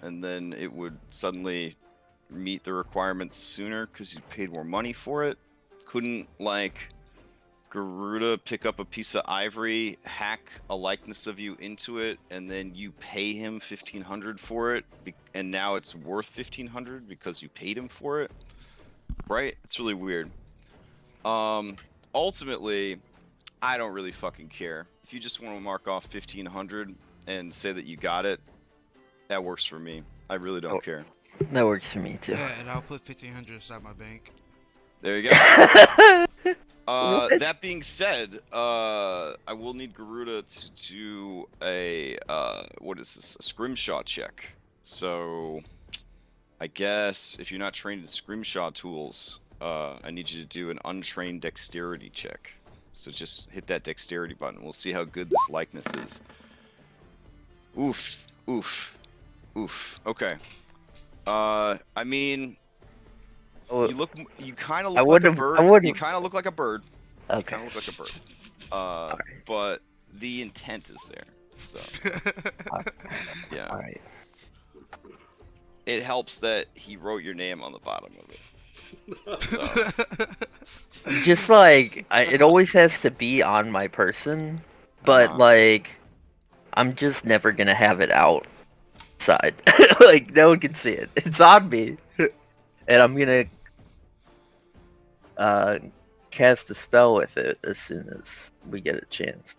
and then it would suddenly meet the requirements sooner because you paid more money for it? Couldn't, like, Garuda pick up a piece of ivory, hack a likeness of you into it, and then you pay him 1,500 for it, and now it's worth 1,500 because you paid him for it? Right? It's really weird. Ultimately, I don't really fucking care. If you just want to mark off 1,500 and say that you got it, that works for me. I really don't care. That works for me too. Yeah, and I'll put 1,500 inside my bank. There you go. What? That being said, I will need Garuda to do a what is this? A scrimshaw check. So, I guess if you're not trained in scrimshaw tools, I need you to do an untrained dexterity check. So just hit that dexterity button. We'll see how good this likeness is. Oof, oof, oof. Okay. I mean, you kind of look like a bird. You kind of look like a bird. Okay. You kind of look like a bird. But the intent is there. So, yeah. All right. It helps that he wrote your name on the bottom of it. So. Just like it always has to be on my person, but like I'm just never gonna have it outside. Like no one can see it. It's on me, and I'm gonna cast a spell with it as soon as we get a chance.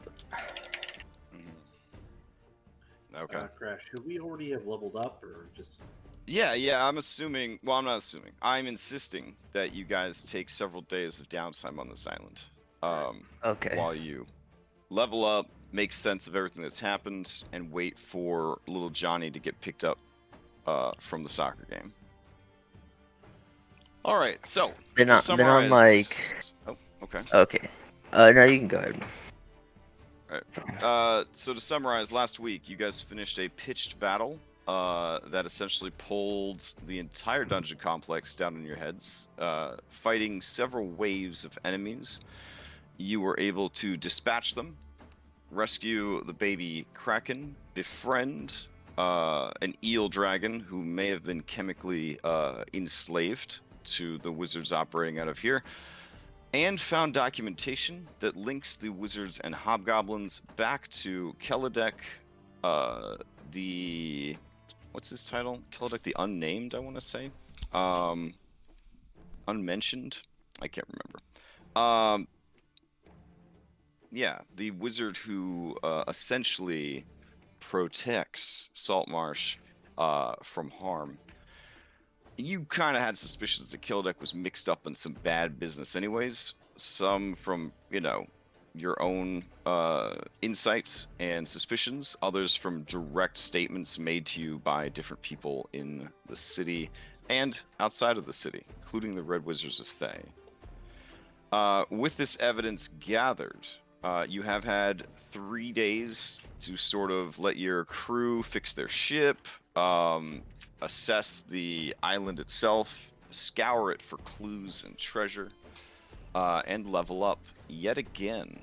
Okay. Crash, should we already have leveled up or just? Yeah, I'm assuming, well, I'm not assuming, I'm insisting that you guys take several days of downtime on this island. Okay. While you level up, make sense of everything that's happened, and wait for little Johnny to get picked up from the soccer game. Alright, so, to summarize... Then I'm like... Oh, okay. Okay. No, you can go ahead. Alright. So to summarize, last week you guys finished a pitched battle that essentially pulled the entire dungeon complex down on your heads, fighting several waves of enemies. You were able to dispatch them, rescue the baby Kraken, befriend an eel dragon who may have been chemically enslaved to the wizards operating out of here, and found documentation that links the wizards and hobgoblins back to Keledek, the... what's his title? Keledek the Unnamed, I want to say? Unmentioned? I can't remember. Yeah, the wizard who essentially protects Saltmarsh from harm. You kind of had suspicions that Keledek was mixed up in some bad business anyways. Some from, you know, your own insights and suspicions. Others from direct statements made to you by different people in the city and outside of the city, including the Red Wizards of Thay. With this evidence gathered, you have had 3 days to sort of let your crew fix their ship, assess the island itself, scour it for clues and treasure, and level up yet again.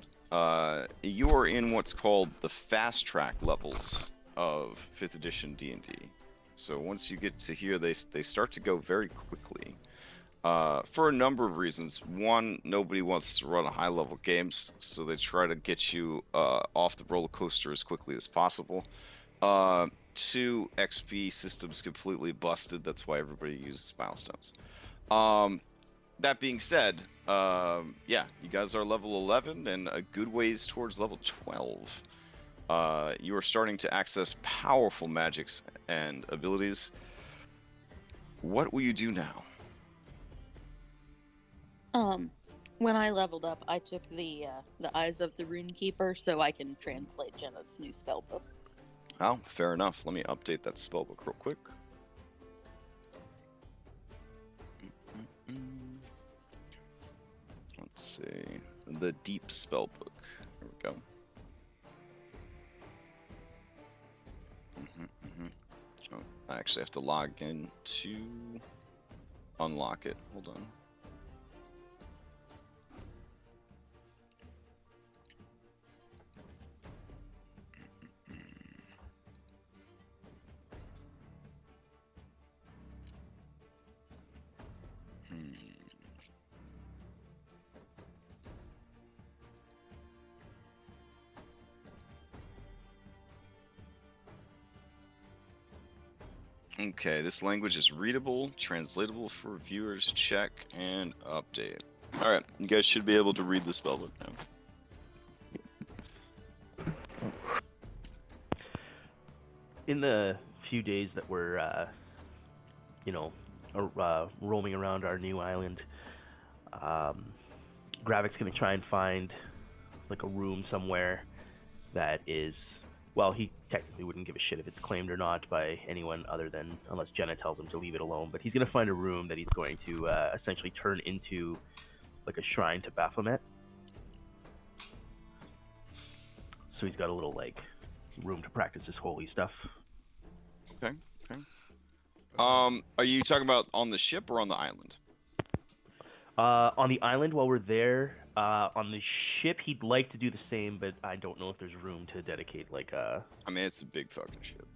You are in what's called the fast track levels of 5th edition D&D. So once you get to here, they start to go very quickly. For a number of reasons. One, nobody wants to run a high-level games, so they try to get you off the roller coaster as quickly as possible. 2, XP system's completely busted. That's why everybody uses milestones. That being said, yeah, you guys are level 11 and a good ways towards level 12. You are starting to access powerful magics and abilities. What will you do now? When I leveled up, I took the Eyes of the Runekeeper so I can translate Jenna's new spellbook. Oh, fair enough. Let me update that spellbook real quick. Let's see. The Deep Spellbook. Here we go. Oh, I actually have to log in to unlock it. Hold on. Okay, this language is readable, translatable for viewers. Check and update. All right, you guys should be able to read the spellbook now. In the few days that we're, roaming around our new island, Gravik's gonna try and find like a room somewhere that is, well, he technically wouldn't give a shit if it's claimed or not by anyone other than, unless Jenna tells him to leave it alone, but he's gonna find a room that he's going to essentially turn into like a shrine to Baphomet. So he's got a little like room to practice his holy stuff. Okay. Are you talking about on the ship or on the island? On the island while we're there, on the ship he'd like to do the same, but I don't know if there's room to dedicate like a. I mean, it's a big fucking ship.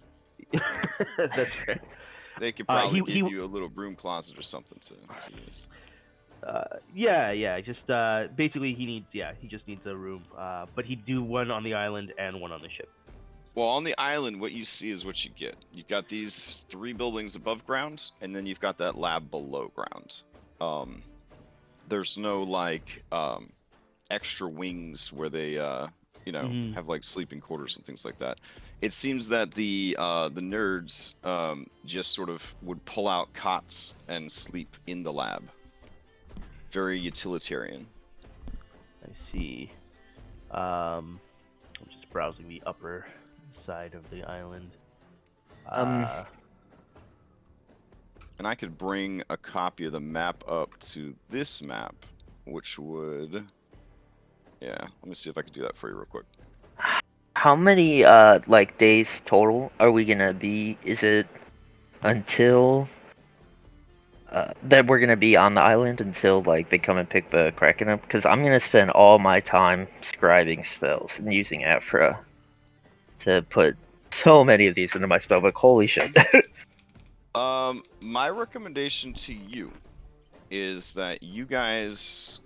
That's right. They could probably give you a little broom closet or something to use. Yeah. Just basically he just needs a room. But he'd do one on the island and one on the ship. Well, on the island, what you see is what you get. You've got these 3 buildings above ground, and then you've got that lab below ground. There's no like extra wings where they have like sleeping quarters and things like that. It seems that the nerds just sort of would pull out cots and sleep in the lab. Very utilitarian. I see. I'm just browsing the upper side of the island. And I could bring a copy of the map up to this map, which would... Yeah, let me see if I can do that for you real quick. How many like days total are we gonna be? Is it until that we're gonna be on the island until like they come and pick the Kraken up? Because I'm gonna spend all my time scribing spells and using Aphra to put so many of these into my spellbook. Holy shit! My recommendation to you is that you guys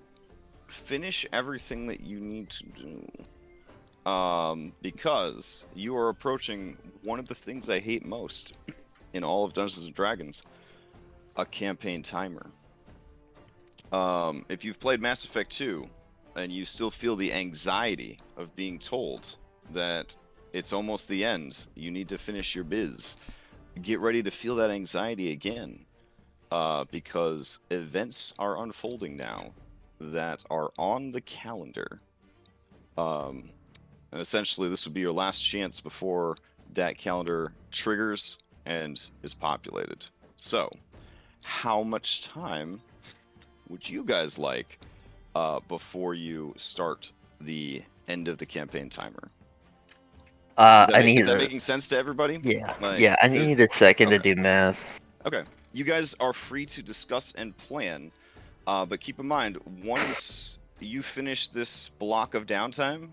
finish everything that you need to do. Because you are approaching one of the things I hate most in all of Dungeons and Dragons, a campaign timer. If you've played Mass Effect 2 and you still feel the anxiety of being told that it's almost the end, you need to finish your biz, get ready to feel that anxiety again, because events are unfolding now that are on the calendar. And essentially, this would be your last chance before that calendar triggers and is populated. So, how much time would you guys like before you start the end of the campaign timer? Is that making sense to everybody? Yeah, Like, I need a second to do math. Okay, you guys are free to discuss and plan, but keep in mind, once you finish this block of downtime,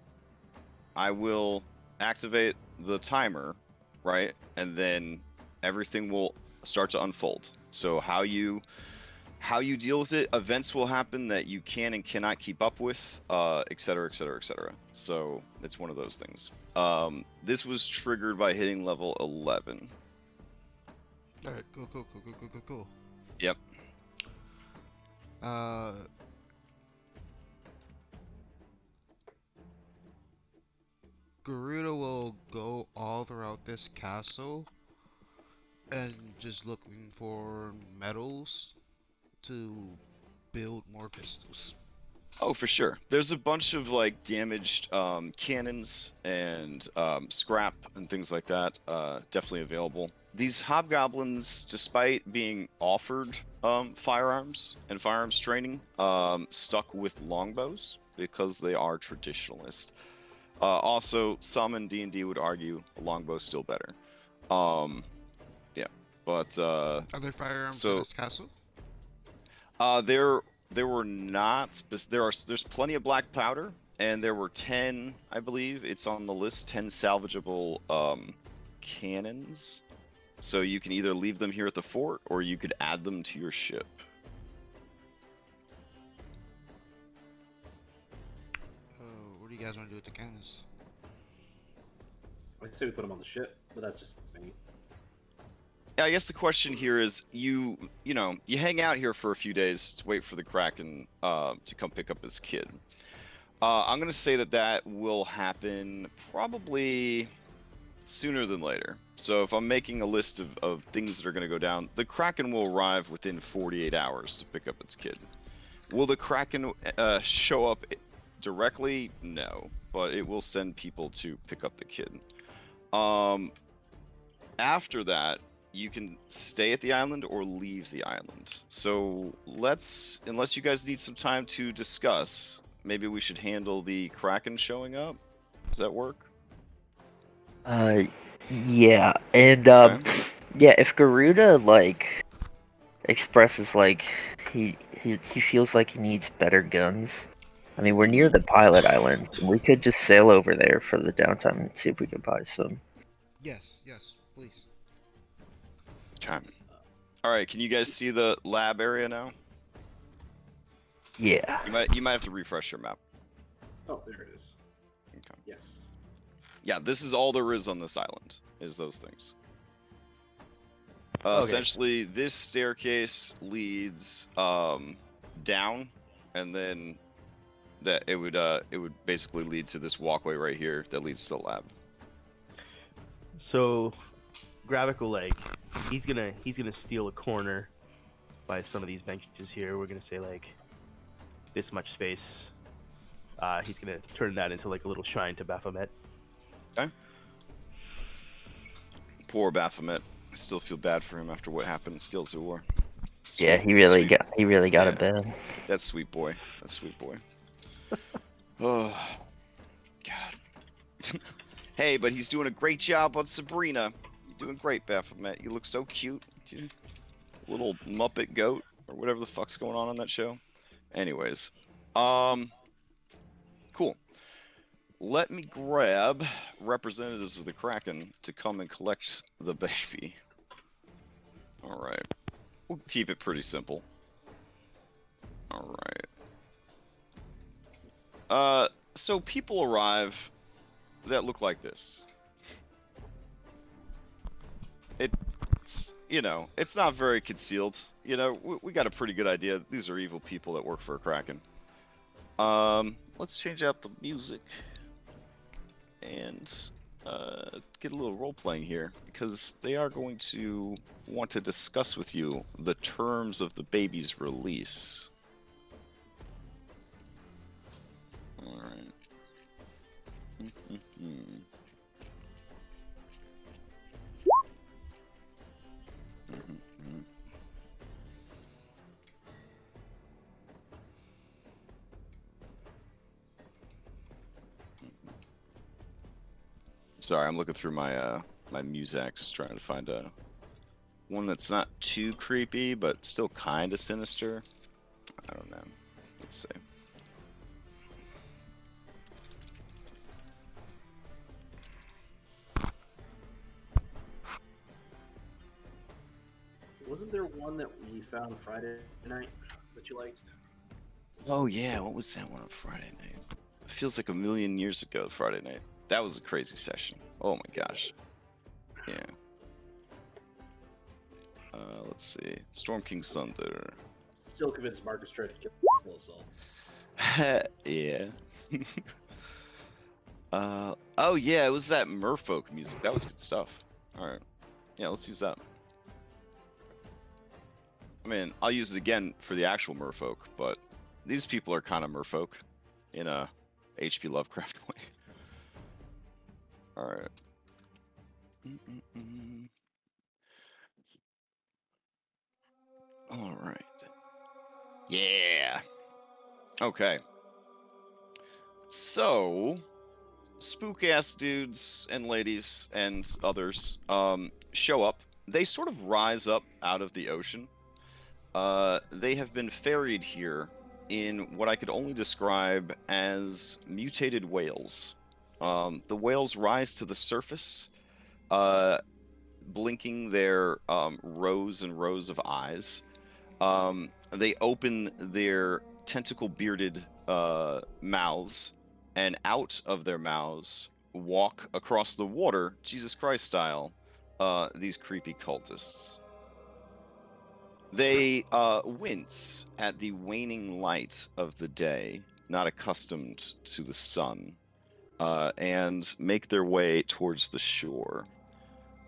I will activate the timer, right? And then everything will start to unfold. So how you deal with it, events will happen that you can and cannot keep up with, etc., etc., etc. So it's one of those things. This was triggered by hitting level 11. Alright, cool. Yep. Garuda will go all throughout this castle and just looking for metals to build more pistols. Oh, for sure. There's a bunch of like damaged cannons and scrap and things like that, definitely available. These hobgoblins, despite being offered firearms and firearms training, stuck with longbows because they are traditionalist. Also, some in D&D would argue a longbow still better. Yeah, but Are there firearms in this castle? There were not. There's plenty of black powder, and there were 10, I believe it's on the list, 10 salvageable cannons. So you can either leave them here at the fort, or you could add them to your ship. What do you guys want to do with the cannons? I say we put them on the ship, but that's just me. I guess the question here is, you hang out here for a few days to wait for the Kraken to come pick up his kid. I'm gonna say that will happen probably sooner than later. So if I'm making a list of things that are gonna go down, the Kraken will arrive within 48 hours to pick up its kid. Will the Kraken show up directly? No, but it will send people to pick up the kid. After that, you can stay at the island or leave the island. So unless you guys need some time to discuss, maybe we should handle the Kraken showing up. Does that work? Yeah, and Okay. yeah, if Garuda like expresses like he feels like he needs better guns. I mean, we're near Mhm. the pilot islands. We could just sail over there for the downtime and see if we can buy some. Yes, please. Okay. All right. Can you guys see the lab area now? Yeah. You might have to refresh your map. Oh, there it is. Okay. Yes. Yeah, this is all there is on this island. Is those things. Okay. Essentially, this staircase leads down, and then it would basically lead to this walkway right here that leads to the lab. So, Gravical, like, he's gonna steal a corner by some of these benches here. We're gonna say like this much space. He's gonna turn that into like a little shrine to Baphomet. Okay. Poor Baphomet. I still feel bad for him after what happened in Skills of War. Yeah, he really got yeah. a bad. That sweet boy. That sweet boy. Oh, God. Hey, but he's doing a great job on Sabrina. You're doing great, Baphomet. You look so cute. Little Muppet goat, or whatever the fuck's going on that show. Anyways. Cool. Let me grab representatives of the Kraken to come and collect the baby. Alright. We'll keep it pretty simple. Alright. So people arrive that look like this. It's, it's not very concealed. We got a pretty good idea. These are evil people that work for a Kraken. Let's change out the music and get a little role-playing here, because they are going to want to discuss with you the terms of the baby's release. Alright. Sorry, I'm looking through my my Musax, trying to find one that's not too creepy, but still kind of sinister. I don't know. Let's see. Wasn't there one that we found Friday night that you liked? Oh yeah, what was that one on Friday night? It feels like a million years ago, Friday night. That was a crazy session. Oh my gosh. Yeah. Let's see. Storm King's Thunder. Still convinced Marcus tried to kill us all. Yeah. Oh yeah, it was that merfolk music. That was good stuff. Alright. Yeah, let's use that. I mean, I'll use it again for the actual merfolk, but these people are kind of merfolk in a H.P. Lovecraft way. Alright. Alright. Yeah. Okay. So, spook-ass dudes and ladies and others show up. They sort of rise up out of the ocean. They have been ferried here in what I could only describe as mutated whales. The whales rise to the surface, blinking their rows and rows of eyes. They open their tentacle-bearded mouths, and out of their mouths walk across the water, Jesus Christ style, these creepy cultists. They wince at the waning light of the day, not accustomed to the sun, and make their way towards the shore.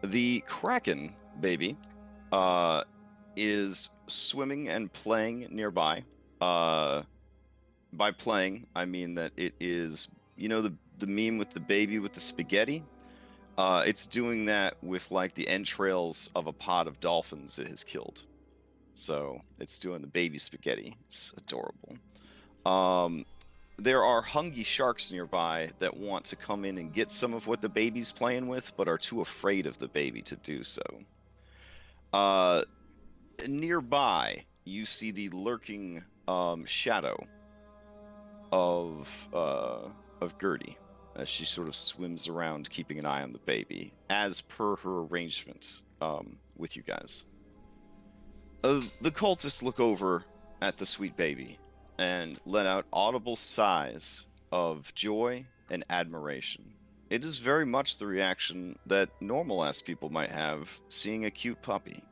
The Kraken baby is swimming and playing nearby. By playing, I mean that it is, the meme with the baby with the spaghetti? It's doing that with like the entrails of a pod of dolphins it has killed. So it's doing the baby spaghetti. It's adorable. There are hungry sharks nearby that want to come in and get some of what the baby's playing with, but are too afraid of the baby to do so. Nearby, you see the lurking shadow of Gertie as she sort of swims around, keeping an eye on the baby, as per her arrangement with you guys. The cultists look over at the sweet baby and let out audible sighs of joy and admiration. It is very much the reaction that normal-ass people might have seeing a cute puppy.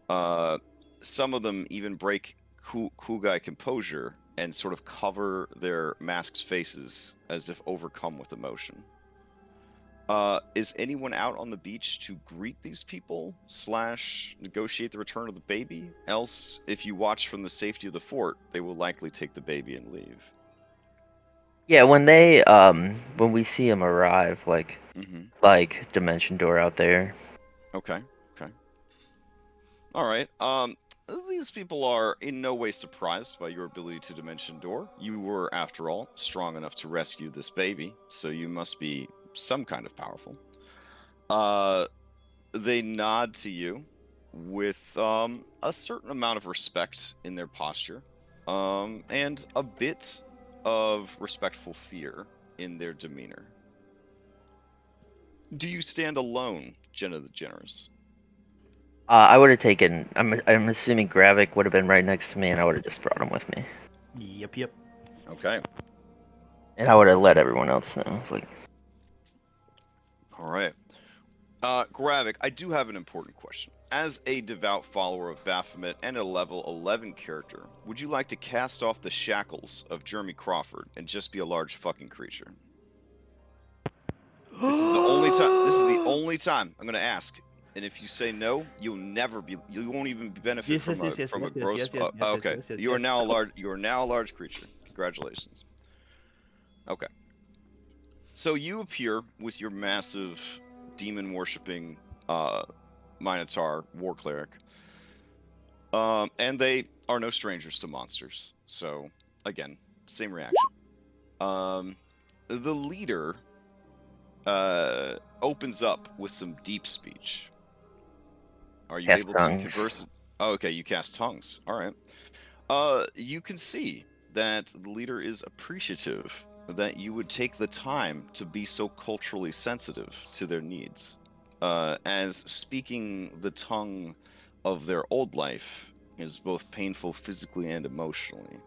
Some of them even break cool guy composure and sort of cover their masked faces as if overcome with emotion. Is anyone out on the beach to greet these people / negotiate the return of the baby? Else, if you watch from the safety of the fort, they will likely take the baby and leave. Yeah, when we see him arrive, like Dimension Door out there. Okay. All right. These people are in no way surprised by your ability to Dimension Door. You were, after all, strong enough to rescue this baby, so you must be some kind of powerful. They nod to you with a certain amount of respect in their posture, and a bit of respectful fear in their demeanor. Do you stand alone, Jenna the Generous? I would have taken. I'm assuming Gravik would have been right next to me, and I would have just brought him with me, Yep. Okay. and I would have let everyone else know. All right. Gravik, I do have an important question. As a devout follower of Baphomet and a level 11 character, would you like to cast off the shackles of Jeremy Crawford and just be a large fucking creature? This is the only time. This is the only time I'm going to ask. And if you say no, you'll never be. You won't even benefit Yes, from yes, yes, a yes, yes, gross. yes, yes, yes, Okay, yes, yes, you are yes. now a large. You are now a large creature. Congratulations. Okay. So you appear with your massive demon worshipping Minotaur war cleric. And they are no strangers to monsters. So again, same reaction. The leader opens up with some deep speech. Are you Cast able to tongues. converse? Oh, okay, you cast tongues. All right. You can see that the leader is appreciative that you would take the time to be so culturally sensitive to their needs, as speaking the tongue of their old life is both painful physically and emotionally.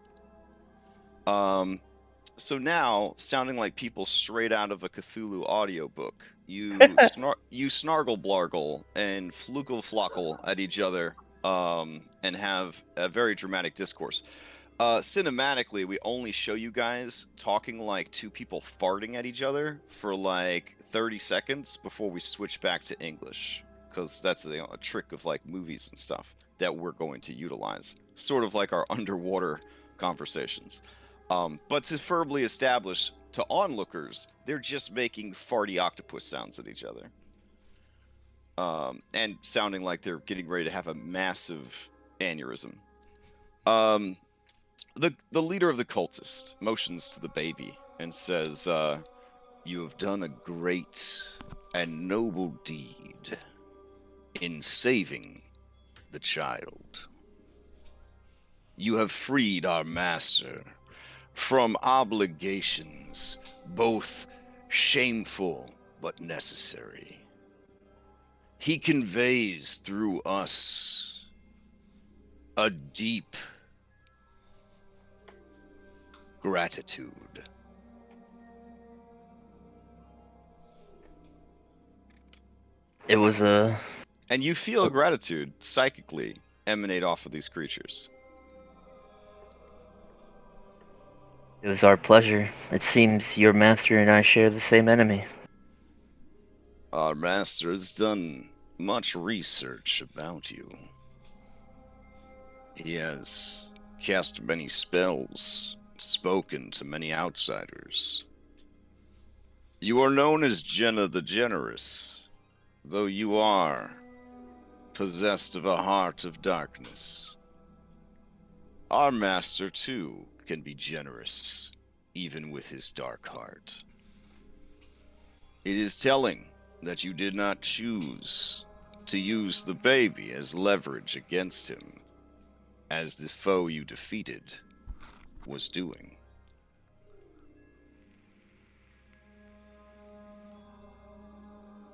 So now, sounding like people straight out of a Cthulhu audiobook, you snargle blargle and flugle flockle at each other, and have a very dramatic discourse. Cinematically, we only show you guys talking like two people farting at each other for like 30 seconds before we switch back to English, because that's a trick of like movies and stuff that we're going to utilize, sort of like our underwater conversations. But to firmly establish to onlookers, they're just making farty octopus sounds at each other. And sounding like they're getting ready to have a massive aneurysm. The leader of the cultists motions to the baby and says, "You have done a great and noble deed in saving the child. You have freed our master from obligations both shameful but necessary. He conveys through us a deep gratitude." It was a. And you feel gratitude psychically emanate off of these creatures. It was our pleasure. It seems your master and I share the same enemy. Our master has done much research about you. He has cast many spells, spoken to many outsiders. You are known as Jenna the Generous, though you are possessed of a heart of darkness. Our master, too, can be generous, even with his dark heart. It is telling that you did not choose to use the baby as leverage against him, as the foe you defeated was doing.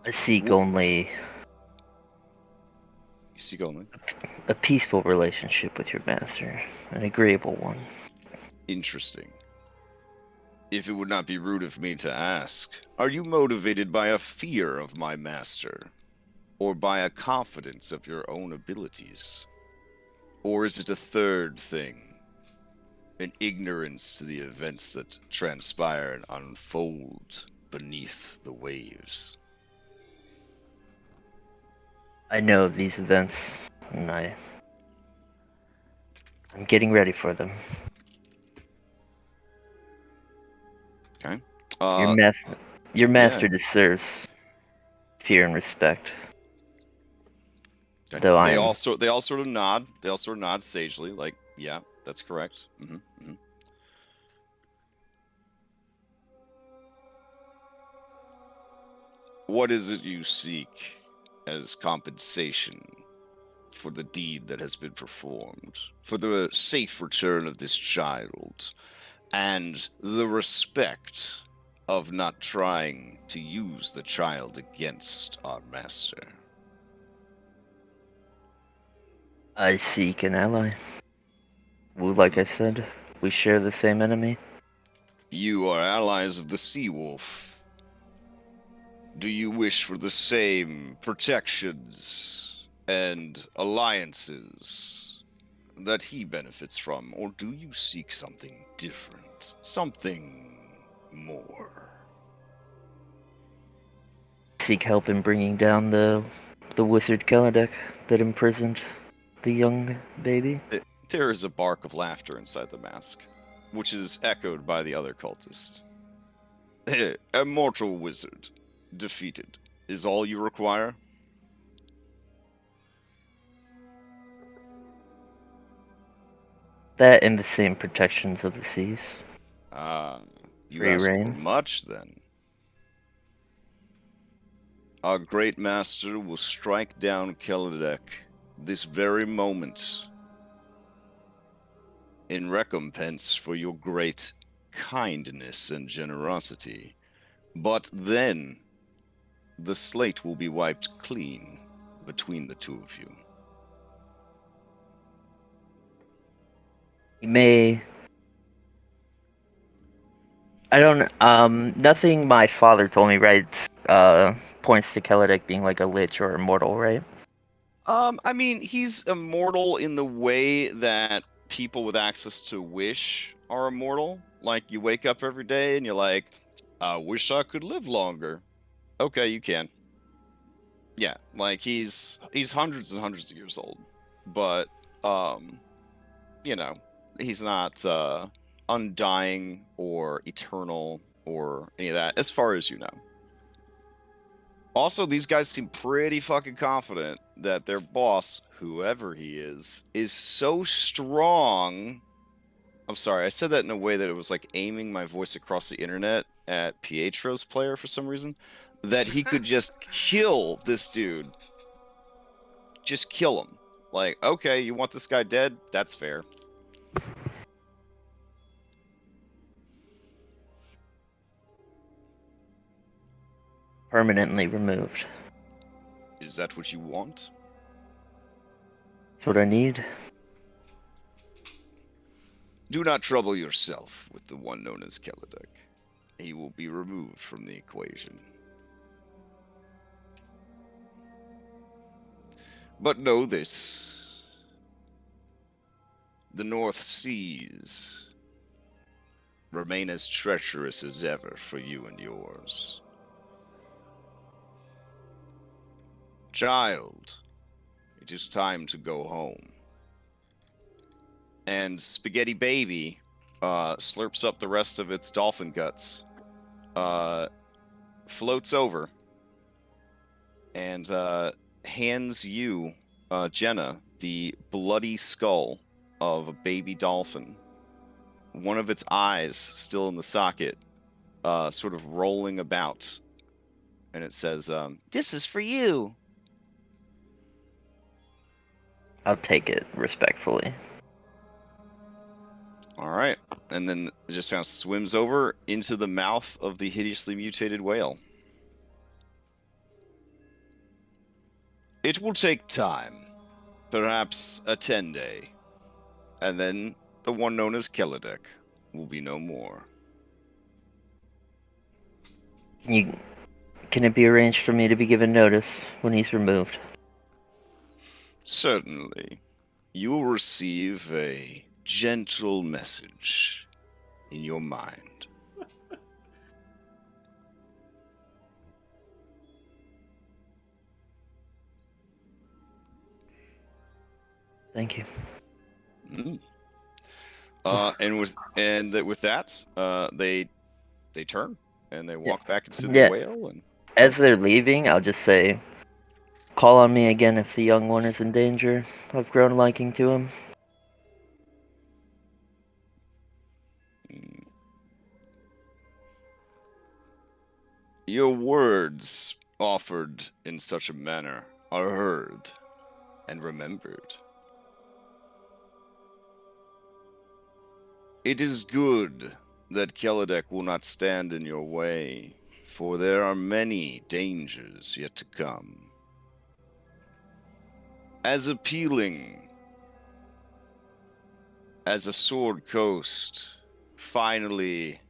I seek only You seek only? a peaceful relationship with your master, an agreeable one. Interesting. If it would not be rude of me to ask, are you motivated by a fear of my master? Or by a confidence of your own abilities? Or is it a third thing? An ignorance to the events that transpire and unfold beneath the waves? I know of these events, and I'm getting ready for them. Okay. Your master Yeah. deserves fear and respect. Okay. Though They I'm all sort of nod. They all sort of nod sagely, like, yeah, that's correct. What is it you seek as compensation for the deed that has been performed, for the safe return of this child, and the respect of not trying to use the child against our master? I seek an ally. Well, like I said, we share the same enemy. You are allies of the Sea Wolf. Do you wish for the same protections and alliances that he benefits from, or do you seek something different, something more? Seek help in bringing down the wizard Keledek that imprisoned the young baby. There is a bark of laughter inside the mask, which is echoed by the other cultist. A mortal wizard defeated is all you require? That and the same protections of the seas. Ah, you Free ask for reign. much then. Our great master will strike down Keledek this very moment in recompense for your great kindness and generosity. But then the slate will be wiped clean between the two of you. You may. I don't. Nothing my father told me, right? Points to Keledek being like a lich or immortal, right? I mean, he's immortal in the way that people with access to wish are immortal. Like, you wake up every day and you're like, I wish I could live longer. Okay, you can. Yeah, like he's hundreds and hundreds of years old, but you know, he's not undying or eternal or any of that, as far as you know. Also, these guys seem pretty fucking confident that their boss, whoever he is so strong. I'm sorry, I said that in a way that it was like aiming my voice across the internet at Pietro's player for some reason, that he could just kill this dude. Just kill him. Like, okay, you want this guy dead? That's fair. Permanently removed. Is that what you want? That's what I need. Do not trouble yourself with the one known as Keledek. He will be removed from the equation. But know this. The North Seas remain as treacherous as ever for you and yours. Child, it is time to go home. And Spaghetti Baby slurps up the rest of its dolphin guts, floats over, and hands you, Jenna, the bloody skull of a baby dolphin. One of its eyes still in the socket, sort of rolling about. And it says, "This is for you." I'll take it respectfully. All right. And then it just kind of swims over into the mouth of the hideously mutated whale. It will take time, perhaps a 10-day, and then the one known as Keledek will be no more. Can it be arranged for me to be given notice when he's removed? Certainly. You will receive a gentle message in your mind. Thank you. Mm. With that, they turn and they walk back into the Yeah. whale. And As they're leaving, I'll just say, call on me again if the young one is in danger. I've grown liking to him. Your words offered in such a manner are heard and remembered. It is good that Keledek will not stand in your way, for there are many dangers yet to come. As appealing as a sword coast finally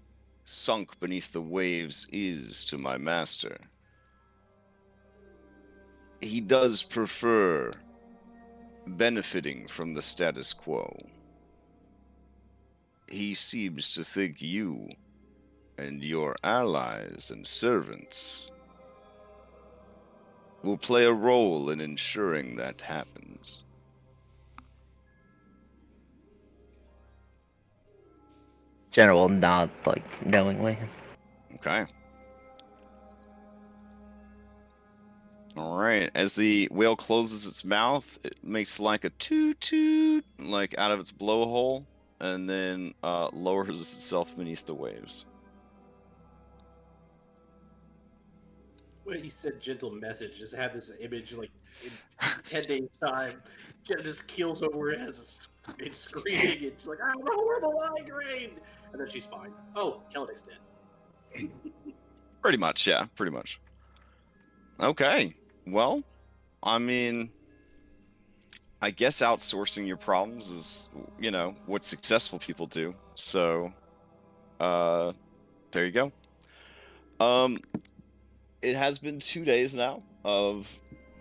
sunk beneath the waves is to my master, he does prefer benefiting from the status quo. He seems to think you and your allies and servants will play a role in ensuring that happens. Jenna will nod, knowingly. Okay. All right. As the whale closes its mouth, it makes like a toot toot, like out of its blowhole, and then lowers itself beneath the waves. When you said gentle message, just have this image like in 10 days' time. Jenna just keels over and it's screaming and she's like, I have a horrible migraine. And then she's fine. Oh, Keledek's dead. Pretty much, yeah, pretty much. Okay. Well, I mean, I guess outsourcing your problems is, what successful people do. So, there you go. It has been 2 days now of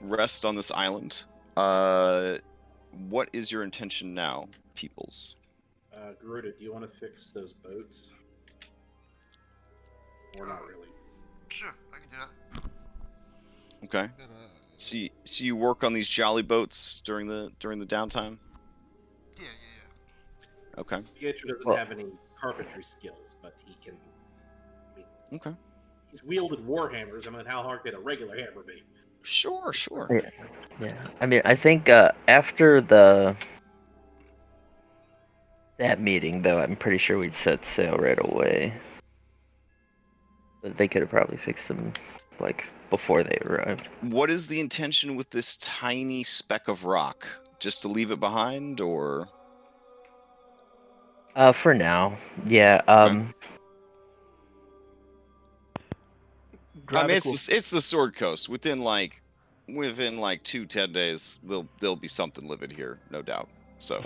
rest on this island. What is your intention now, peoples? Garuda, do you want to fix those boats? Or not really? Sure, I can do that. Okay. So you work on these jolly boats during the downtime? Yeah. Okay. Pietro doesn't Well- have any carpentry skills, but he can. I mean, Okay. he's wielded war hammers. I mean, how hard could a regular hammer be? Sure. Yeah. I mean, I think after that meeting, though, I'm pretty sure we'd set sail right away. But they could have probably fixed them, before they arrived. What is the intention with this tiny speck of rock? Just to leave it behind, or? For now, yeah. I mean, Gravik will it's the Sword Coast. Within 10 days, there'll be something living here, no doubt. So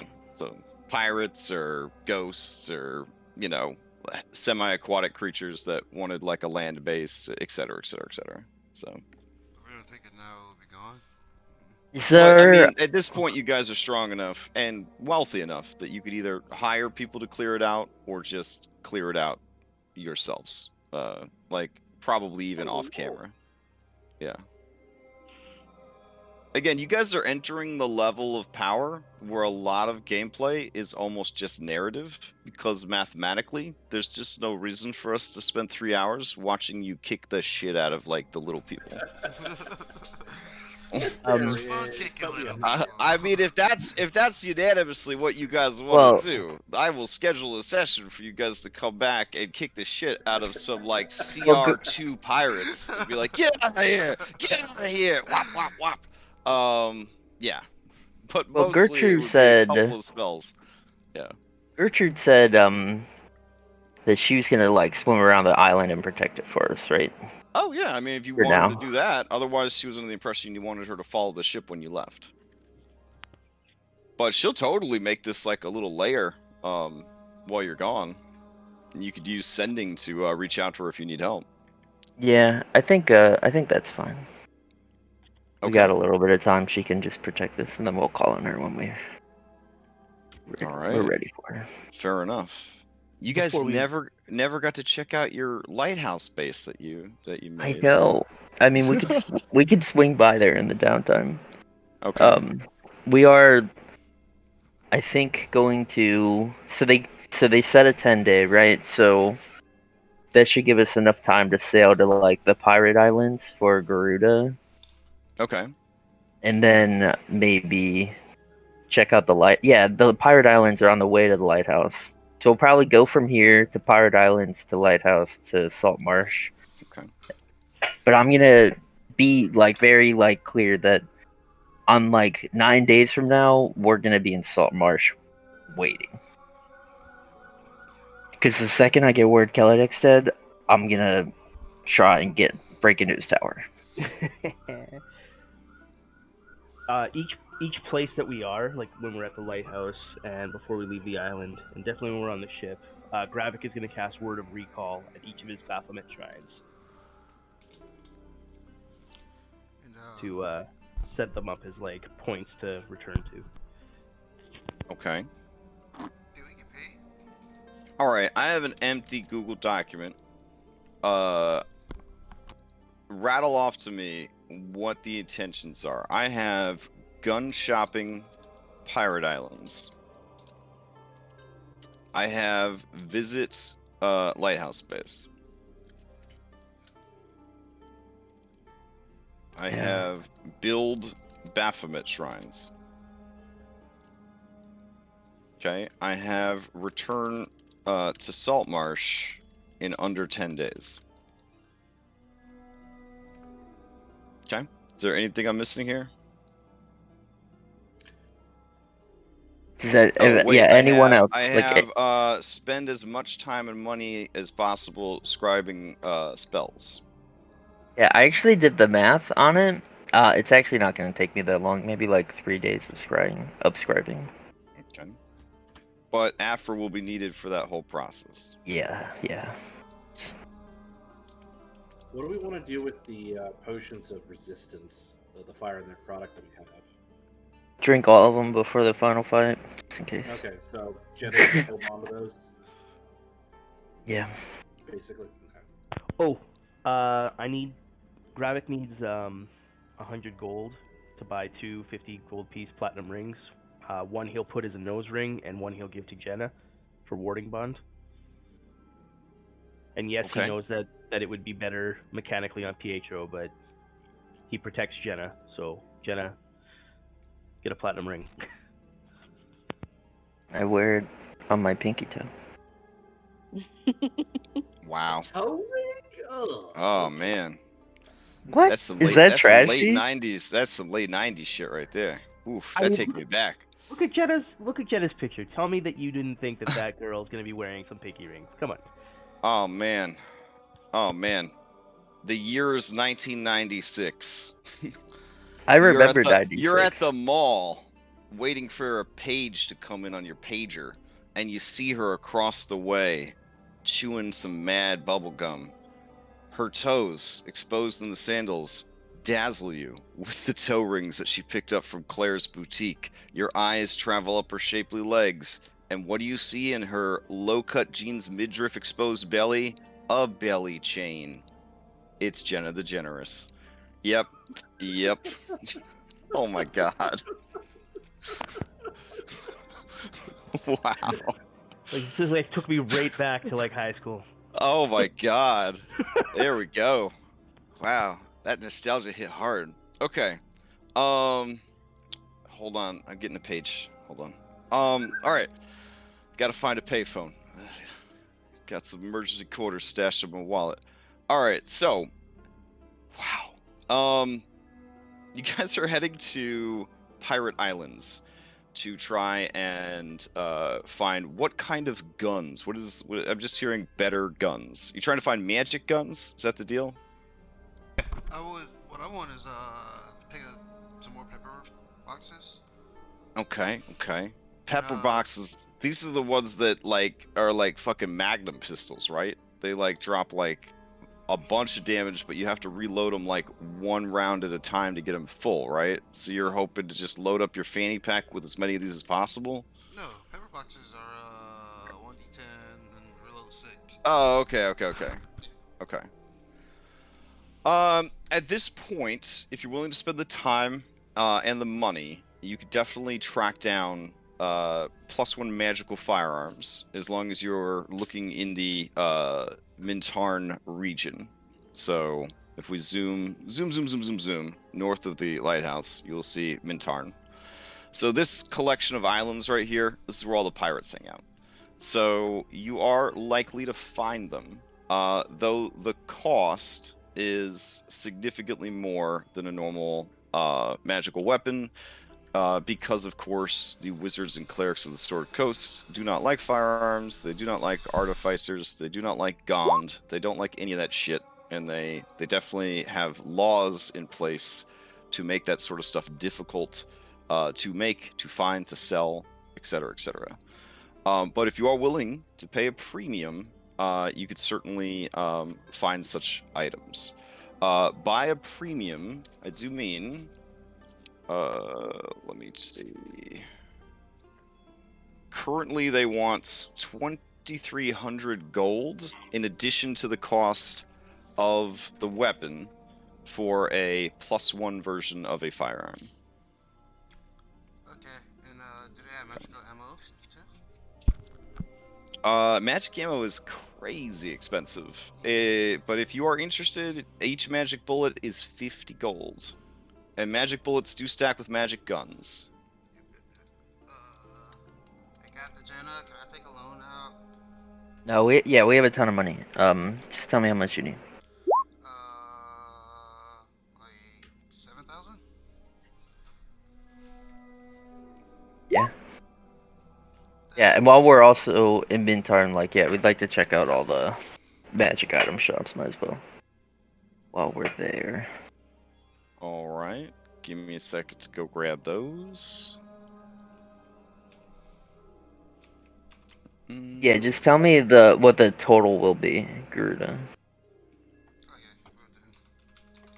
pirates or ghosts or semi-aquatic creatures that wanted like a land base, etc., etc., etc. So I really think it now will be gone. Is But I there? mean, at this point, you guys are strong enough and wealthy enough that you could either hire people to clear it out or just clear it out yourselves. Like probably even off camera. Yeah. Again, you guys are entering the level of power where a lot of gameplay is almost just narrative because mathematically, there's just no reason for us to spend 3 hours watching you kick the shit out of like the little people. Yes, Um, there It's fun is, kicking but, you little know. I mean, if that's unanimously what you guys want Well- to do, I will schedule a session for you guys to come back and kick the shit out of some like CR2 pirates and be like, get out of here, wop wop wop. Yeah, but Well, mostly it Gertrude would be a said. couple of spells. Yeah. Gertrude said that she was gonna like swim around the island and protect it for us, right? Oh yeah, I mean, if you For wanted now. to do that, otherwise she was under the impression you wanted her to follow the ship when you left. But she'll totally make this like a little layer while you're gone. And you could use sending to reach out to her if you need help. Yeah, I think that's fine. We Okay. got a little bit of time. She can just protect us, and then we'll call on her when All we're right. ready for her. Fair enough. You guys Before we- never got to check out your lighthouse base that you I made. know. I mean, we could swing by there in the downtime. Okay. We are, I think, going to. So they set a 10-day, right? So that should give us enough time to sail to like the pirate islands for Garuda, Okay. and then maybe check out the light. Yeah, the pirate islands are on the way to the lighthouse. So we'll probably go from here to pirate islands to lighthouse to Saltmarsh. Okay. But I'm gonna be like very like clear that on like 9 days from now we're gonna be in Saltmarsh waiting. Because the second I get word Keledek's dead, I'm gonna try and break into his tower. Each place that we are, like when we're at the lighthouse and before we leave the island, and definitely when we're on the ship, Gravik is going to cast Word of Recall at each of his Baphomet shrines And, to set them up as like points to return to. Okay. do we get paid? All right. I have an empty Google document. Rattle off to me what the intentions are. I have gun shopping pirate islands. I have visit lighthouse base. I Yeah. have build Baphomet shrines. Okay, I have return to Saltmarsh in under 10 days. Okay, is there anything I'm missing here? Does that Oh wait, yeah, anyone else? I like have spend as much time and money as possible scribing spells. yeah, I actually did the math on it. It's actually not gonna take me that long, maybe like 3 days of scribing. Okay. But Afra will be needed for that whole process. Yeah. What do we want to do with the potions of resistance, the fire and necrotic that we have? Drink all of them before the final fight, just in case. Okay, so generally hold on to those, Yeah. basically. Okay. Oh, Gravik needs 100 gold to buy 2 50 gold piece platinum rings. One he'll put as a nose ring, and one he'll give to Jenna for warding bond. And yes, Okay. he knows that it would be better mechanically on Pietro, but he protects Jenna, so Jenna, get a platinum ring. I wear it on my pinky toe. Wow. Toe ring? Ugh. Oh man. What? That's some Is late. that That's some late trashy? '90s. That's some late '90s shit right there. Oof, I that mean, takes me back. Look at Jenna's picture. Tell me that you didn't think that girl's gonna be wearing some pinky rings. Come on. Oh man. Oh man. The year is 1996. I remember You're at 96. the mall waiting for a page to come in on your pager, and you see her across the way chewing some mad bubble gum. Her toes exposed in the sandals dazzle you with the toe rings that she picked up from Claire's boutique. Your eyes travel up her shapely legs, and what do you see in her low-cut jeans midriff exposed belly? A belly chain. It's Jenna the Generous. Yep. Oh my god. Wow. Like this like took me right back to like high school. Oh my god. There we go. Wow. That nostalgia hit hard. Okay. Hold on. I'm getting a page. Hold on. Alright. Gotta find a payphone. Got some emergency quarters stashed in my wallet. Alright, so wow. You guys are heading to Pirate Islands to try and find what kind of guns. I'm just hearing better guns. You trying to find magic guns? Is that the deal? What I want is pick up some more pepper boxes. Okay. Pepper Uh, boxes. These are the ones that are like fucking magnum pistols, right? They like drop like a bunch of damage, but you have to reload them like one round at a time to get them full, right? So you're hoping to just load up your fanny pack with as many of these as possible? No, pepper boxes are 1d10 and reload 6. Oh, okay. At this point, if you're willing to spend the time and the money, you could definitely track down +1 magical firearms, as long as you're looking in the Mintarn region. So if we zoom north of the lighthouse, you'll see Mintarn. So this collection of islands right here, this is where all the pirates hang out. So you are likely to find them, though the cost is significantly more than a normal magical weapon, because of course the wizards and clerics of the Sword Coast do not like firearms, they do not like artificers, they do not like Gond, they don't like any of that shit, and they definitely have laws in place to make that sort of stuff difficult to make, to find, to sell, etc., etc. But if you are willing to pay a premium, you could certainly find such items. By a premium, I do mean, let me see. Currently, they want 2,300 gold in addition to the cost of the weapon for a +1 version of a firearm. Okay, and do they have magical ammo too? Magic ammo is crazy expensive. But if you are interested, each magic bullet is 50 gold. And magic bullets do stack with magic guns. Hey, Captain Jenna, can I take a loan out? No, we have a ton of money. Just tell me how much you need. Like 7,000? Yeah. Yeah, and while we're also in Mintarn, we'd like to check out all the magic item shops, might as well. While we're there. Alright. Give me a second to go grab those. Yeah, just tell me what the total will be, Garuda.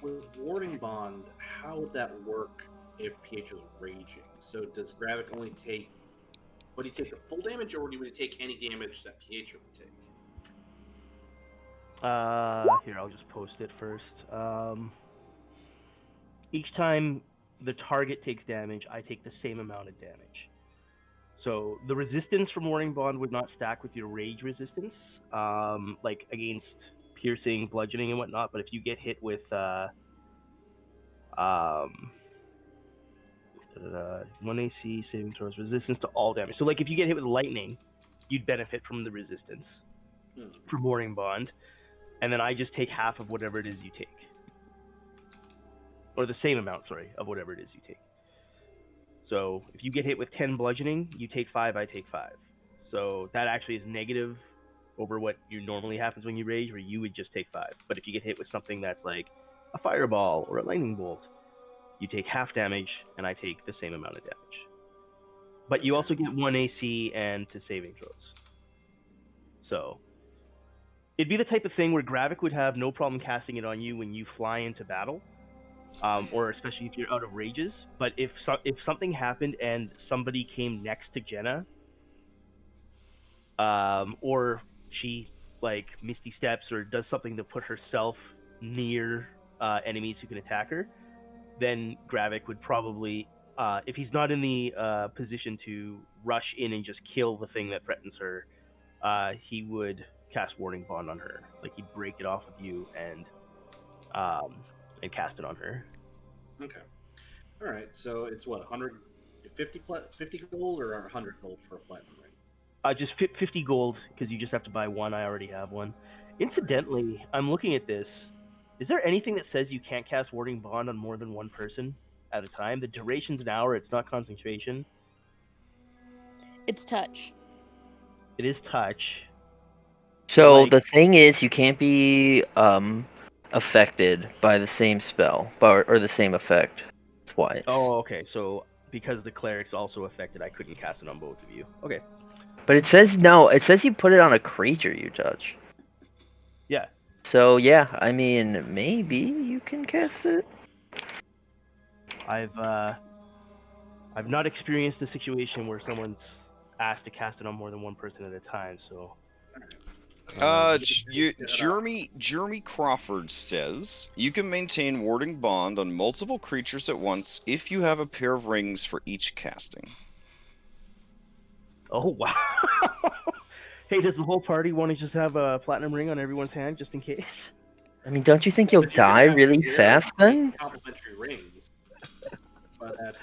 With Warding Bond, how would that work if Pietro's raging? So does Gravik only take... Would he take the full damage, or would he take any damage that Pietro would take? Here, I'll just post it first. Each time the target takes damage, I take the same amount of damage. So the resistance from Warning Bond would not stack with your rage resistance, like against piercing, bludgeoning, and whatnot. But if you get hit with 1 AC saving throws, resistance to all damage. So like if you get hit with lightning, you'd benefit from the resistance from Warning Bond, and then I just take half of whatever it is you take. Or the same amount, sorry, of whatever it is you take. So if you get hit with 10 bludgeoning, you take 5, I take 5. So that actually is negative over what normally happens when you rage, where you would just take 5. But if you get hit with something that's like a fireball or a lightning bolt, you take half damage, and I take the same amount of damage. But you also get 1 AC and to saving throws. So it'd be the type of thing where Gravik would have no problem casting it on you when you fly into battle, or especially if you're out of rages. But if something happened and somebody came next to Jenna, or she like misty steps or does something to put herself near enemies who can attack her, then Gravik would probably, if he's not in the position to rush in and just kill the thing that threatens her, he would cast Warding Bond on her. Like he'd break it off with you and cast it on her. Okay. All right. So it's what 150 gold or 100 gold for a platinum ring. Just 50 gold because you just have to buy one. I already have one. Incidentally, I'm looking at this. Is there anything that says you can't cast Warding Bond on more than one person at a time? The duration's an hour. It's not concentration. It's touch. It is touch. So Like- the thing is, you can't be affected by the same spell or the same effect twice. Oh, okay. So because the cleric's also affected, I couldn't cast it on both of you. Okay. But it says no. It says you put it on a creature you touch. Yeah. So yeah, I mean, maybe you can cast it. I've not experienced a situation where someone's asked to cast it on more than one person at a time. So. Jeremy Crawford says you can maintain Warding Bond on multiple creatures at once if you have a pair of rings for each casting. Oh wow. Hey, does the whole party want to just have a platinum ring on everyone's hand just in case? I mean, don't you think you'll But you're gonna die have to really share fast then? Complimentary rings. By that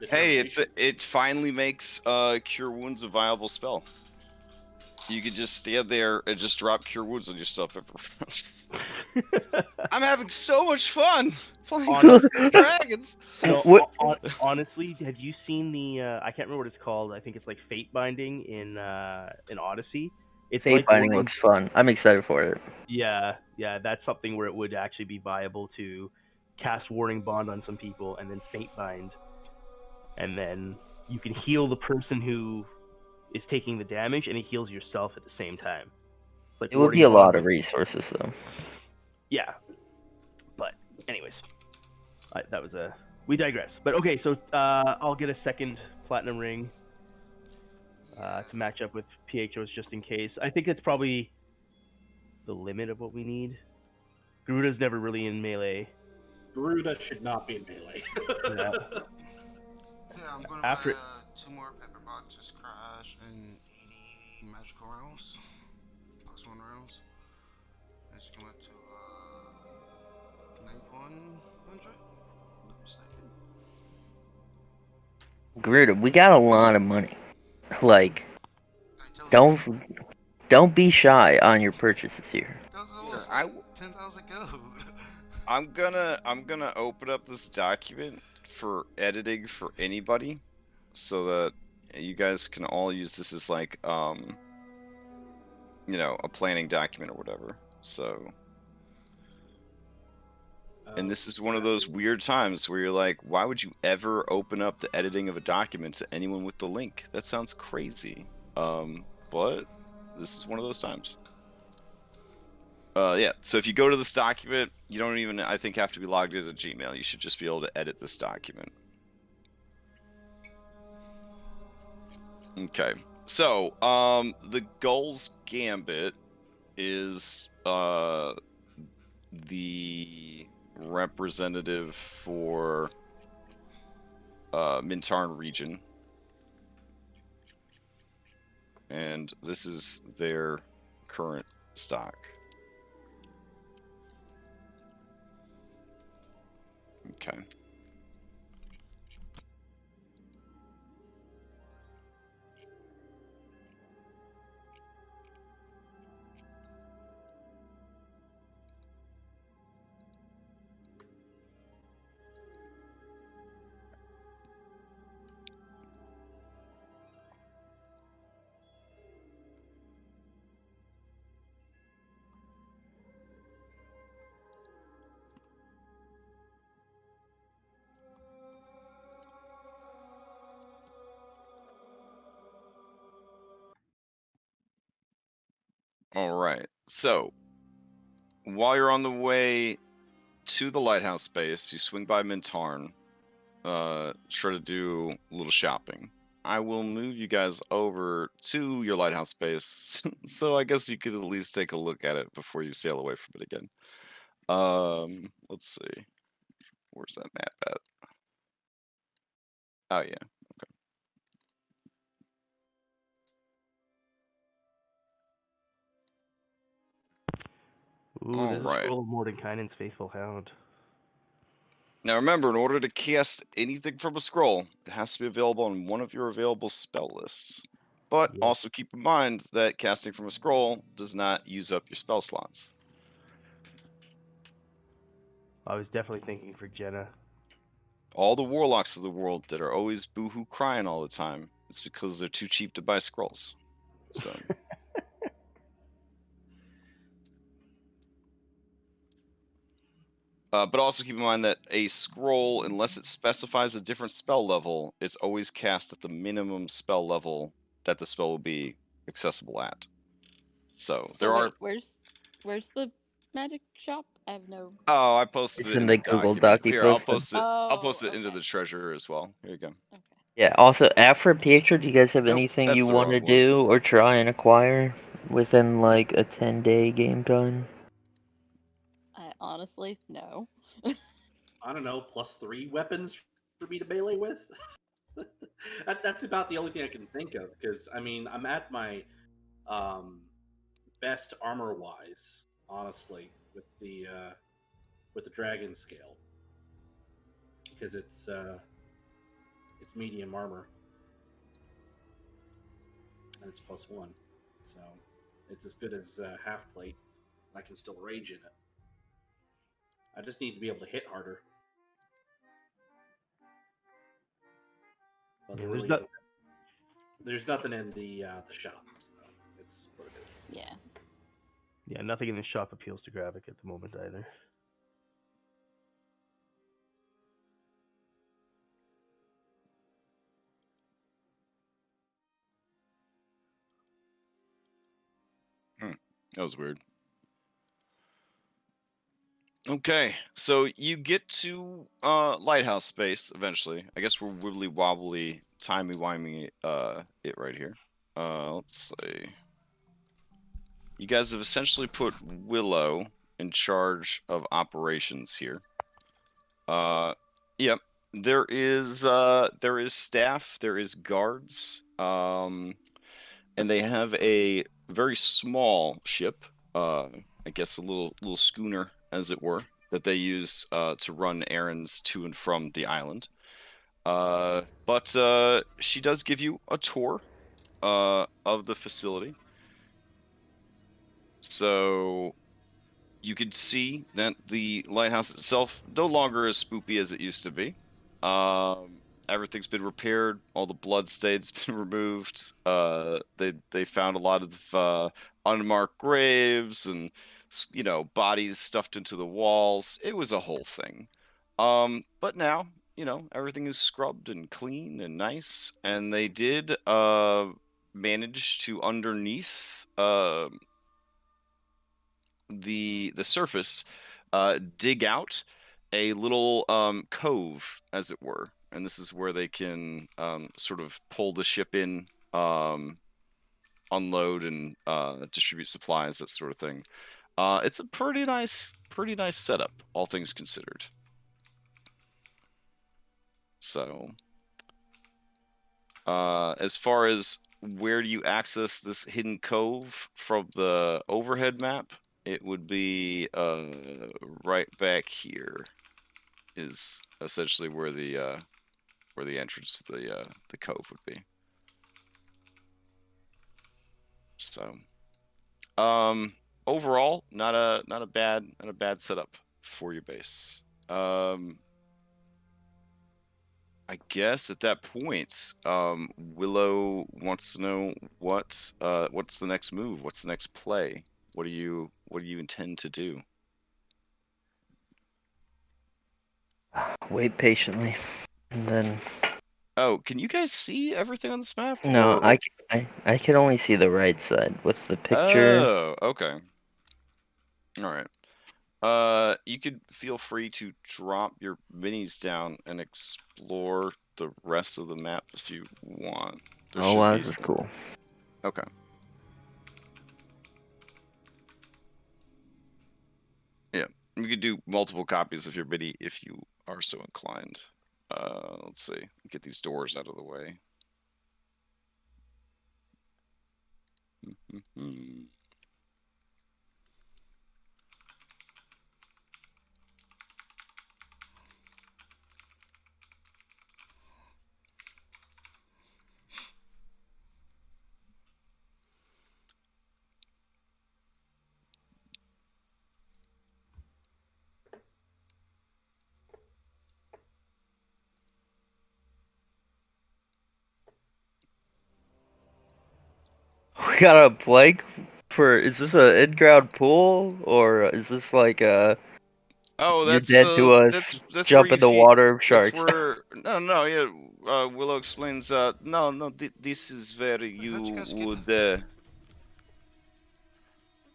Hey, determination. it finally makes Cure Wounds a viable spell. You could just stand there and just drop Cure Wounds on yourself every round. I'm having so much fun playing Dungeons and Dragons. No, What- honestly, have you seen the? I can't remember what it's called. I think it's like Fate Binding in Odyssey. It's Fate like binding Warding- looks fun. I'm excited for it. Yeah, that's something where it would actually be viable to cast Warding Bond on some people and then Fate Bind, and then you can heal the person who is taking the damage, and it heals yourself at the same time. Like It would be Warding a lot Bond of resources though. Yeah, but anyways, that was a. We digress. But okay, so I'll get a second platinum ring to match up with PHOs just in case. I think it's probably the limit of what we need. Garuda's never really in melee. Garuda should not be in melee. Yeah. Yeah, I'm gonna After- buy 2 more paper boxes, Crash, and 80 magical rounds. Plus 1 rounds. That's come up to 9100. Not mistaken. Garuda, we got a lot of money. Like, I told you, don't be shy on your purchases here. that was almost I like 10,000 gold. I'm gonna open up this document for editing for anybody, so that you guys can all use this as like you know, a planning document or whatever. So, and this is one of those weird times where you're like, why would you ever open up the editing of a document to anyone with the link? That sounds crazy. But this is one of those times. Yeah, so if you go to this document, you don't even, I think, have to be logged into Gmail. You should just be able to edit this document. Okay, so, the Gull's Gambit is, the representative for, Mintarn region. And this is their current stock. Okay. All right. So, while you're on the way to the lighthouse base. You swing by Mintarn. Try to do a little shopping. I will move you guys over to your lighthouse base, so I guess you could at least take a look at it before you sail away from it again. Let's see. Where's that map at? Oh yeah. Ooh, there's a Alright. scroll of Mordenkainen's faithful hound. Now remember, in order to cast anything from a scroll, it has to be available on one of your available spell lists. But Yep. also keep in mind that casting from a scroll does not use up your spell slots. I was definitely thinking for Jenna. All the warlocks of the world that are always boohoo crying all the time, it's because they're too cheap to buy scrolls. So but also keep in mind that a scroll, unless it specifies a different spell level, is always cast at the minimum spell level that the spell will be accessible at. So there are. Where's the magic shop? I have no. Oh, I posted It's it in in the the Google document. Doc you Here, I'll posted. post it. I'll post it Oh, into okay. the treasure as well. Here you go. Okay. Yeah. Also, after Pietro, do you guys have Nope, anything that's you the want to wrong one. do or try and acquire within like a 10-day game time? I honestly no. I don't know, +3 weapons for me to melee with. That's about the only thing I can think of. Because I mean, I'm at my best armor wise, honestly, with the dragon scale, because it's medium armor and it's +1, so it's as good as half plate. I can still rage in it. I just need to be able to hit harder. But Yeah, there really isn't. There's nothing in the shop, so it's what it is. Yeah. Yeah, nothing in the shop appeals to Gravik at the moment either. That was weird. Okay, so you get to lighthouse space eventually. I guess we're wibbly wobbly, timey wimey it right here. Let's see. You guys have essentially put Willow in charge of operations here. Yep. There is staff, there is guards, and they have a very small ship, I guess a little schooner, as it were, that they use to run errands to and from the island. But she does give you a tour of the facility. So you can see that the lighthouse itself no longer as spoopy as it used to be. Everything's been repaired. All the blood stains been removed. They found a lot of unmarked graves and bodies stuffed into the walls. It was a whole thing. But now everything is scrubbed and clean and nice, and they did manage to underneath the surface, dig out a little cove, as it were, and this is where they can sort of pull the ship in, unload and distribute supplies, that sort of thing. It's a pretty nice setup, all things considered. So, as far as where do you access this hidden cove from the overhead map, it would be right back here is essentially where the entrance to the cove would be. So, overall, not a bad setup for your base. I guess at that point, Willow wants to know what's the next move? What's the next play? What do you intend to do? Wait patiently, and then. Oh, can you guys see everything on this map? No, I can only see the right side with the picture. Oh, okay. All right. You could feel free to drop your minis down and explore the rest of the map if you want. There Oh, should wow, be this is some- cool. Okay. Yeah, you could do multiple copies of your mini if you are so inclined. Let's see. Get these doors out of the way. We got a blank for. Is this an in-ground pool or is this like a Oh, you're dead to us? that's where Jump you in the feed. water of That's sharks. where yeah. Willow explains. No. This is where How'd you you guys get would. that?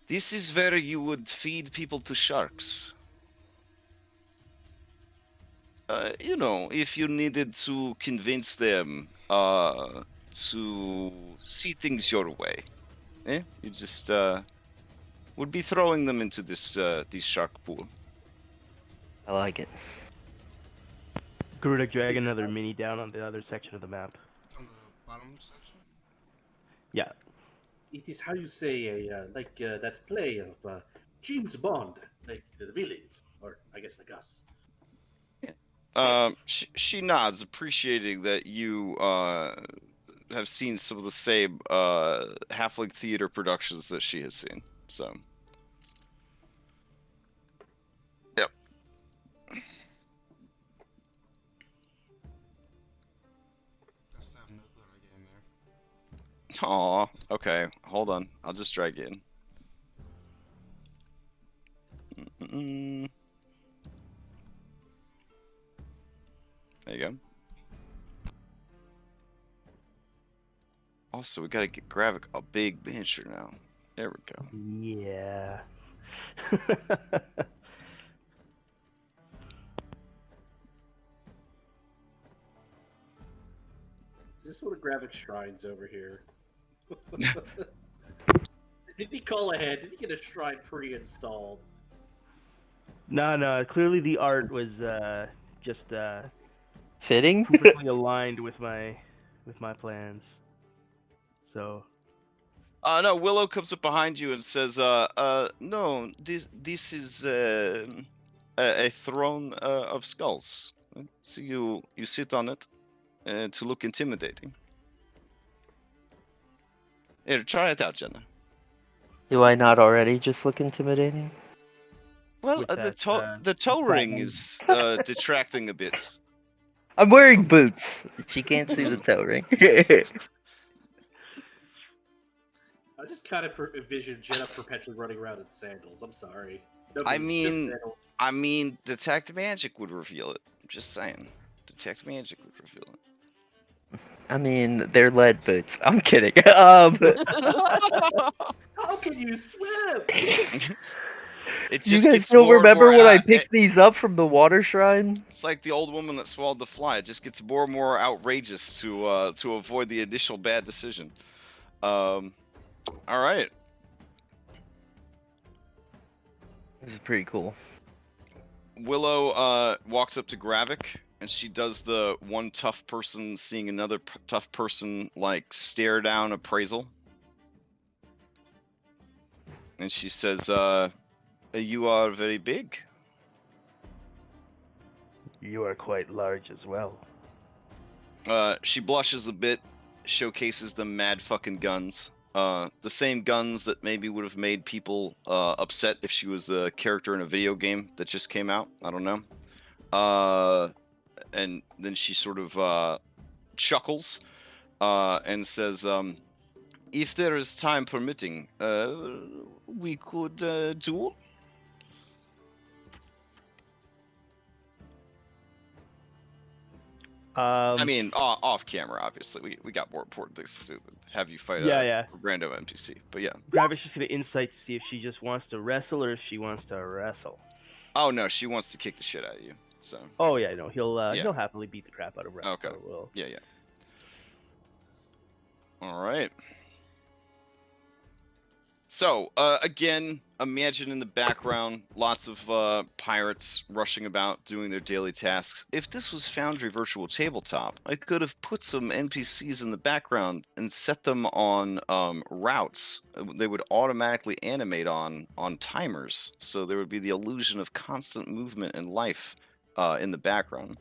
This is where you would feed people to sharks. You know, if you needed to convince them to see things your way, you just would be throwing them into this shark pool. I like it. Keledek, drag another mini down on the other section of the map. On the bottom section? Yeah. It is how you say that play of James Bond, like the villains, or I guess like us. She nods, appreciating that you have seen some of the same halfling theater productions that she has seen. So, yep. That's that milk that I get in there. Aw, okay. Hold on. I'll just drag you in. Mm-mm. There you go. Also, we gotta get Gravik a big miniature now. There we go. Yeah. Is this one of Gravik's shrines over here? Did he call ahead? Did he get a shrine pre-installed? No. Clearly the art was just Fitting? perfectly aligned with my plans. So. No, Willow comes up behind you and says, no, this is a throne of skulls. So you sit on it to look intimidating. Here, try it out, Jenna. Do I not already just look intimidating? Well, With the that, the toe ring platinum. is detracting a bit. I'm wearing boots. She can't see the toe ring. I just kind of envision Jenna perpetually running around in sandals. I'm sorry. No I boots, just mean- sandals. I mean, detect magic would reveal it. I'm just saying, detect magic would reveal I mean, they're lead boots. I'm kidding. it. How can you swim? It You just guys gets still more and remember more when I picked these up from the water shrine? It's like the old woman that swallowed the fly. It just gets more and more outrageous to avoid the initial bad decision. All right. This is pretty cool. Willow walks up to Gravik and she does the one tough person seeing another tough person like stare down appraisal. And she says, "You are very big." You are quite large as well. She blushes a bit, showcases the mad fucking guns. The same guns that maybe would have made people upset if she was a character in a video game that just came out. I don't know. And then she sort of chuckles and says, "If there is time permitting, we could duel." I mean, off camera, obviously. We got more important things to do than have you fight a random NPC. But yeah. Gravik's just gonna insight to see if she just wants to wrestle or if she wants to wrestle. Oh no, she wants to kick the shit out of you. So. Oh yeah, no, he'll Yeah. he'll happily beat the crap out of Rex. Okay. Will. Yeah. All right. So, again, imagine in the background lots of pirates rushing about doing their daily tasks. If this was Foundry Virtual Tabletop, I could have put some NPCs in the background and set them on routes. They would automatically animate on timers, so there would be the illusion of constant movement and life in the background.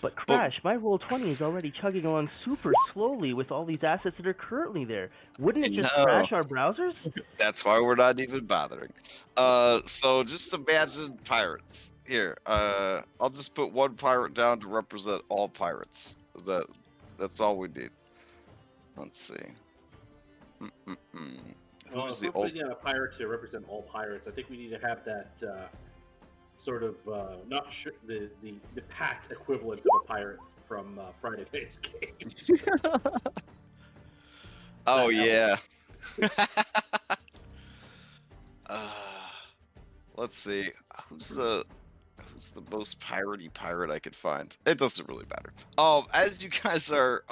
But Crash, my Roll20 is already chugging along super slowly with all these assets that are currently there. Wouldn't it just No. crash our browsers? That's why we're not even bothering. So just imagine pirates. Here, I'll just put one pirate down to represent all pirates. That's all we need. Let's see. Well, Who's if the we're old? putting down a pirate to represent all pirates, I think we need to have that sort of not sure the pact equivalent of a pirate from Friday Night's Game. Oh That yeah. Let's see. Who's the most piratey pirate I could find? It doesn't really matter. As you guys are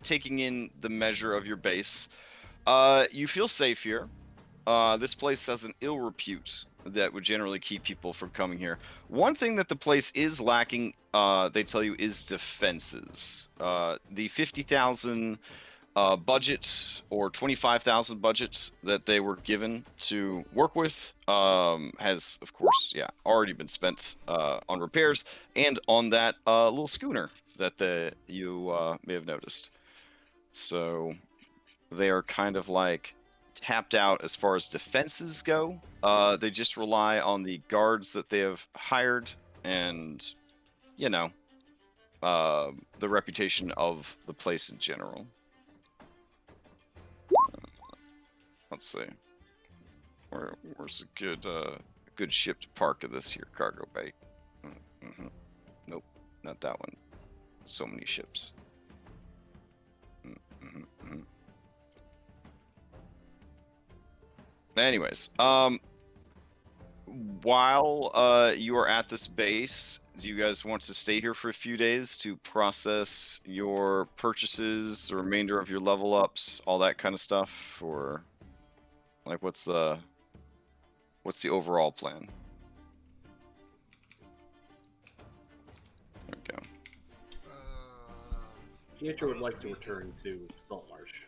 taking in the measure of your base, you feel safe here. This place has an ill repute that would generally keep people from coming here. One thing that the place is lacking, they tell you, is defenses. The 50,000 budget or 25,000 budget that they were given to work with has, of course, already been spent on repairs and on that little schooner that you may have noticed. So they are kind of like tapped out as far as defenses go. They just rely on the guards that they have hired and, the reputation of the place in general. Let's see. Where's a good ship to park in this here cargo bay? Nope, not that one. So many ships. Anyways, while you are at this base, do you guys want to stay here for a few days to process your purchases, the remainder of your level ups, all that kind of stuff, or like what's the overall plan? There we go. Pietro would like to return to Saltmarsh.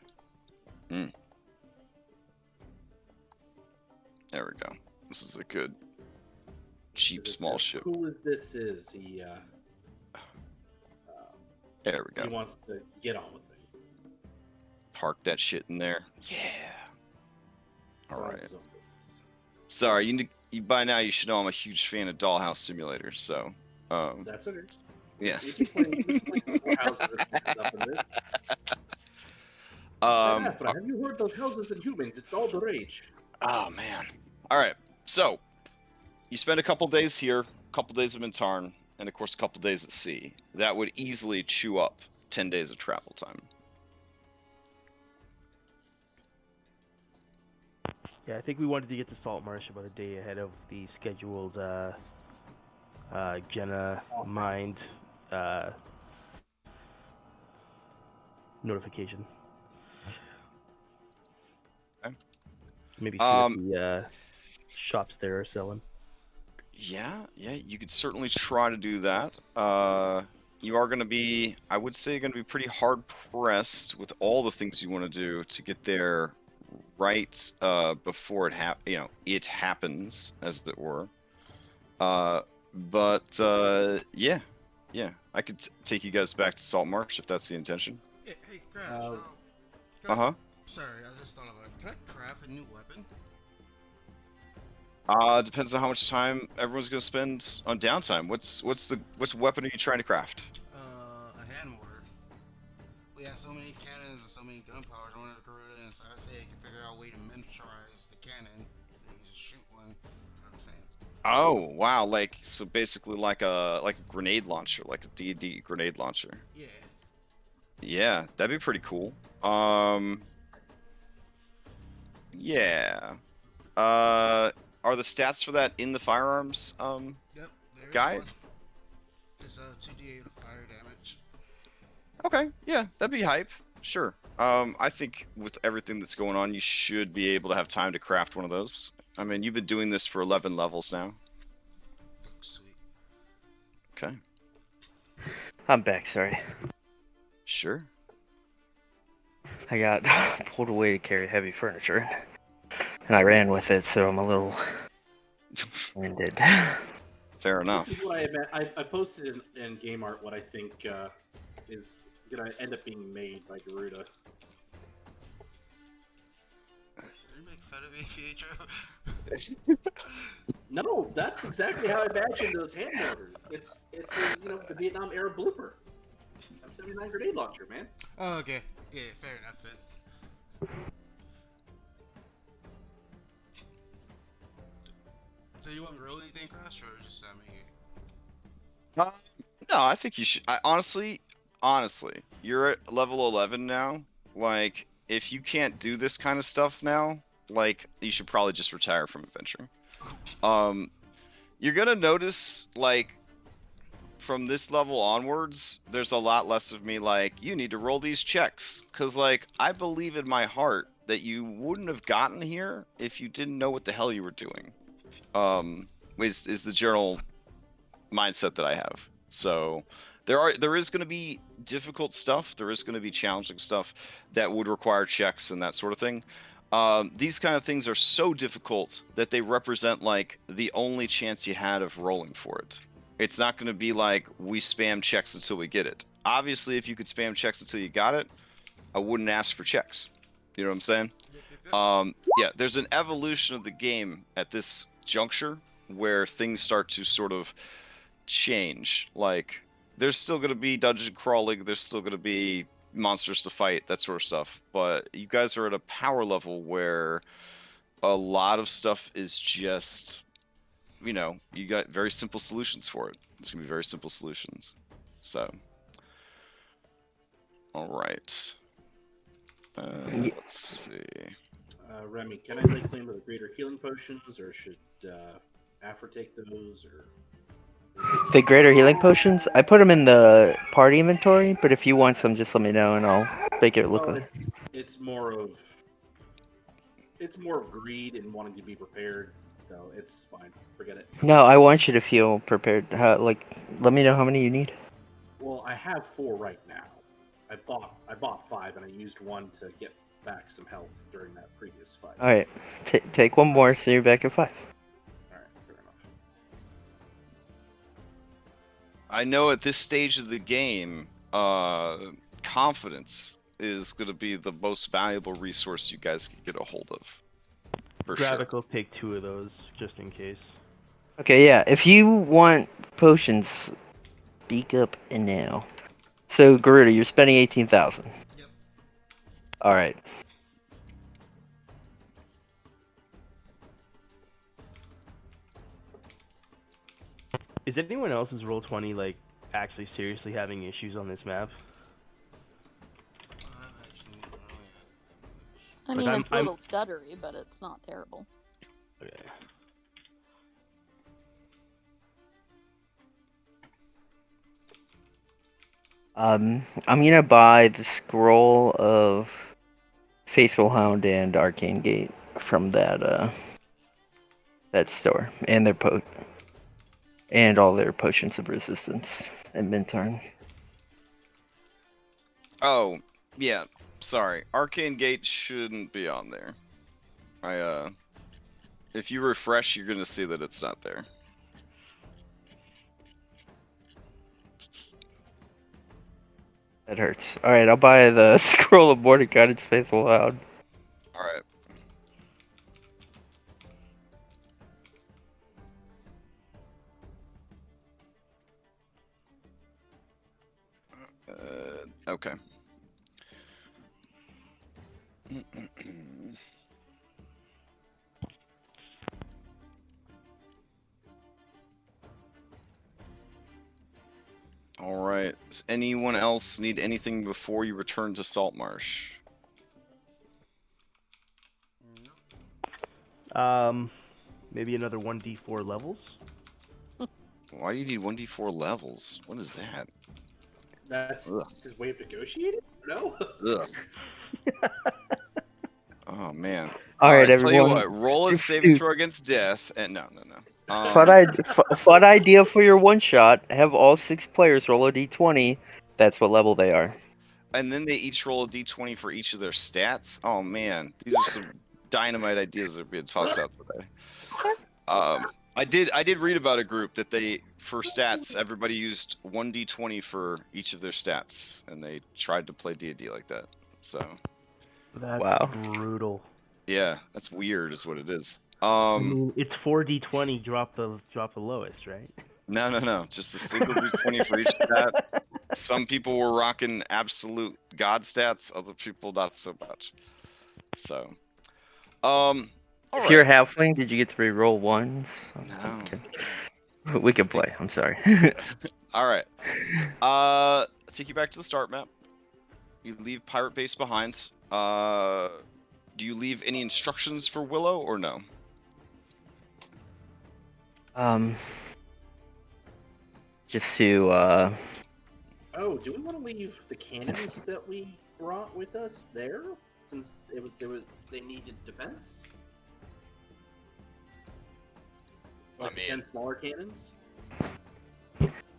There we go. This is a good, cheap, small ship. Cool as this is, he there we go. he wants to get on with it. Park that shit in there. Yeah. All right. His own business. Sorry, by now you should know I'm a huge fan of Dollhouse Simulator. So, That's okay. yeah. You can play houses and stuff in this. Afra, have you heard those houses and humans? It's all the rage. Oh man. All right. So, you spend a couple days here, a couple days of Mintarn, and of course a couple days at sea. That would easily chew up 10 days of travel time. Yeah, I think we wanted to get to Saltmarsh about a day ahead of the scheduled Jenna Mind notification. Okay. Maybe see what the shops there are selling. Yeah, you could certainly try to do that. You are going to be, I would say, going to be pretty hard pressed with all the things you want to do to get there right before it happens, as it were. Yeah, I could take you guys back to Saltmarsh if that's the intention. Hey, Crash. Sorry, I just thought about it. Can I craft a new weapon? Depends on how much time everyone's gonna spend on downtime. What weapon are you trying to craft? A hand mortar. We have so many cannons and so many gunpowder. I wanted to corrode it inside. I say I can figure out a way to miniaturize the cannon so you can just shoot one. You know what I'm saying? Oh wow, so basically like a grenade launcher, like a D&D grenade launcher. Yeah. Yeah, that'd be pretty cool. Yeah. are the stats for that in the firearms Yep, there is guide? one. It's a 2d8 of fire damage. Okay, yeah, that'd be hype. Sure. I think with everything that's going on, you should be able to have time to craft one of those. I mean, you've been doing this for 11 levels now. Sweet. Okay. I'm back, sorry. Sure. I got pulled away to carry heavy furniture. And I ran with it, so I'm a little winded. Fair enough. This is what I posted in game art what I think is gonna end up being made by Garuda. Did you make fun of me, Pietro? No, that's exactly how I imagined those hand mortars. It's the Vietnam era blooper. I'm 79 grenade launcher, man. Oh, okay. Yeah, fair enough then. So you want me to roll anything, Crash, or just make it? No, I think you should. Honestly, you're at level 11 now. Like, if you can't do this kind of stuff now, like, you should probably just retire from adventuring. You're gonna notice, like, from this level onwards, there's a lot less of me like, you need to roll these checks. Because, like, I believe in my heart that you wouldn't have gotten here if you didn't know what the hell you were doing. Is the general mindset that I have. So there is going to be difficult stuff. There is going to be challenging stuff that would require checks and that sort of thing. These kind of things are so difficult that they represent like the only chance you had of rolling for it. It's not going to be like we spam checks until we get it. Obviously, if you could spam checks until you got it, I wouldn't ask for checks. You know what I'm saying? Yep. Yeah, there's an evolution of the game at this juncture where things start to sort of change. Like, there's still going to be dungeon crawling, there's still going to be monsters to fight, that sort of stuff. But you guys are at a power level where a lot of stuff is just, you got very simple solutions for it. It's going to be very simple solutions. So, all right. Let's see. Remy, can I lay claim to the greater healing potions, or should Afra take those, or? The greater healing potions, I put them in the party inventory, but if you want some, just let me know and I'll make it look like. It's more of greed and wanting to be prepared, so it's fine. Forget it. No, I want you to feel prepared. Let me know how many you need. Well, I have 4 right now. I bought 5, and I used 1 to get back some health during that previous fight. All right, take one more, so you're back at 5. All right, fair enough. I know at this stage of the game, confidence is going to be the most valuable resource you guys can get a hold of. For Gravik sure. will take 2 of those just in case. Okay, yeah. If you want potions, speak up and now. So, Garuda, you're spending 18,000. Yep. All right. Is anyone else's Roll20 like actually seriously having issues on this map? I mean, it's a little stuttery, but it's not terrible. Okay. I'm gonna buy the scroll of Faithful Hound and Arcane Gate from that store, and and all their potions of resistance and Mintarn. Oh, yeah. Sorry. Arcane Gate shouldn't be on there. If you refresh, you're gonna see that it's not there. That hurts. All right, I'll buy the scroll of Mordecai's Faithful Hound. All right. Okay. All right. Does anyone else need anything before you return to Saltmarsh? Maybe another 1d4 levels? Why do you need 1d4 levels? What is that? That's Ugh. his way of negotiating? No? Ugh. Oh man. All right, Tell you everyone. what, roll a Just saving do- throw against death, and no. Fun idea for your one shot. Have all 6 players roll a d20. That's what level they are. And then they each roll a d20 for each of their stats. Oh man, these are some dynamite ideas that are being tossed out today. I did read about a group that they, for stats, everybody used 1d20 for each of their stats, and they tried to play D&D like that. So That's Wow. brutal. yeah, that's weird, is what it is. I mean, it's 4d20. Drop the lowest, right? No, just a single d20 for each stat. Some people were rocking absolute god stats, other people not so much. So, all If right. you're a halfling, did you get to re-roll ones? No. We can play. I'm sorry. All right. Take you back to the start map. You leave Pirate Base behind. Do you leave any instructions for Willow or no? Just to Oh, do we want to leave the cannons that we brought with us there? Since they needed defense? Like the 10 smaller cannons?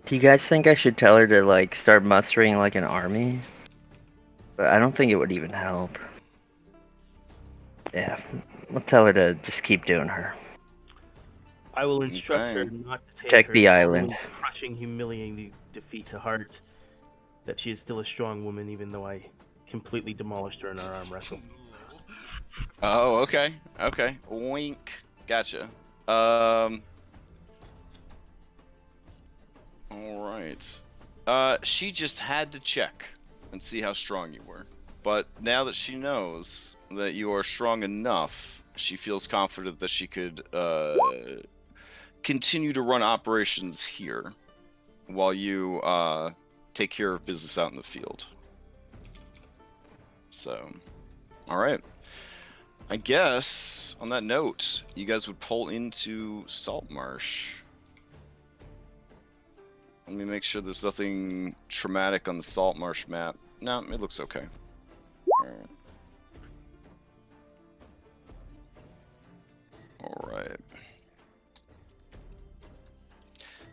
do you guys think I should tell her to like start mustering like an army? But I don't think it would even help. Yeah, I'll tell her to just keep doing her. I will instruct her Okay. not to take Check her the island. crushing, humiliating defeat to heart. That she is still a strong woman, even though I completely demolished her in our arm wrestle. Oh, okay. Wink. Gotcha. All right. She just had to check and see how strong you were. But now that she knows that you are strong enough, she feels confident that she could continue to run operations here while you take care of business out in the field. So, all right. I guess on that note, you guys would pull into Saltmarsh. Let me make sure there's nothing traumatic on the Saltmarsh map. No, it looks okay. All right.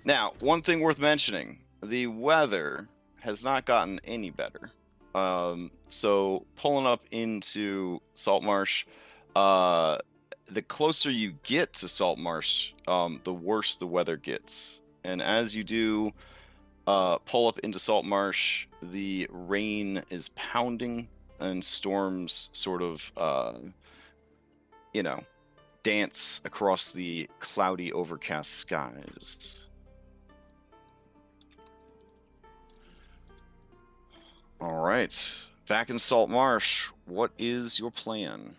Now, one thing worth mentioning, the weather has not gotten any better. So pulling up into Saltmarsh, the closer you get to Saltmarsh, the worse the weather gets. And as you do pull up into Saltmarsh, the rain is pounding and storms sort of, dance across the cloudy, overcast skies. All right. Back in Saltmarsh, what is your plan?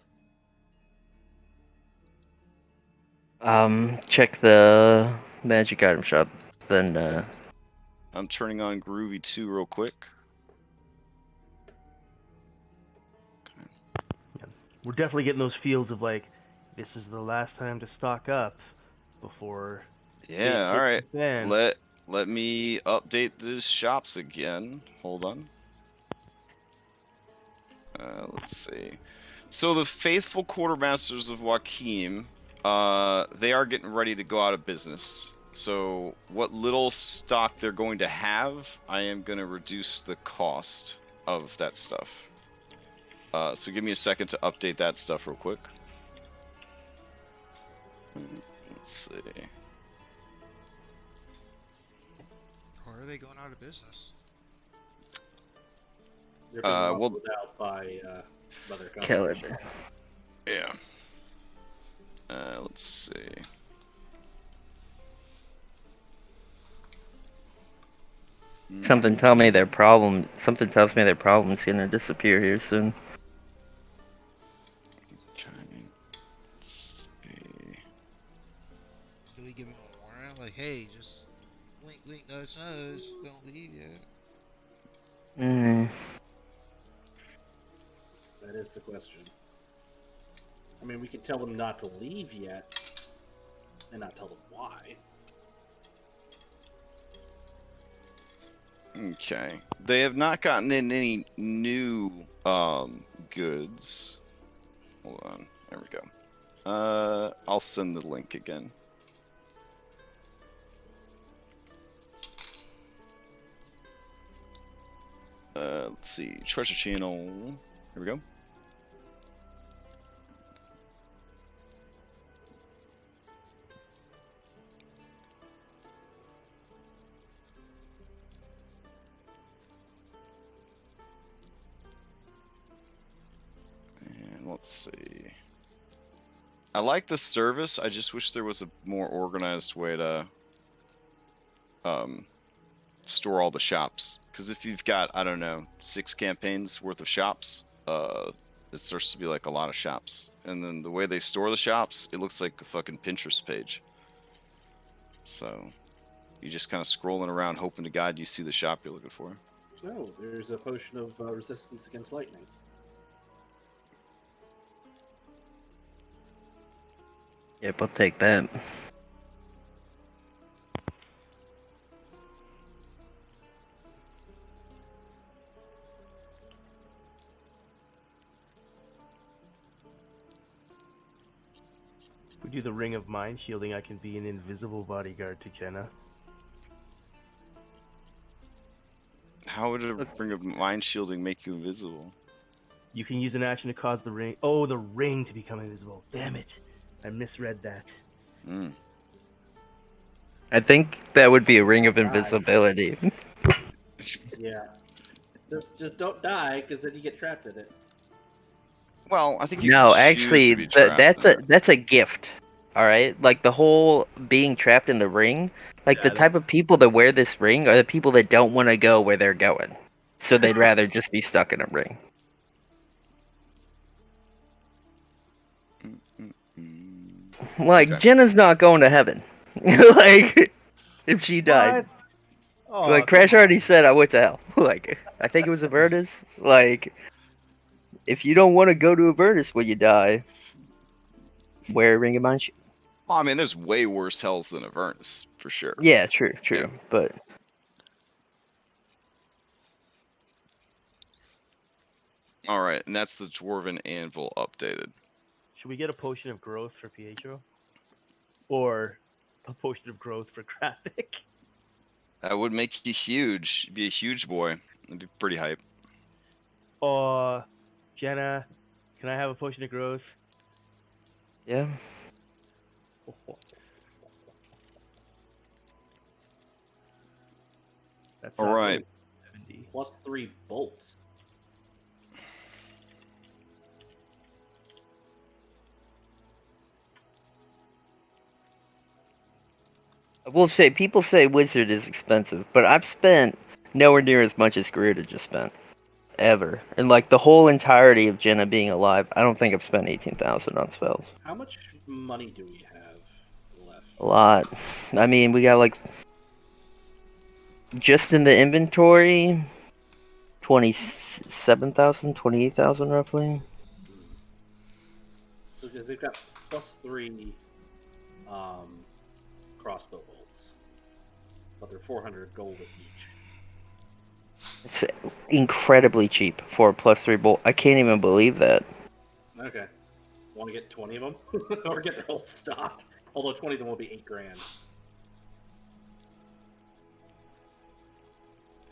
Check the magic item shop. Then I'm turning on Groovy 2 real quick. We're definitely getting those feels of like, this is the last time to stock up before. Yeah, it all right. hits the fan. Let me update the shops again. Hold on. Let's see. So the faithful quartermasters of Joachim, they are getting ready to go out of business. So what little stock they're going to have, I am going to reduce the cost of that stuff. So give me a second to update that stuff real quick. Let's see. Or are they going out of business? They're being modeled out by Mother Company. Keledek. Yeah. Let's see. Something tells me their problem's gonna disappear here soon. Do we give them a warning? Like, hey, just wink, wink, nudge, nudge. Don't leave yet. That is the question. I mean, we can tell them not to leave yet. and not tell them why. Okay. They have not gotten in any new goods. Hold on. There we go. I'll send the link again. Let's see. Treasure channel. Here we go. And let's see. I like the service. I just wish there was a more organized way to store all the shops. Because if you've got, I don't know, 6 campaigns worth of shops, it starts to be like a lot of shops. And then the way they store the shops, it looks like a fucking Pinterest page. So you just kind of scrolling around hoping to God you see the shop you're looking for. No, there's a potion of resistance against lightning. Yep, I'll take that. If we do the ring of mind shielding, I can be an invisible bodyguard to Jenna. How would a ring of mind shielding make you invisible? You can use an action to cause the ring. Oh, the ring to become invisible. Damn it. I misread that. Mm. I think that would be a ring of invisibility. Yeah. Just don't die, because then you get trapped in it. Well, I think you No, can choose actually, to be trapped that's a gift. All right, like the whole being trapped in the ring. Like the Yeah, type of people that wear this ring are the people that don't want to go where they're going, so they'd rather just be stuck in a ring. Like Okay. Jenna's not going to heaven. Like if she died. Oh, Like come Crash already on. said, I went to hell. Like I think it was Avernus. Like if you don't want to go to Avernus when you die, wear a ring of mind. Well, I mean, there's way worse hells than Avernus, for sure. Yeah, true, Yeah. but All right, and that's the Dwarven Anvil updated. Should we get a potion of growth for Pietro? Or a potion of growth for Kraken? That would make you huge. You'd be a huge boy. It'd be pretty hype. Jenna, can I have a potion of growth? yeah. That's All not right. really 70. Plus 3 bolts. I will say, people say Wizard is expensive, but I've spent nowhere near as much as Garuda just spent. Ever. And like the whole entirety of Jenna being alive, I don't think I've spent 18,000 on spells. How much money do we have left? A lot. I mean, we got like, just in the inventory, 27,000, 28,000 roughly. So because they've got plus 3 crossbow bolts, but they're 400 gold each. It's incredibly cheap for a plus 3 bolt. I can't even believe that. Okay. Want to get 20 of them? Or get their whole stock? Although 20 of them will be 8 grand.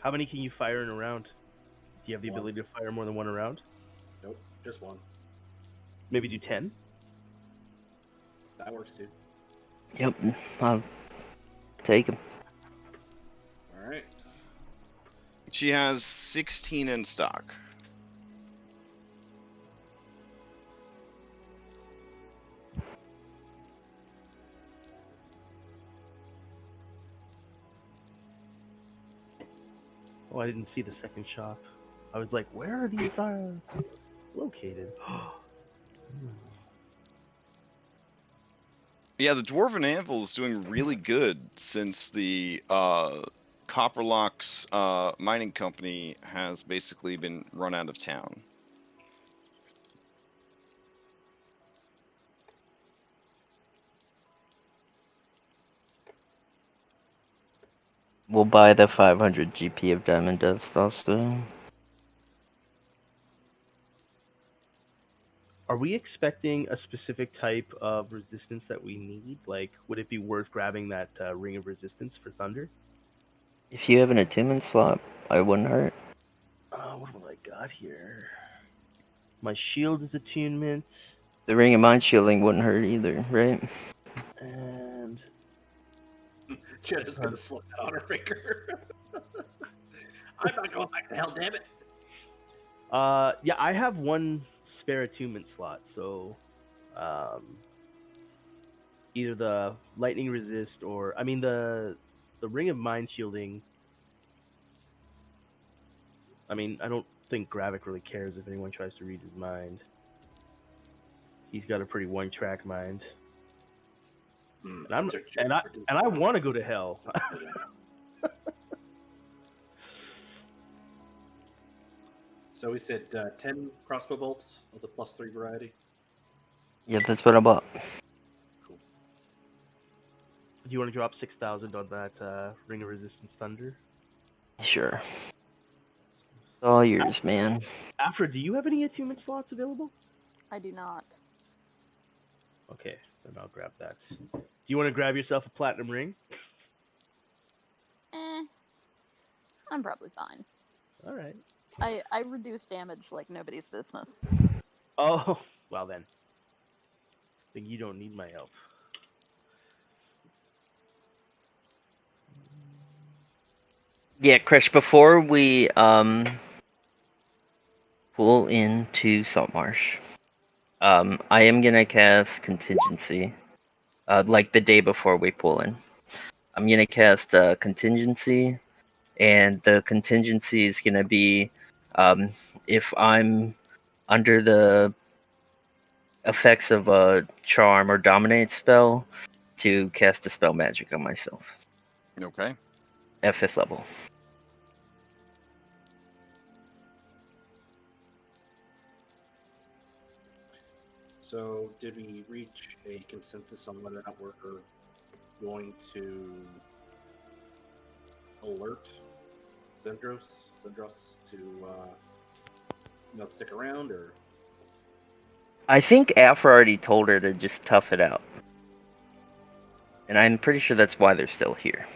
How many can you fire in a round? Do you have the One. ability to fire more than one a round? Nope, just 1. Maybe do 10? That works too. Yep, I'll take them. Alright. She has 16 in stock. Oh, I didn't see the second shop. I was like, where are these located? Yeah, the Dwarven Anvil is doing really good since the Copperlock's mining company has basically been run out of town. We'll buy the 500 GP of diamond dust also. Are we expecting a specific type of resistance that we need? Like, would it be worth grabbing that ring of resistance for thunder? If you have an attunement slot, I wouldn't hurt. What have I got here? My shield is attunement. The ring of mind shielding wouldn't hurt either, right? And Jenna's gonna slip that on her finger. I'm not going back to hell, damn it. yeah, I have one spare attunement slot, so either the lightning resist or I mean the ring of mind shielding. I mean, I don't think Gravik really cares if anyone tries to read his mind. He's got a pretty one-track mind. And I want to go to hell. So we said 10 crossbow bolts of the +3 variety. Yep, that's what I bought. Cool. Do you want to drop 6,000 on that ring of resistance thunder? Sure. It's all yours, man. Afra, do you have any attunement slots available? I do not. Okay, then I'll grab that. Do you want to grab yourself a platinum ring? I'm probably fine. All right. I reduce damage like nobody's business. Oh, well then. Then you don't need my help. Yeah, Krish, before we pull into Saltmarsh, I am gonna cast Contingency. Like the day before we pull in. I'm gonna cast Contingency, and the contingency is gonna be if I'm under the effects of a charm or dominate spell to cast a spell magic on myself Okay. at 5th level. So did we reach a consensus on whether or not we're going to alert Zendros to stick around, or? I think Afra already told her to just tough it out. And I'm pretty sure that's why they're still here.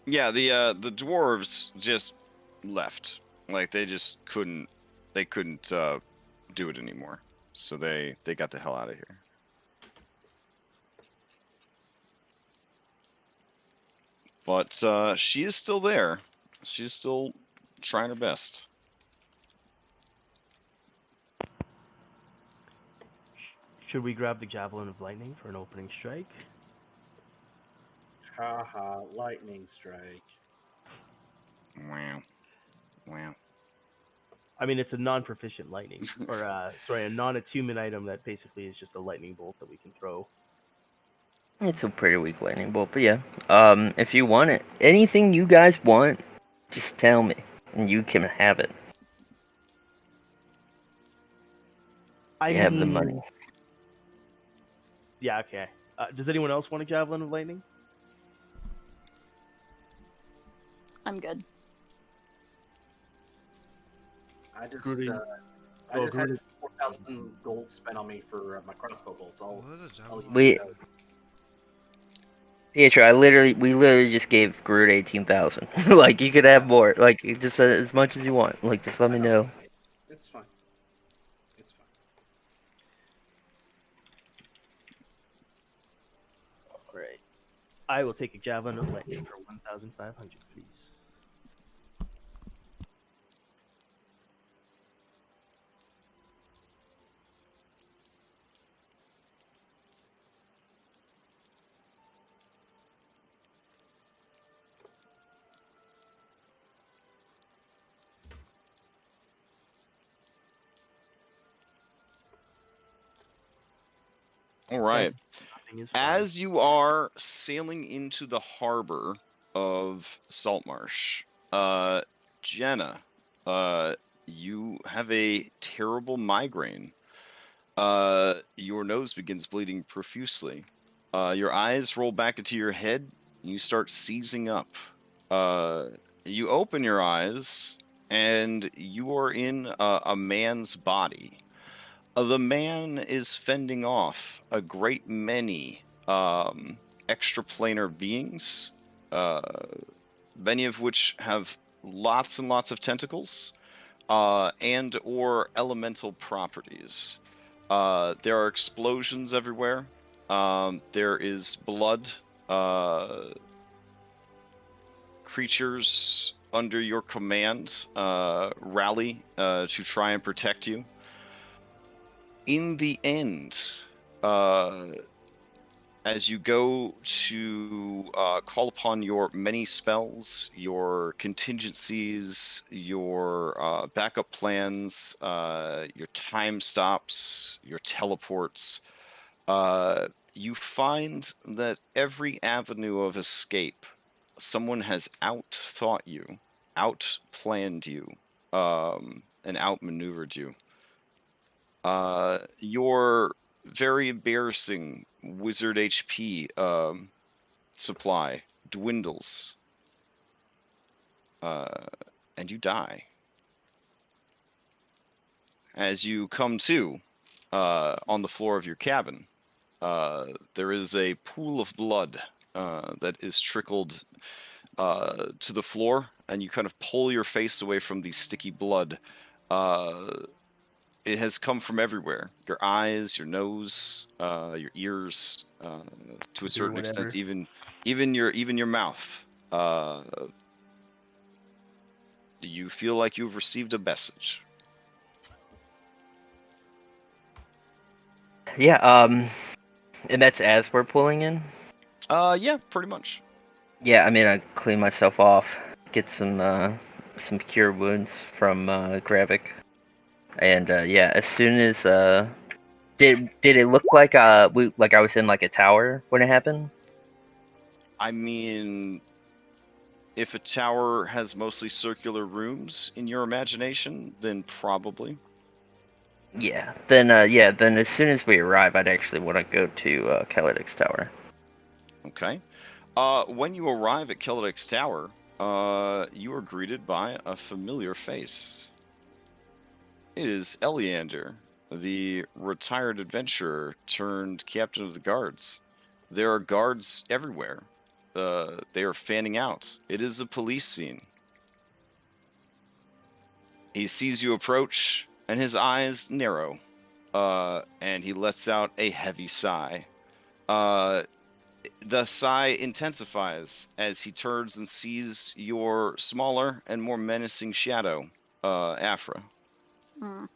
Yeah, the dwarves just left. Like they just couldn't do it anymore. So they got the hell out of here. But she is still there. She's still trying her best. Should we grab the Javelin of Lightning for an opening strike? Haha, lightning strike. Wow. Wow. I mean, it's a non-proficient lightning, or a non-attunement item that basically is just a lightning bolt that we can throw. It's a pretty weak lightning bolt, but yeah. If you want it, anything you guys want, just tell me, and you can have it. I have the money. Yeah, okay. Does anyone else want a Javelin of Lightning? I'm good. I just Grudy. had 4,000 gold spent on me for my crossbow bolts. Pietro, we literally just gave Groot 18,000. Like, you could have more. Like, just as much as you want. Like, just let me know. It's fine. It's fine. Alright. I will take a Javelin of Lightning for 1,500, please. All right. As you are sailing into the harbor of Saltmarsh, Jenna, you have a terrible migraine. Your nose begins bleeding profusely. Your eyes roll back into your head, You start seizing up. You open your eyes, and you are in a man's body. The man is fending off a great many extraplanar beings, many of which have lots and lots of tentacles, and or elemental properties. There are explosions everywhere. There is blood. Creatures under your command rally to try and protect you. In the end, as you go to call upon your many spells, your contingencies, your backup plans, your time stops, your teleports, you find that every avenue of escape, someone has outthought you, outplanned you, and outmaneuvered you. Your very embarrassing wizard HP supply dwindles, and you die. As you come to on the floor of your cabin, there is a pool of blood that is trickled to the floor, and you kind of pull your face away from the sticky blood. It has come from everywhere. Your eyes, your nose, your ears, to a certain extent, even your mouth. You feel like you've received a message. Yeah, and that's as we're pulling in? Yeah, pretty much. Yeah, I mean, I clean myself off, get some cure wounds from Gravik. And yeah, as soon as did it look like I was in like a tower when it happened? I mean, if a tower has mostly circular rooms in your imagination, then probably. Yeah. Then then as soon as we arrive, I'd actually want to go to Keledek's tower. Okay. When you arrive at Keledek's tower, you are greeted by a familiar face. It is Eleander, the retired adventurer turned captain of the guards. There are guards everywhere. They are fanning out. It is a police scene. He sees you approach, and his eyes narrow, and he lets out a heavy sigh. The sigh intensifies as he turns and sees your smaller and more menacing shadow, Afra. Hmm.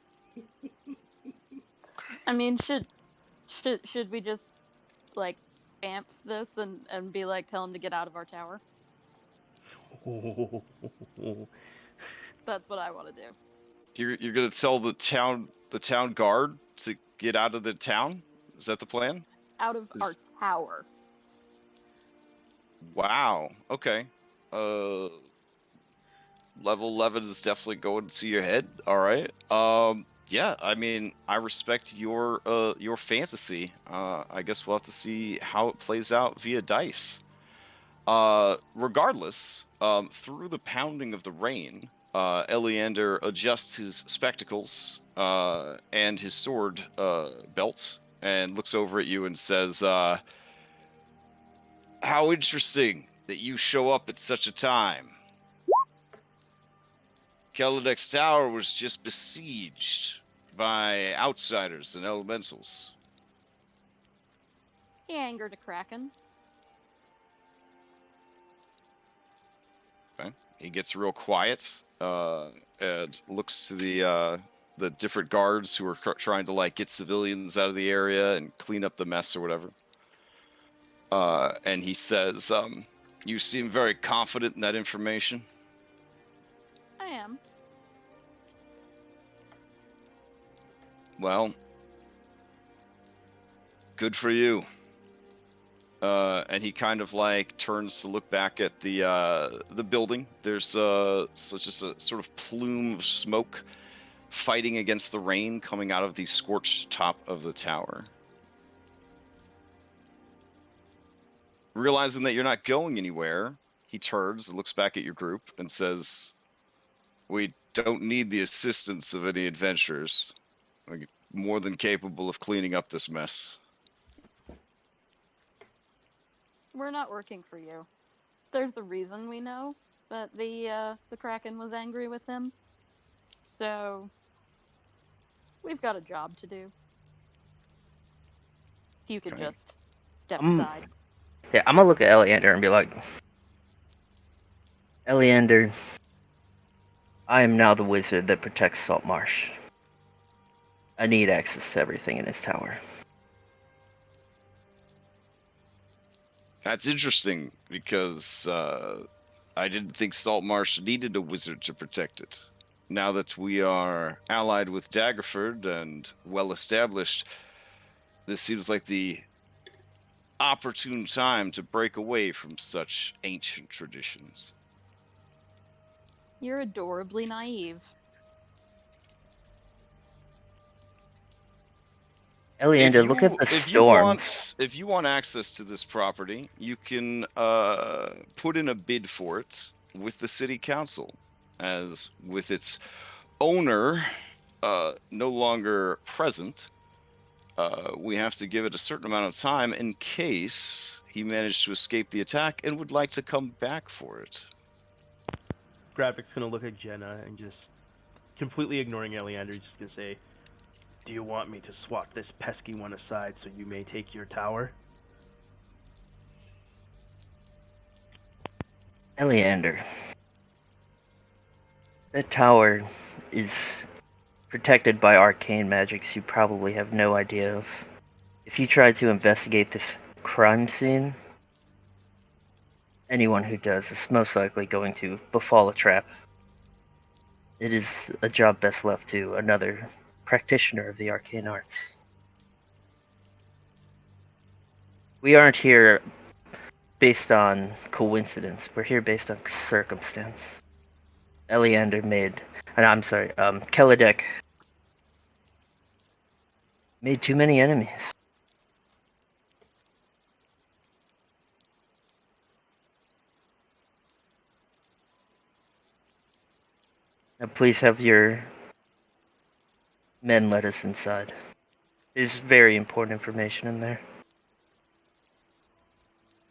I mean, should we just like amp this and be like, tell him to get out of our tower? That's what I want to do. You're gonna tell the town guard to get out of the town? Is that the plan? Out of our tower. Wow. Okay. Level 11 is definitely going to your head. All right. Yeah, I mean, I respect your fantasy. I guess we'll have to see how it plays out via dice. Regardless, through the pounding of the rain, Eleander adjusts his spectacles and his sword belt and looks over at you and says, how interesting that you show up at such a time. Keledek's tower was just besieged by outsiders and elementals. He angered a Kraken. Okay. He gets real quiet and looks to the different guards who are trying to like get civilians out of the area and clean up the mess or whatever. And he says, "You seem very confident in that information." I am. Well, good for you. And he kind of like turns to look back at the building. There's just a sort of plume of smoke fighting against the rain coming out of the scorched top of the tower. Realizing that you're not going anywhere, he turns and looks back at your group and says, "We don't need the assistance of any adventurers. We're more than capable of cleaning up this mess." We're not working for you. There's a reason we know that the Kraken was angry with him. So we've got a job to do. If you could Okay. just step Um, aside. Yeah, I'm gonna look at Eleander and be like, Eleander, I am now the wizard that protects Saltmarsh. I need access to everything in his tower. That's interesting because I didn't think Saltmarsh needed a wizard to protect it. Now that we are allied with Daggerford and well established, this seems like the opportune time to break away from such ancient traditions. You're adorably naive. Eleander, look at the storm. If you want access to this property, you can put in a bid for it with the city council, as with its owner no longer present. We have to give it a certain amount of time in case he managed to escape the attack and would like to come back for it. Gravik's gonna look at Jenna and just completely ignoring Eleander, just gonna say, "Do you want me to swat this pesky one aside so you may take your tower?" Eleander, that tower is protected by arcane magics you probably have no idea of. If you try to investigate this crime scene, anyone who does is most likely going to befall a trap. It is a job best left to another practitioner of the arcane arts. We aren't here based on coincidence. We're here based on circumstance. Keledek made too many enemies. Now please have your men let us inside. There's very important information in there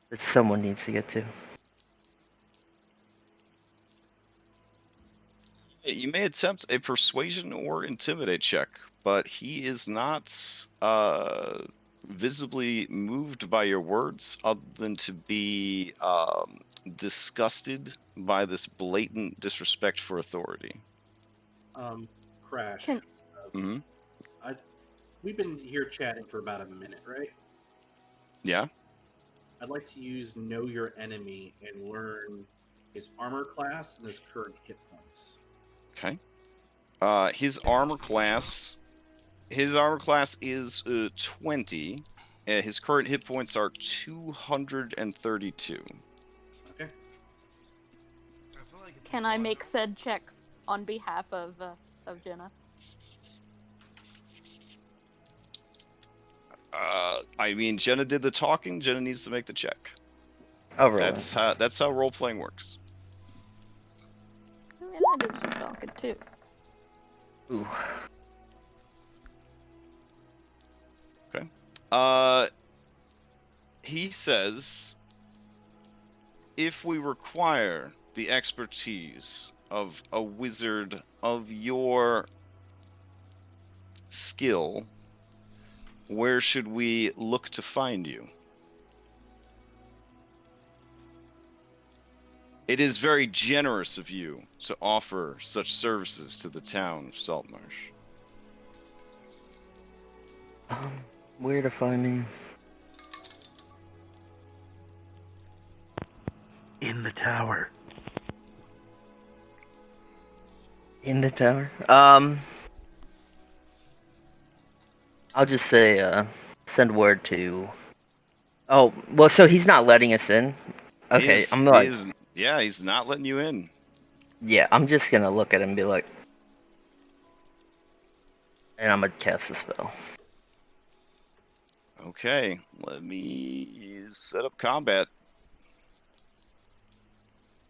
that someone needs to get to. You may attempt a persuasion or intimidate check, but he is not visibly moved by your words other than to be disgusted by this blatant disrespect for authority. Crash. Can- Hmm. We've been here chatting for about a minute, right? Yeah. I'd like to use Know Your Enemy and learn his armor class and his current hit points. Okay. His armor class is 20. His current hit points are 232. Okay. Can I make said check on behalf of Jenna? I mean, Jenna did the talking. Jenna needs to make the check. I'll roll That's how role playing works. I mean, I did some talking too. Ooh. He says, if we require the expertise of a wizard of your skill, where should we look to find you? It is very generous of you to offer such services to the town of Saltmarsh. Where to find me? In the tower. In the tower? I'll just say, send word to... Oh, well, so he's not letting us in? Okay, I'm like... He's not letting you in. Yeah, I'm just gonna look at him and be like... And I'm gonna cast the spell. Okay, let me set up combat.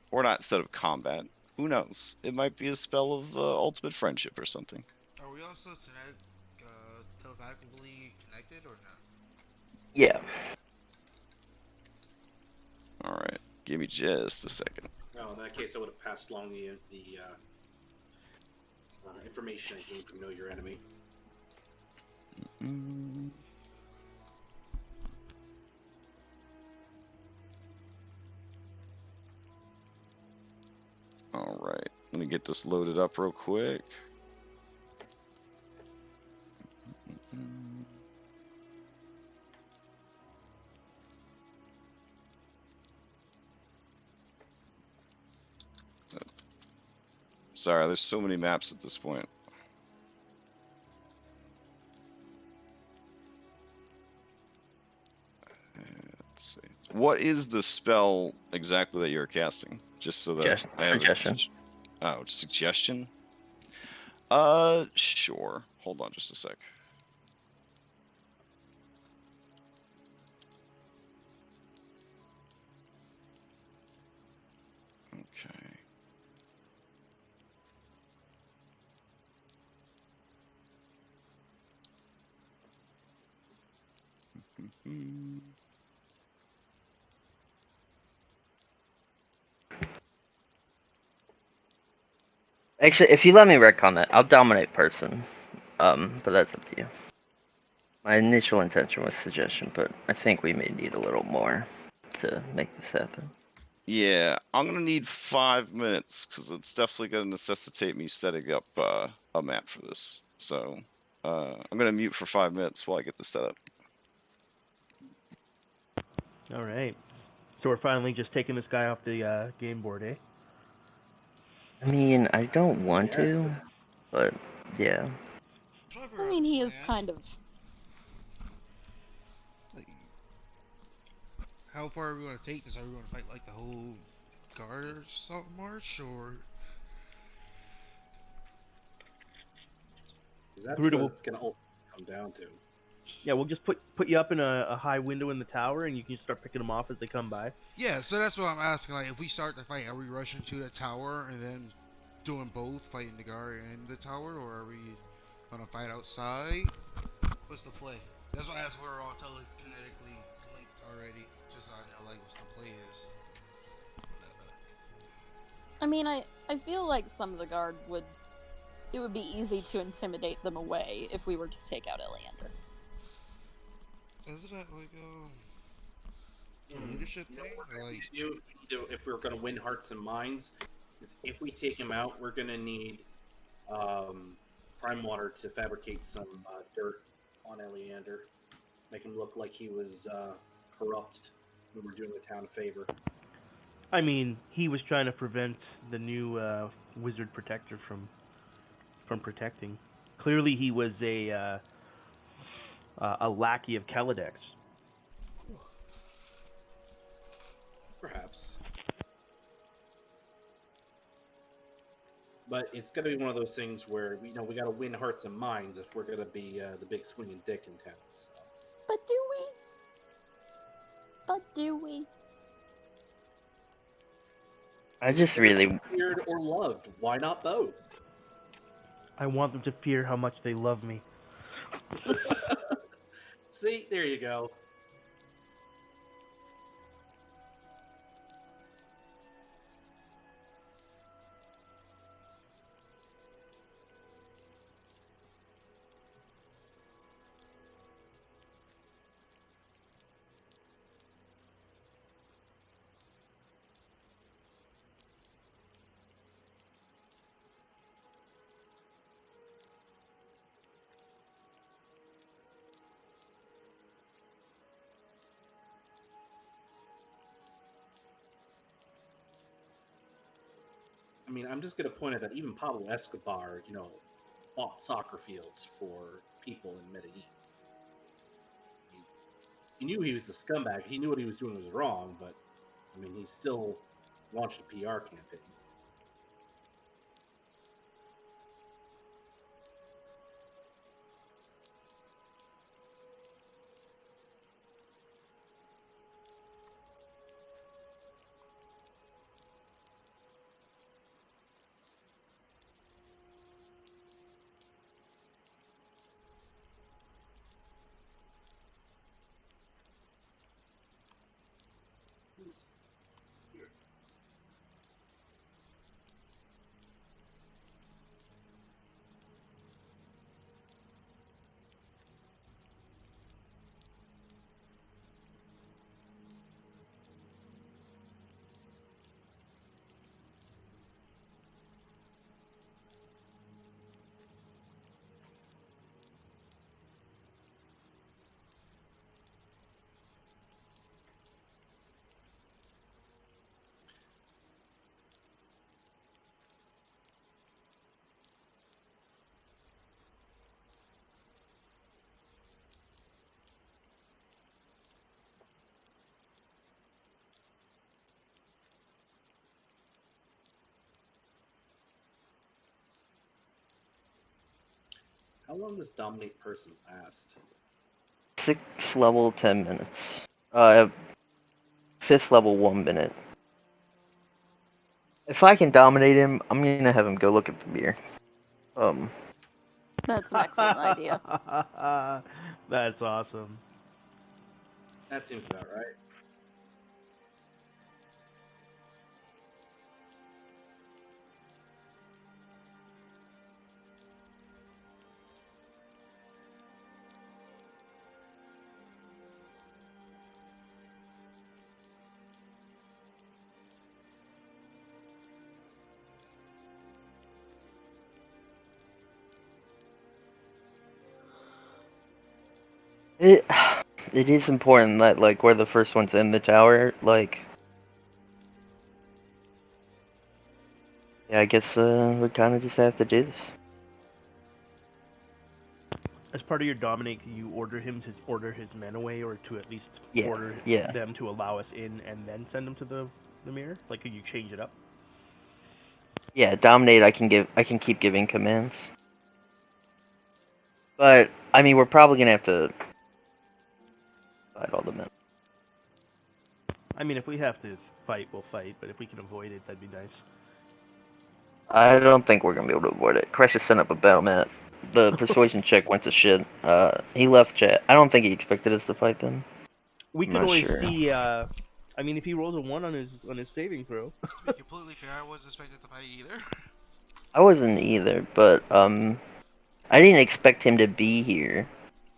Or not set up combat. Who knows? It might be a spell of ultimate friendship or something. Are we also telepathically connected or not? Yeah. All right, give me just a second. No, in that case, I would have passed along the information I gained from Know Your Enemy. All right, let me get this loaded up real quick. Sorry, there's so many maps at this point. Let's see. What is the spell exactly that you're casting? Just so that I have Suggestion. Oh, suggestion? Sure. Hold on just a sec. Okay. Actually, if you let me retcon that, I'll dominate person. But that's up to you. My initial intention was suggestion, but I think we may need a little more to make this happen. Yeah, I'm gonna need 5 minutes because it's definitely gonna necessitate me setting up a map for this. So I'm gonna mute for 5 minutes while I get this set up. All right. So we're finally just taking this guy off the game board, eh? I mean, I don't want to, Yes. but yeah. I mean, he is kind of. Like, how far are we going to take this? Are we going to fight like the whole guard or Saltmarsh, or? That's Garuda what will- it's going to come down to. Yeah, we'll just put you up in a high window in the tower, and you can start picking them off as they come by. Yeah, so that's what I'm asking. Like, if we start the fight, are we rushing to the tower and then doing both, fighting the guard and the tower, or are we gonna fight outside? What's the play? That's why I asked. We're all telekinetically linked already, just so I know like what the play is. I mean, I feel like some of the guard would. It would be easy to intimidate them away if we were to take out Eleander. Isn't that like a leadership thing? Or like, If we're going to win hearts and minds, is if we take him out, we're going to need Prime Water to fabricate some dirt on Eleander, make him look like he was corrupt. We were doing the town a favor. I mean, he was trying to prevent the new wizard protector from protecting. Clearly, he was a lackey of Keledek's. Perhaps. But it's going to be one of those things where we got to win hearts and minds if we're going to be the big swinging dick in town. So. But do we? But do we? I just really. Feared or loved? Why not both? I want them to fear how much they love me. See, there you go. I mean, I'm just going to point out that even Pablo Escobar, bought soccer fields for people in Medellin. He knew he was a scumbag. He knew what he was doing was wrong, but, I mean, he still launched a PR campaign. How long does dominate person last? 6th level, 10 minutes. 5th level, 1 minute. If I can dominate him, I'm gonna have him go look at the beer. That's an excellent idea. That's awesome. That seems about right. It is important that like we're the first ones in the tower. Like, yeah, I guess we kind of just have to do this. As part of your dominate, can you order him to order his men away, or to at least order them to allow us in, and then send them to the mirror? Like, could you change it up? Yeah, dominate. I can keep giving commands. But I mean, we're probably gonna have to fight all the men. I mean, if we have to fight, we'll fight. But if we can avoid it, that'd be nice. I don't think we're gonna be able to avoid it. Crash has sent up a battle mat. The persuasion check went to shit. He left chat. I don't think he expected us to fight them. We can always see. I mean, if he rolls a 1 on his saving throw. To be completely fair, I wasn't expecting to fight either. I wasn't either, but I didn't expect him to be here.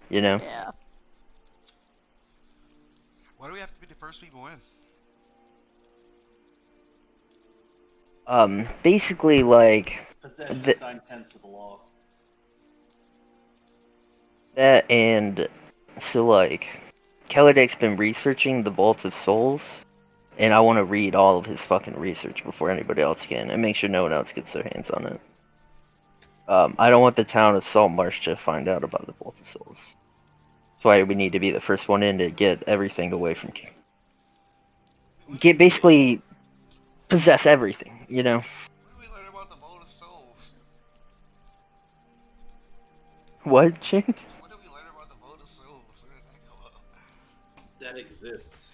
You know. Yeah. Why do we have to be the first people in? Basically, like Possession is 9/10 of the law. that, and so like Keledek's been researching the Vault of Souls, and I want to read all of his fucking research before anybody else can, and make sure no one else gets their hands on it. I don't want the town of Saltmarsh to find out about the Vault of Souls. That's why we need to be the first one in to get everything away from King. Basically possess everything, you know? What did we learn about the Vault of Souls? What, James? What did we learn about the Vault of Souls? Where did that come up? That exists.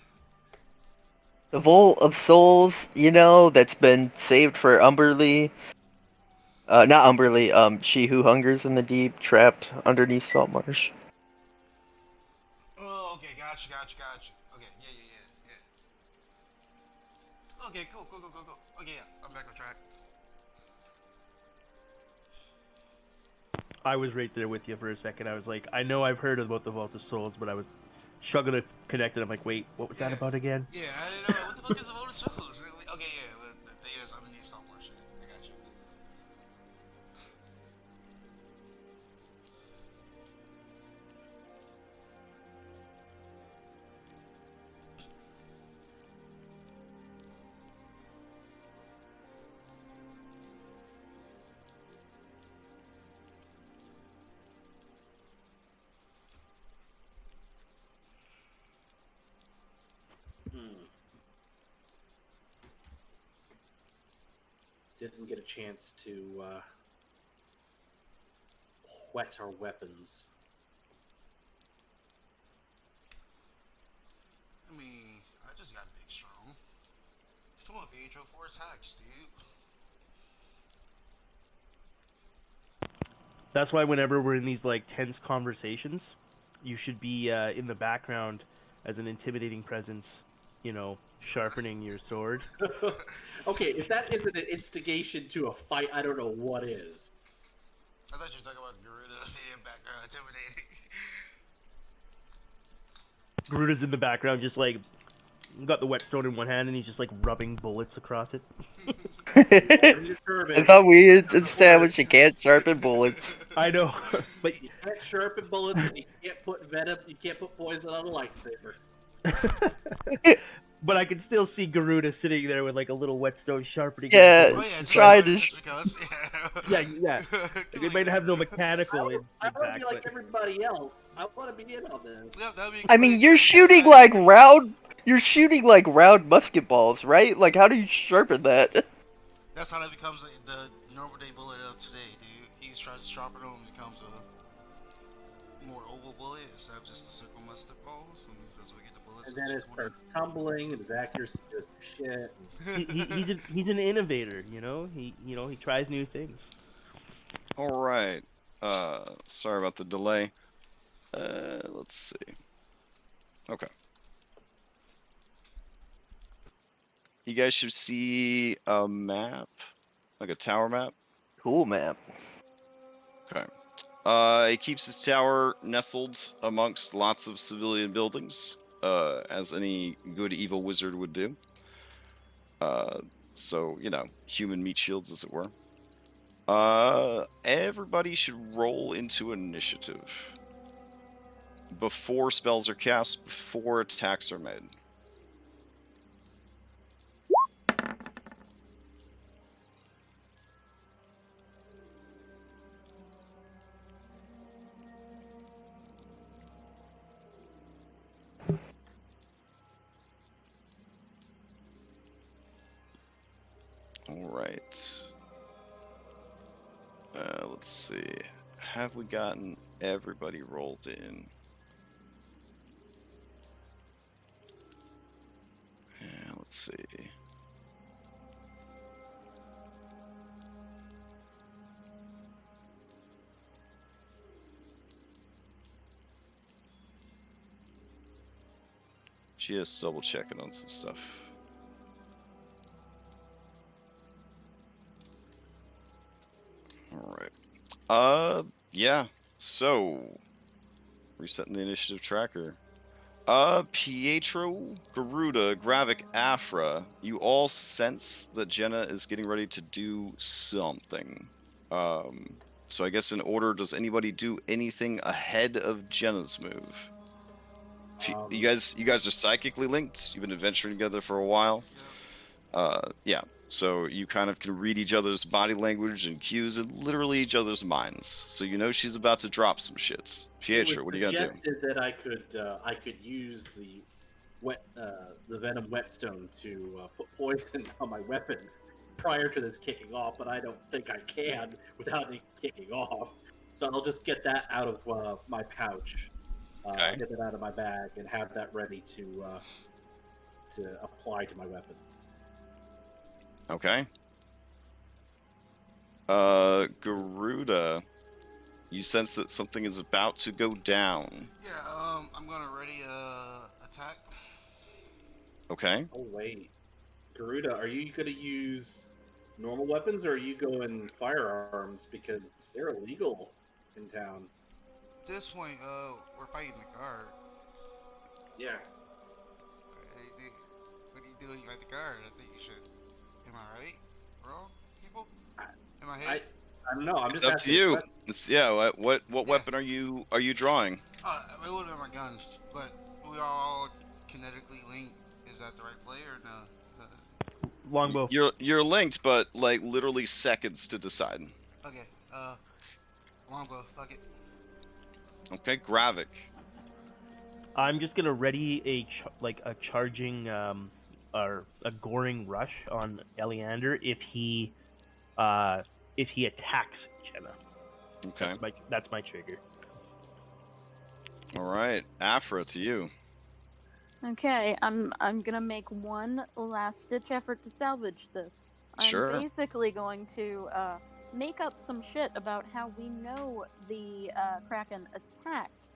The Vault of Souls, you know, that's been saved for Umberly. Not Umberly, she who hungers in the deep, trapped underneath Saltmarsh. Oh, okay, gotcha. Okay, yeah. Okay, go. Okay, yeah, I'm back on track. I was right there with you for a second. I was like, I know I've heard about the Vault of Souls, but I was struggling to connect it. I'm like, wait, what was that about again? Yeah, I didn't know. What the fuck is the Vault of Souls? Okay, yeah, but the data's underneath Saltmarsh. I got you. Didn't get a chance to whet our weapons. I mean, I just got big strong. Come on, Pedro, 4 attacks, dude. That's why whenever we're in these like tense conversations, you should be in the background as an intimidating presence, you know, sharpening your sword. Okay, if that isn't an instigation to a fight, I don't know what is. I thought you were talking about Garuda in background intimidating. Garuda's in the background, just like got the whetstone in one hand, and he's just like rubbing bullets across it. I thought we had established you can't sharpen bullets. I know, but you can't sharpen bullets, and you can't put venom. You can't put poison on a lightsaber. But I can still see Garuda sitting there with like a little whetstone sharpening. Yeah, oh, yeah, try to. Yeah. They might have no mechanical. I want to be like everybody else. I want to be in on this. Yeah, I mean, you're shooting like round. You're shooting like round musket balls, right? Like, how do you sharpen that? That's how that becomes the normal day bullet of today, dude. He's trying to sharpen them and it comes with him. more oval bullet instead of just the circle mustard balls, and does we get the bullets? And then it starts tumbling, and his accuracy goes to shit. He's an innovator, you know. He tries new things. All right. Sorry about the delay. Let's see. Okay. You guys should see a map, like a tower map. Cool map. Okay. He keeps his tower nestled amongst lots of civilian buildings, as any good evil wizard would do. So, you know, human meat shields, as it were. Everybody should roll into initiative. Before spells are cast, before attacks are made. Alright. Let's see. Have we gotten everybody rolled in? Yeah, let's see. Just double checking on some stuff. Alright. Yeah. So, resetting the initiative tracker. Pietro, Garuda, Gravik, Afra, you all sense that Jenna is getting ready to do something. So I guess in order, does anybody do anything ahead of Jenna's move? You guys are psychically linked. You've been adventuring together for a while. Yeah. So you kind of can read each other's body language and cues and literally each other's minds. So you know she's about to drop some shit. Pietro, what are you gonna do? Suggested that I could use the venom whetstone to put poison on my weapon prior to this kicking off, but I don't think I can without it kicking off. So I'll just get that out of my pouch, get it out of my bag, and have that ready to apply to my weapons. Okay. Garuda, you sense that something is about to go down. Yeah, I'm gonna ready attack. Okay. Oh wait, Garuda, are you gonna use normal weapons or are you going firearms because they're illegal in town? At this point, we're fighting the guard. Yeah. What do you do when you fight the guard? I think you should. Am I right, bro? People? Am I right? I don't know. I'm It's just up to you. questions. What weapon are you drawing? I would have my guns, but we are all kinetically linked. Is that the right play or no? Longbow. You're linked, but like literally seconds to decide. Okay. Longbow. Fuck it. Okay, Gravik. I'm just gonna ready a charging or a goring rush on Eleander if he attacks Jenna. Okay. That's my trigger. All right, Afra, to you. Okay, I'm gonna make one last ditch effort to salvage this. Sure. I'm basically going to make up some shit about how we know the Kraken attacked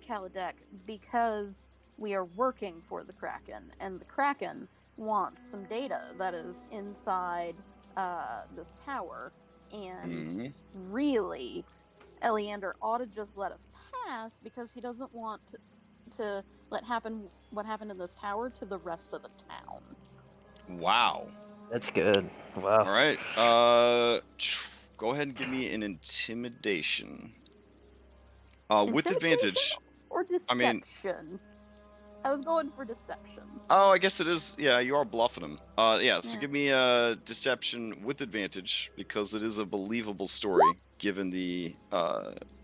Keledek because we are working for the Kraken, and the Kraken wants some data that is inside this tower, and really, Eleander ought to just let us pass because he doesn't want to let what happened in this tower to the rest of the town. Wow. That's good. Wow. All right. Go ahead and give me an intimidation. With advantage. Or deception. I was going for deception. Oh, I guess it is. Yeah, you are bluffing him. Yeah. So give me a deception with advantage because it is a believable story, given the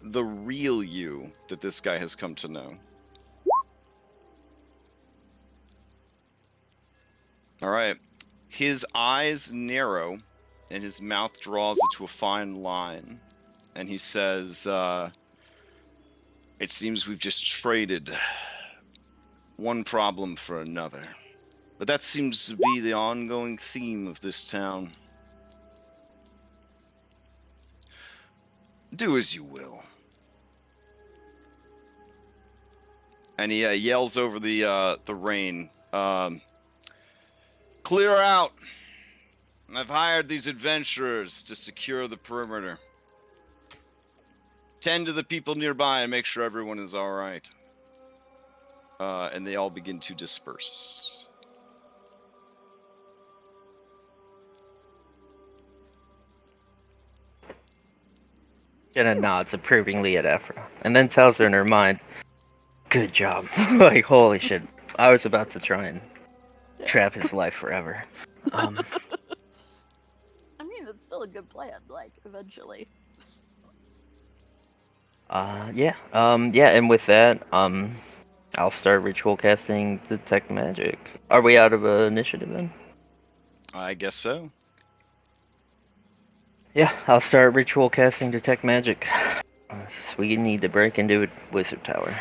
real you that this guy has come to know. All right. His eyes narrow, and his mouth draws into a fine line, and he says, It seems we've just traded one problem for another. But that seems to be the ongoing theme of this town. Do as you will. And he yells over the rain. Clear out! I've hired these adventurers to secure the perimeter. Tend to the people nearby and make sure everyone is alright. And they all begin to disperse. Jenna nods approvingly at Ephra, and then tells her in her mind, "Good job." Like, holy shit. I was about to try and trap his life forever. I mean, it's still a good plan, like, eventually. Yeah, and with that, I'll start ritual casting detect magic. Are we out of initiative then? I guess so. Yeah, I'll start ritual casting detect magic. So we need to break into a wizard tower.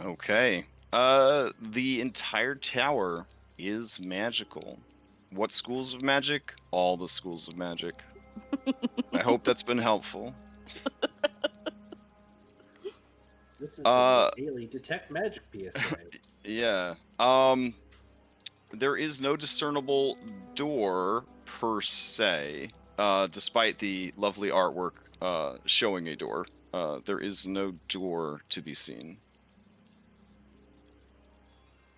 Okay. The entire tower is magical. What schools of magic? All the schools of magic. I hope that's been helpful. This is the daily detect magic PSA. Yeah. There is no discernible door per se, despite the lovely artwork showing a door. There is no door to be seen.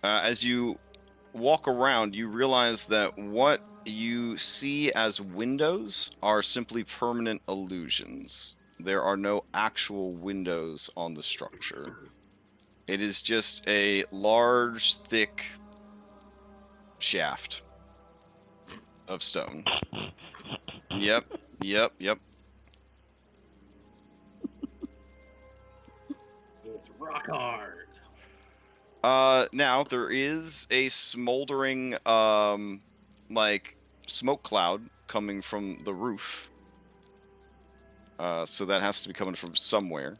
As you walk around, you realize that what you see as windows are simply permanent illusions. There are no actual windows on the structure. It is just a large, thick shaft of stone. Yep. It's rock hard. Now there is a smoldering, like smoke cloud coming from the roof. So that has to be coming from somewhere.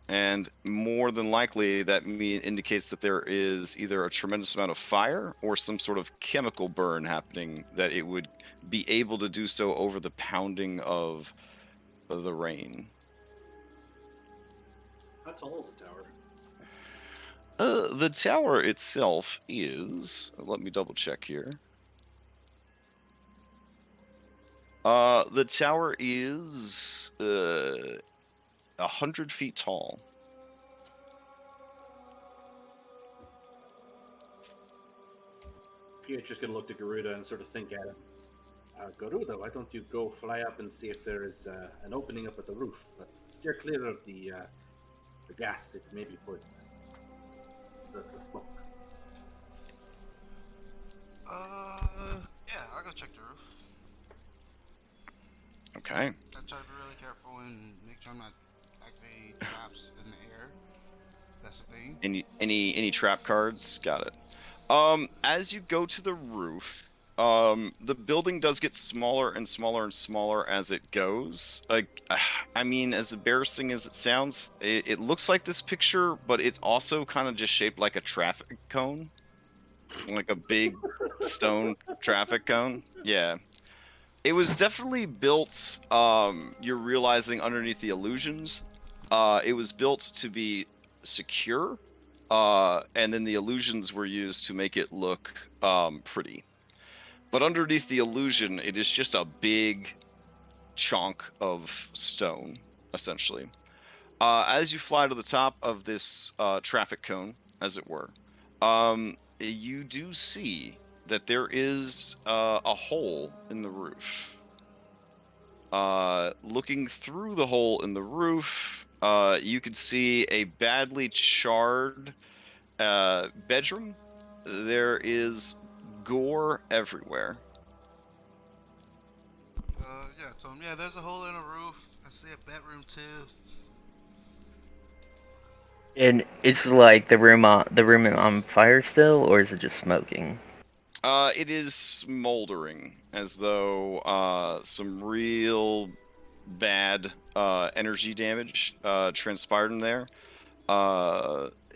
And more than likely, that indicates that there is either a tremendous amount of fire or some sort of chemical burn happening, that it would be able to do so over the pounding of the rain. How tall is the tower? The tower itself is... Let me double check here. The tower is 100 feet tall. Pietro's gonna look to Garuda and sort of think at him. Garuda, why don't you go fly up and see if there is an opening up at the roof? But steer clear of the gas. It may be poisonous. The smoke. Yeah, I'll go check the roof. Okay. I try to be really careful and make sure I'm not activating traps in the air. That's the thing. Any trap cards? Got it. As you go to the roof, the building does get smaller and smaller and smaller as it goes. Like, I mean, as embarrassing as it sounds, it looks like this picture, but it's also kind of just shaped like a traffic cone, like a big stone traffic cone. Yeah. It was definitely built, you're realizing underneath the illusions, it was built to be secure, and then the illusions were used to make it look pretty. But underneath the illusion, it is just a big chunk of stone, essentially. As you fly to the top of this traffic cone, as it were, you do see that there is a hole in the roof. Looking through the hole in the roof, you can see a badly charred bedroom. There is gore everywhere. Yeah, I told him, yeah, there's a hole in the roof. I see a bedroom too. And it's like the room on fire still, or is it just smoking? It is smoldering, as though some real bad energy damage transpired in there.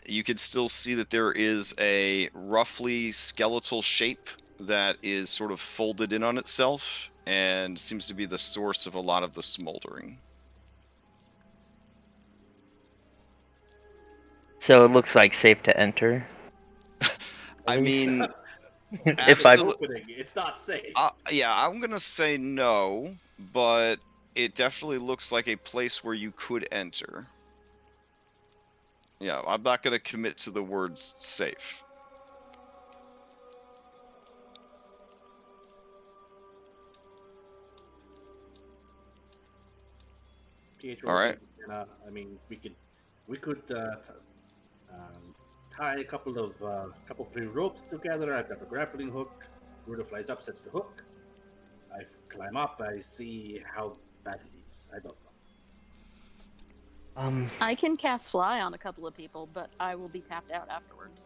You can still see that there is a roughly skeletal shape that is sort of folded in on itself and seems to be the source of a lot of the smoldering. So it looks like safe to enter. I At least. mean, If It's I an opening. It's not safe. yeah, I'm gonna say no, but it definitely looks like a place where you could enter. Yeah, I'm not gonna commit to the words safe. PH All right. I mean, we could tie a couple three ropes together. I've got a grappling hook. Ruda flies up, sets the hook. I climb up. I see how bad it is. I don't know. I can cast fly on a couple of people, but I will be tapped out afterwards.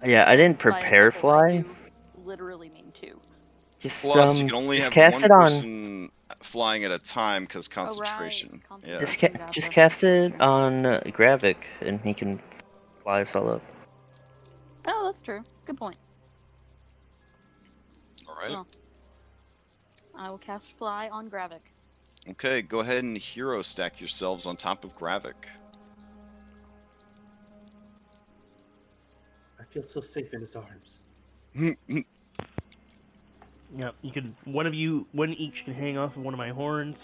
Yeah, I didn't By a prepare couple, I fly. do literally mean two. Just Plus, you can only just have cast one it on. person flying at a time because concentration. Oh, right. Yeah. Concentration. Just Gotcha. cast it on Gravik, and he can fly us all up. Oh, that's true. Good point. All right. Well, I will cast fly on Gravik. Okay, go ahead and hero stack yourselves on top of Gravik. I feel so safe in his arms. Yeah, you can. One each can hang off of one of my horns,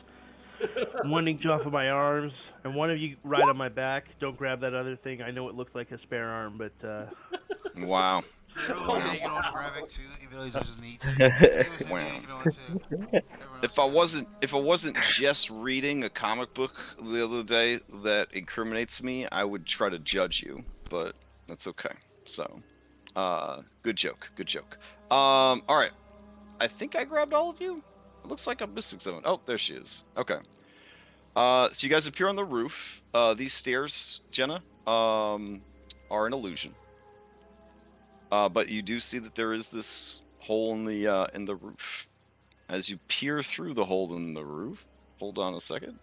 one each off of my arms, and one of you ride on my back. Don't grab that other thing. I know it looks like a spare arm, but Wow. Literally hanging on to Gravik too, even though he doesn't need to. He was Wow. hanging on to. If I wasn't just reading a comic book the other day that incriminates me, I would try to judge you, but that's okay. So, good joke. All right. I think I grabbed all of you. It looks like I'm missing someone. Oh, there she is. Okay. So you guys appear on the roof. These stairs, Jenna, are an illusion. But you do see that there is this hole in the roof. As you peer through the hole in the roof, hold on a second.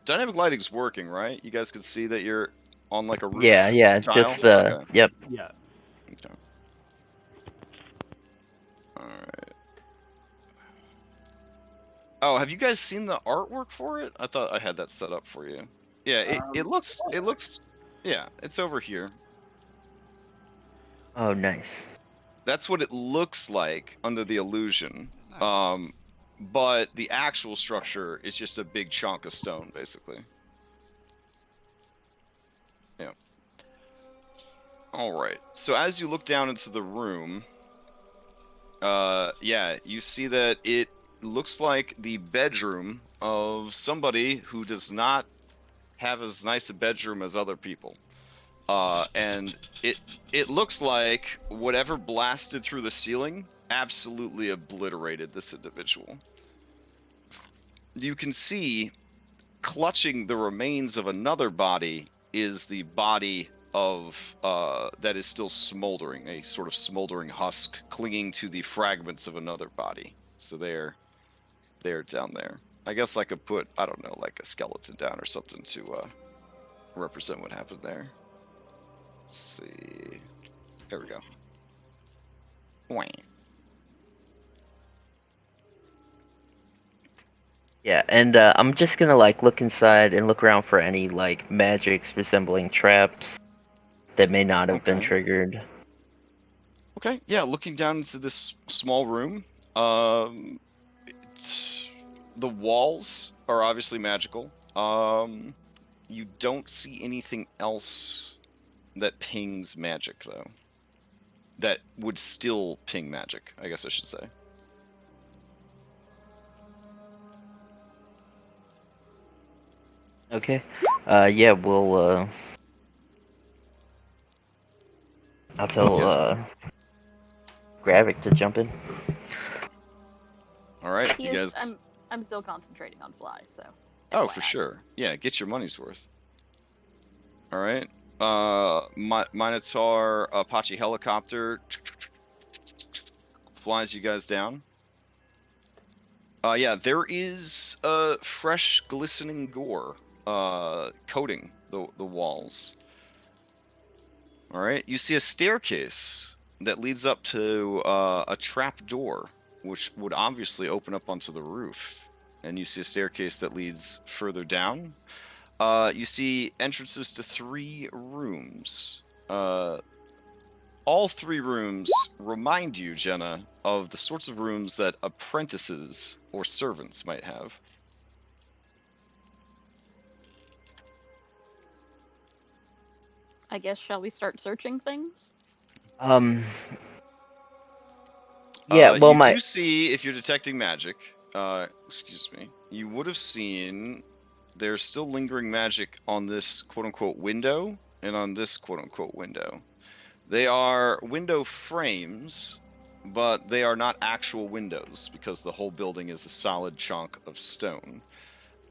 Dynamic lighting's working, right? You guys can see that you're on like a roof. Yeah, tile? just the Okay. yep. yeah. Okay. All right. Oh, have you guys seen the artwork for it? I thought I had that set up for you. Yeah, it looks yeah, it's over here. Oh, nice. That's what it looks like under the illusion. Nice. But the actual structure is just a big chunk of stone, basically. Yeah. All right. So as you look down into the room, yeah, you see that it looks like the bedroom of somebody who does not have as nice a bedroom as other people. And it looks like whatever blasted through the ceiling absolutely obliterated this individual. You can see clutching the remains of another body is the body of that is still smoldering, a sort of smoldering husk clinging to the fragments of another body. So they're down there. I guess I could put, I don't know, like a skeleton down or something to represent what happened there. Let's see. There we go. Wham. Yeah, and I'm just gonna like look inside and look around for any like magics resembling traps that may not have been Okay. triggered. Okay, yeah, looking down into this small room, the walls are obviously magical. You don't see anything else that pings magic, though. That would still ping magic, I guess I should say. Okay. Yeah, we'll I'll tell Yes. Gravik to jump in. All right, He you is, guys. I'm still concentrating on fly, so. Oh, for FYI. sure. Yeah, get your money's worth. All right. Minotaur Apache helicopter flies you guys down. Yeah, there is fresh glistening gore coating the walls. All right, you see a staircase that leads up to a trap door, which would obviously open up onto the roof. And you see a staircase that leads further down. You see entrances to 3 rooms. All 3 rooms remind you, Jenna, of the sorts of rooms that apprentices or servants might have. I guess, shall we start searching things? Yeah, well, You do see, if you're detecting magic, excuse me, you would have seen there's still lingering magic on this quote-unquote window and on this quote-unquote window. They are window frames, but they are not actual windows because the whole building is a solid chunk of stone.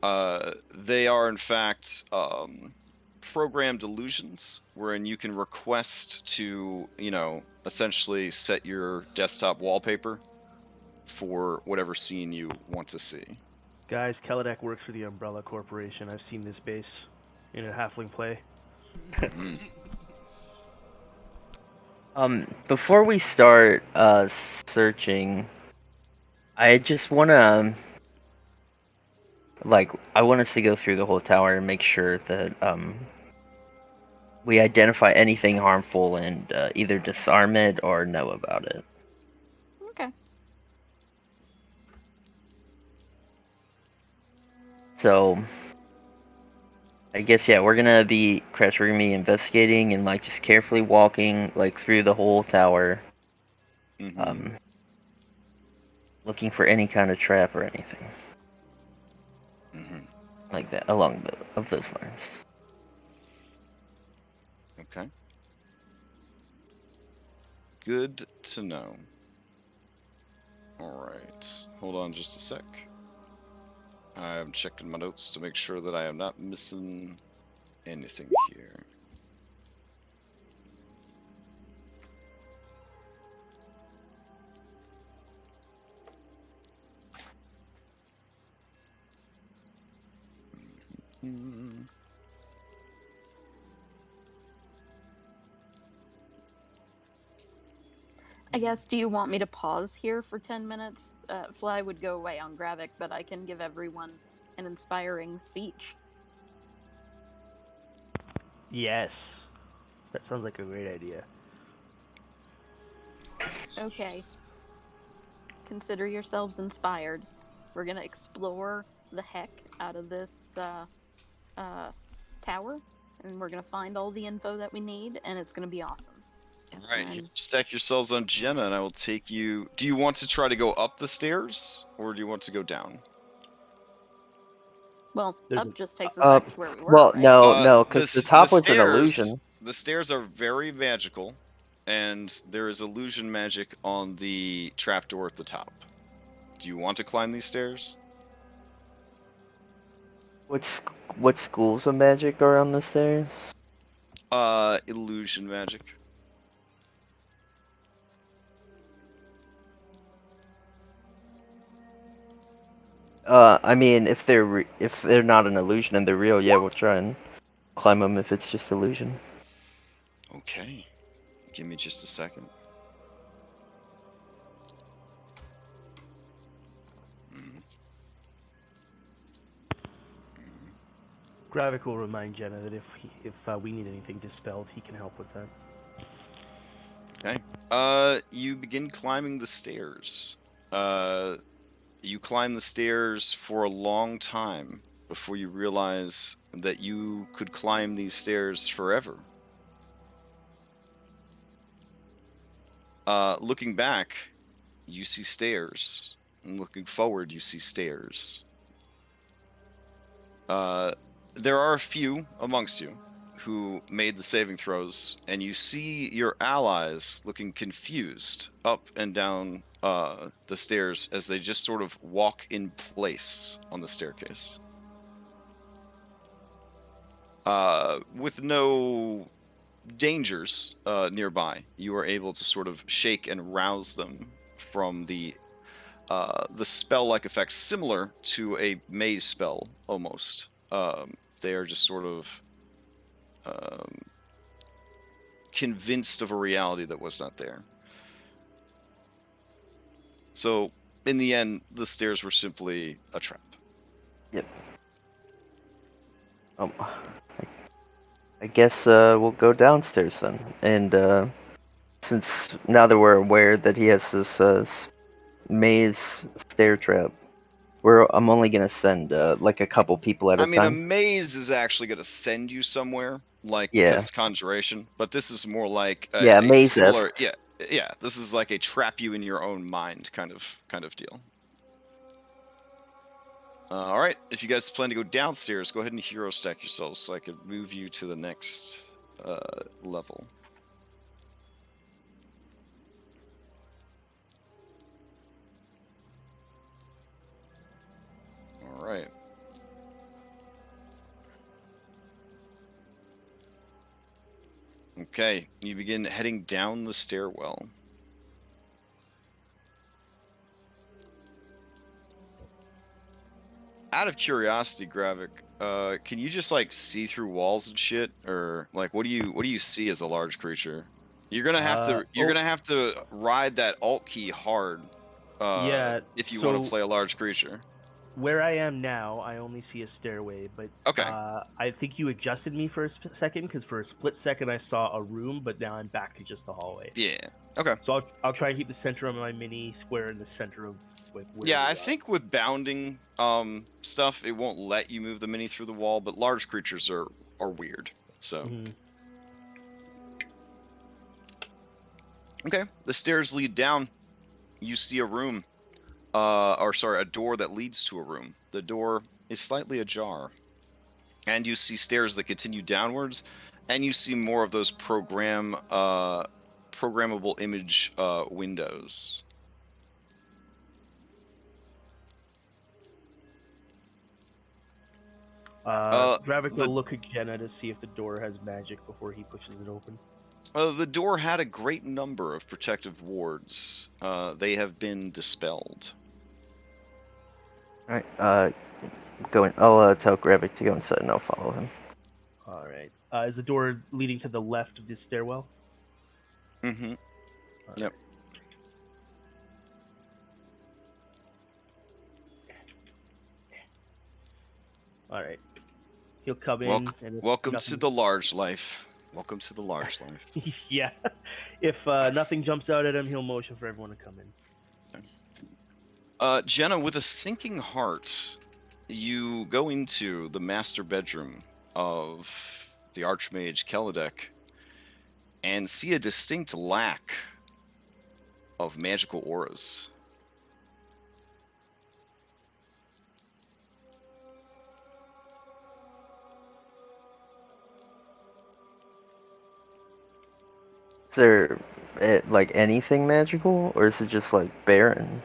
They are, in fact, programmed illusions wherein you can request to, essentially set your desktop wallpaper for whatever scene you want to see. Guys, Keledek works for the Umbrella Corporation. I've seen this base in a halfling play. Before we start searching, I just wanna I want us to go through the whole tower and make sure that we identify anything harmful and either disarm it or know about it. Okay. So, I guess, yeah, we're gonna be investigating and just carefully walking through the whole tower, looking for any kind of trap or anything like that along those lines. Okay. Good to know. Alright. Hold on just a sec. I'm checking my notes to make sure that I am not missing anything here. I guess, do you want me to pause here for 10 minutes? Fly would go away on Gravik, but I can give everyone an inspiring speech. Yes. That sounds like a great idea. Okay. Consider yourselves inspired. We're gonna explore the heck out of this tower, and we're gonna find all the info that we need, and it's gonna be awesome. Alright, stack yourselves on Jenna, and I will take you... Do you want to try to go up the stairs, or do you want to go down? Well, There's up a- just takes us back to where we were, Well, right? no, because the top was an illusion. The stairs are very magical, and there is illusion magic on the trapdoor at the top. Do you want to climb these stairs? What schools of magic are on the stairs? Illusion magic. I mean, if they're not an illusion and they're real, yeah, we'll try and climb them if it's just illusion. Okay. Give me just a second. Gravik will remind Jenna that if we need anything dispelled, he can help with that. Okay. You begin climbing the stairs. You climb the stairs for a long time before you realize that you could climb these stairs forever. Looking back, you see stairs. And looking forward, you see stairs. There are a few amongst you who made the saving throws, and you see your allies looking confused up and down the stairs as they just sort of walk in place on the staircase. With no dangers nearby, you are able to sort of shake and rouse them from the the spell-like effects similar to a maze spell, almost. They are just sort of convinced of a reality that was not there. So, in the end, the stairs were simply a trap. Yep. I guess we'll go downstairs then. And since now that we're aware that he has this maze stair trap, I'm only gonna send like a couple people at a I mean, a time. maze is actually going to send you somewhere, like, Yeah. because it's conjuration, but this is more like Yeah, a maze-esque. similar, yeah, this is like a trap you in your own mind kind of deal. All right, if you guys plan to go downstairs, go ahead and hero stack yourselves so I could move you to the next level. All right. Okay, you begin heading down the stairwell. Out of curiosity, Gravik, can you just like see through walls and shit, or like what do you see as a large creature? You're gonna have to ride that Alt key hard, Yeah, if you want to so- play a large creature. Where I am now, I only see a stairway, but Okay. I think you adjusted me for a second, because for a split second I saw a room, but now I'm back to just the hallway. Yeah. Okay. So I'll try to keep the center of my mini square in the center of like where Yeah, we I are. think with bounding stuff, it won't let you move the mini through the wall, but large creatures are weird. So. Mhm. Okay, the stairs lead down. You see a room. A door that leads to a room. The door is slightly ajar. And you see stairs that continue downwards, and you see more of those programmable image windows. Gravik will look at Jenna to see if the door has magic before he pushes it open. The door had a great number of protective wards. They have been dispelled. Alright, I'll tell Gravik to go inside and I'll follow him. Alright. Is the door leading to the left of this stairwell? Mm-hmm. Yep. Alright. He'll come in. And Welcome to the large life. Welcome to the large life. Yeah. If nothing jumps out at him, he'll motion for everyone to come in. Jenna, with a sinking heart, you go into the master bedroom of the Archmage Keledek and see a distinct lack of magical auras. Is there like anything magical, or is it just like barren?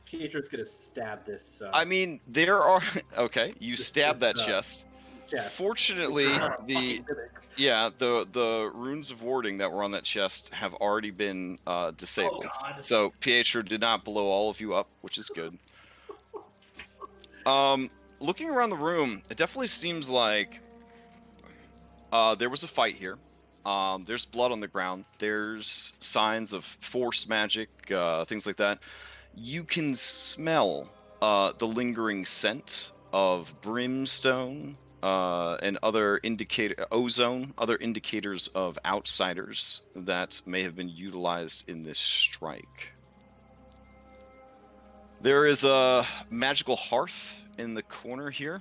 Pietro's gonna stab this. I mean, there are... Okay, you This- stab this, that chest. chest. Fortunately, Fucking mimic. the runes of warding that were on that chest have already been disabled. Oh, God. So Pietro did not blow all of you up, which is good. Looking around the room, it definitely seems like there was a fight here. There's blood on the ground. There's signs of force magic, things like that. You can smell the lingering scent of brimstone and other other indicators of outsiders that may have been utilized in this strike. There is a magical hearth in the corner here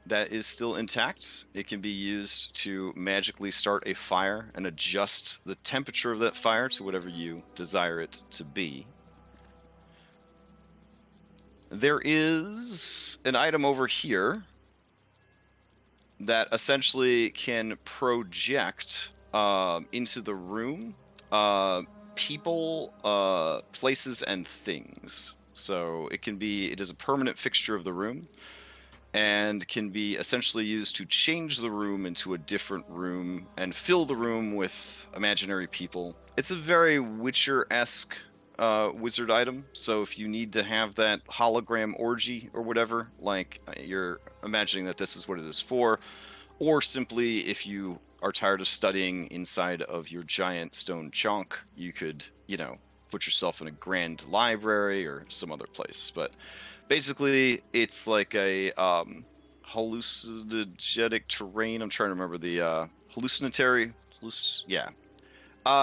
that is still intact. It can be used to magically start a fire and adjust the temperature of that fire to whatever you desire it to be. There is an item over here that essentially can project into the room people, places, and things. So it is a permanent fixture of the room and can be essentially used to change the room into a different room and fill the room with imaginary people. It's a very Witcher-esque wizard item. So if you need to have that hologram orgy or whatever, like you're imagining that this is what it is for, or simply if you are tired of studying inside of your giant stone chunk, you could, put yourself in a grand library or some other place. But basically, it's like a hallucinogenic terrain. I'm trying to remember the hallucinatory. Yeah.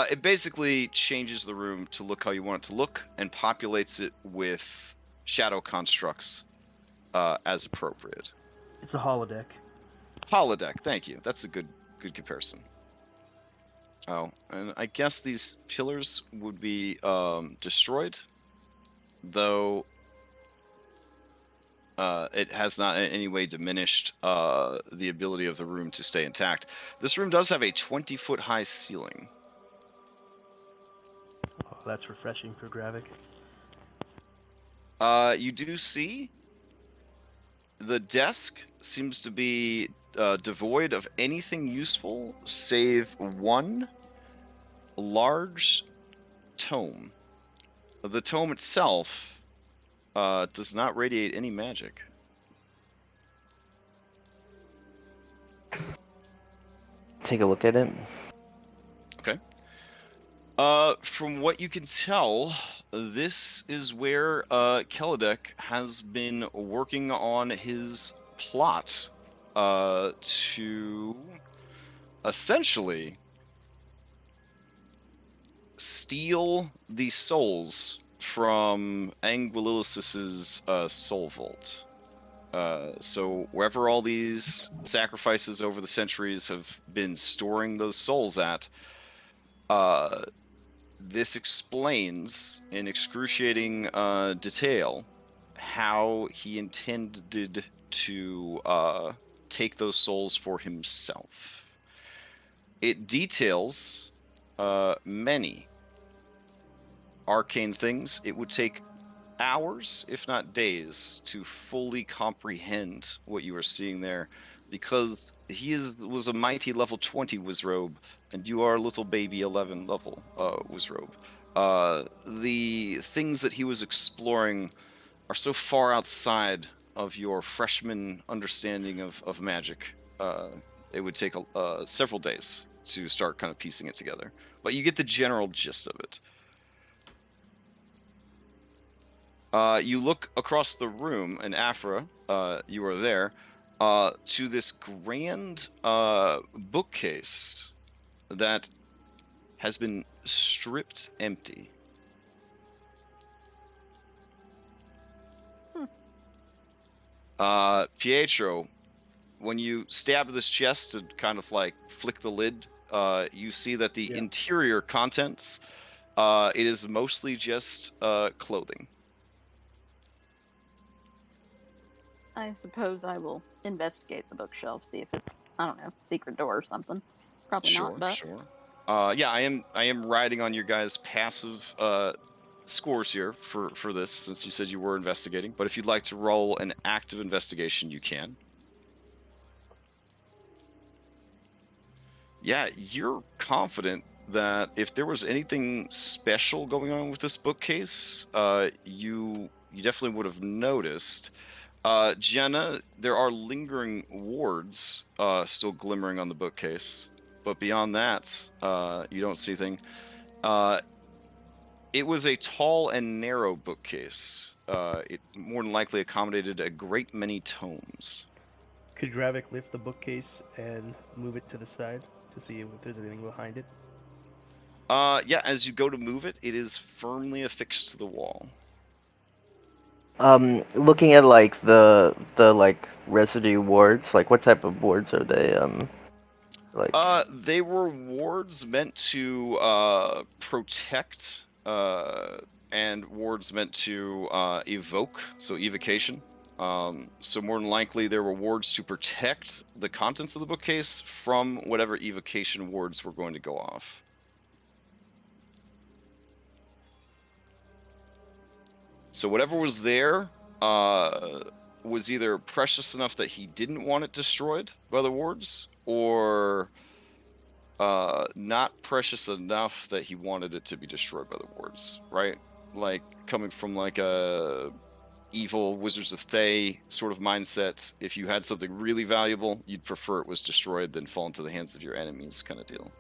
It basically changes the room to look how you want it to look and populates it with shadow constructs as appropriate. It's a holodeck. Holodeck, thank you. That's a good comparison. Oh, and I guess these pillars would be destroyed, though it has not in any way diminished the ability of the room to stay intact. This room does have a 20-foot high ceiling. Oh, that's refreshing for Gravik. You do see the desk seems to be devoid of anything useful save one large tome. The tome itself does not radiate any magic. Take a look at it. Okay. From what you can tell, this is where Keledek has been working on his plot to essentially steal the souls from Anguillus's soul vault. So wherever all these sacrifices over the centuries have been storing those souls at, this explains in excruciating detail how he intended to take those souls for himself. It details many arcane things. It would take hours, if not days, to fully comprehend what you are seeing there, because he was a mighty level 20 Wizrobe, and you are a little baby 11 level Wizrobe. The things that he was exploring are so far outside of your freshman understanding of magic. It would take several days to start kind of piecing it together, but you get the general gist of it. You look across the room, and Afra, you are there, to this grand bookcase that has been stripped empty. Pietro, when you stab this chest and kind of like flick the lid, you see that the interior contents, it is mostly just clothing. I suppose I will investigate the bookshelf, see if it's, I don't know, secret door or something. Probably not, but... Sure. Yeah, I am riding on your guys' passive scores here for this, since you said you were investigating. But if you'd like to roll an active investigation, you can. Yeah, you're confident that if there was anything special going on with this bookcase, you definitely would have noticed. Jenna, there are lingering wards still glimmering on the bookcase, but beyond that, you don't see anything. It was a tall and narrow bookcase. It more than likely accommodated a great many tomes. Could Gravik lift the bookcase and move it to the side to see if there's anything behind it? Yeah, as you go to move it, it is firmly affixed to the wall. Looking at like the like residue wards, like what type of wards are they? Like they were wards meant to protect, and wards meant to evoke, so evocation. So more than likely, there were wards to protect the contents of the bookcase from whatever evocation wards were going to go off. So whatever was there was either precious enough that he didn't want it destroyed by the wards, or not precious enough that he wanted it to be destroyed by the wards, right? like coming from like a evil Wizards of Thay sort of mindset. If you had something really valuable, you'd prefer it was destroyed than fall into the hands of your enemies, kind of deal.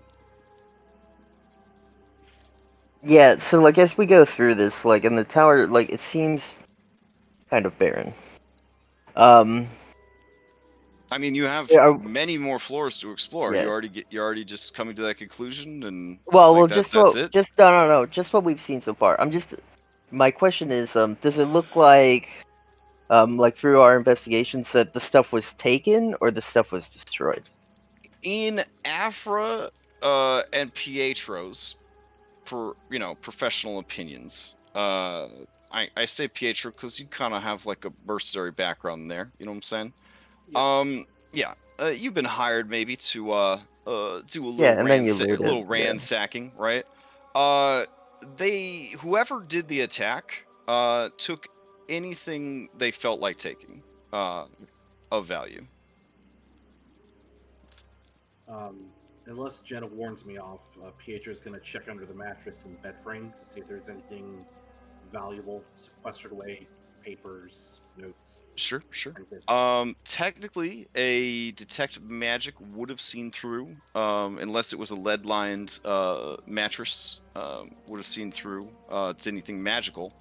Yeah, so like as we go through this, like in the tower, like it seems kind of barren. I mean, you have Yeah, many more floors to explore. yeah. You're already just coming to that conclusion, and Well, like just that's what, it. just no, just what we've seen so far. My question is, does it look like through our investigations that the stuff was taken or the stuff was destroyed? In Afra and Pietro's, for professional opinions. I say Pietro because you kind of have like a mercenary background there. You know what I'm saying? Yeah. You've been hired maybe to do a Yeah, little and then you loot a it. little Yeah. ransacking, right? Whoever did the attack took anything they felt like taking of value. Unless Jenna warns me off, Pietro's going to check under the mattress and bed frame to see if there's anything valuable sequestered away, papers, notes. Sure. trinkets. Technically, a detect magic would have seen through, unless it was a lead-lined mattress, would have seen through to anything magical.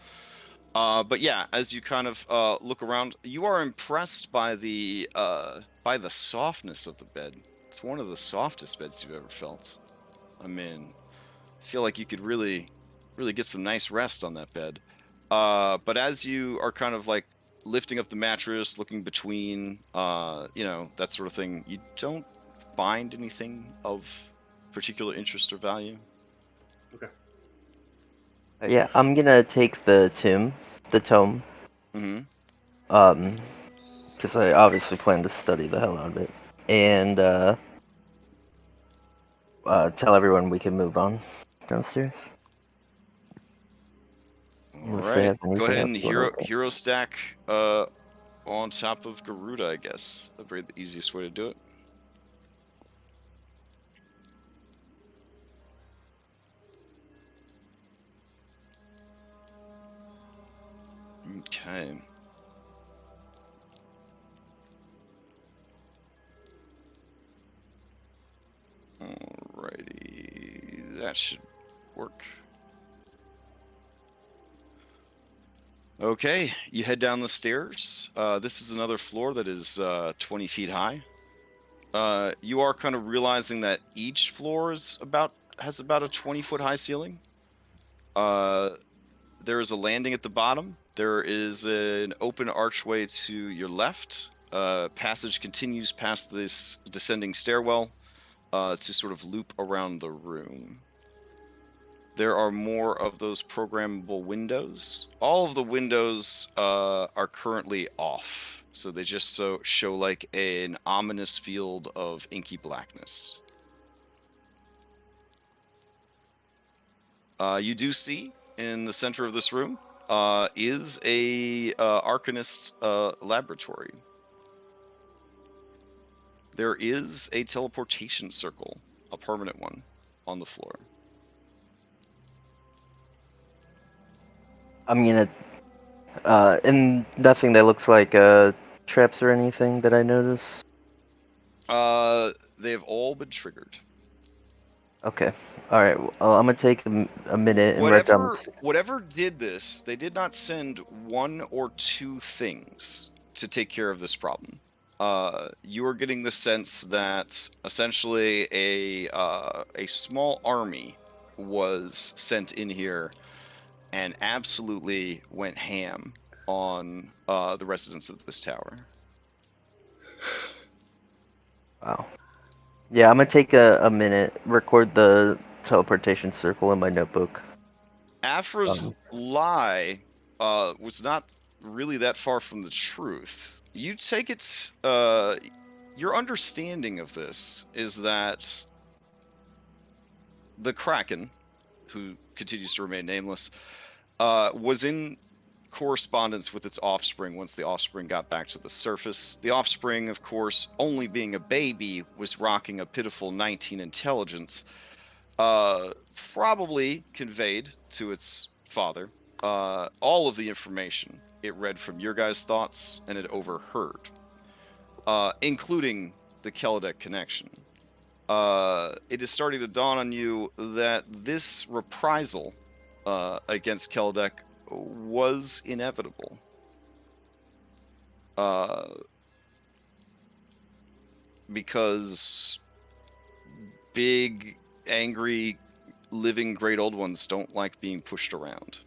But yeah, as you kind of look around, you are impressed by the softness of the bed. It's one of the softest beds you've ever felt. I mean, I feel like you could really get some nice rest on that bed. But as you are kind of like lifting up the mattress, looking between, that sort of thing, you don't find anything of particular interest or value. Okay. Yeah, I'm gonna take the tome, Mm-hmm. because I obviously plan to study the hell out of it, and tell everyone we can move on downstairs. All Unless they right. have Go anything ahead else and to order. hero stack on top of Garuda, I guess. That'd be the easiest way to do it. Okay. Alrighty. That should work. Okay, you head down the stairs. This is another floor that is 20 feet high. You are kind of realizing that each floor has about a 20-foot high ceiling. There is a landing at the bottom. There is an open archway to your left. Passage continues past this descending stairwell to sort of loop around the room. There are more of those programmable windows. All of the windows are currently off, so they just show like an ominous field of inky blackness. You do see in the center of this room is a Arcanist laboratory. There is a teleportation circle, a permanent one, on the floor. I'm gonna, and nothing that looks like traps or anything that I notice. They have all been triggered. Okay. All right. Well, I'm gonna take a minute and write down. Whatever did this, they did not send one or two things to take care of this problem. You are getting the sense that essentially a small army was sent in here and absolutely went ham on the residents of this tower. Wow. Yeah, I'm gonna take a minute, record the teleportation circle in my notebook. Afra's lie was not really that far from the truth. You take it, your understanding of this is that the Kraken, who continues to remain nameless, was in correspondence with its offspring once the offspring got back to the surface. The offspring, of course, only being a baby, was rocking a pitiful 19 intelligence, probably conveyed to its father. all of the information. It read from your guys' thoughts, and it overheard, including the Keledek connection. It is starting to dawn on you that this reprisal against Keledek was inevitable. Because big, angry, living great old ones don't like being pushed around.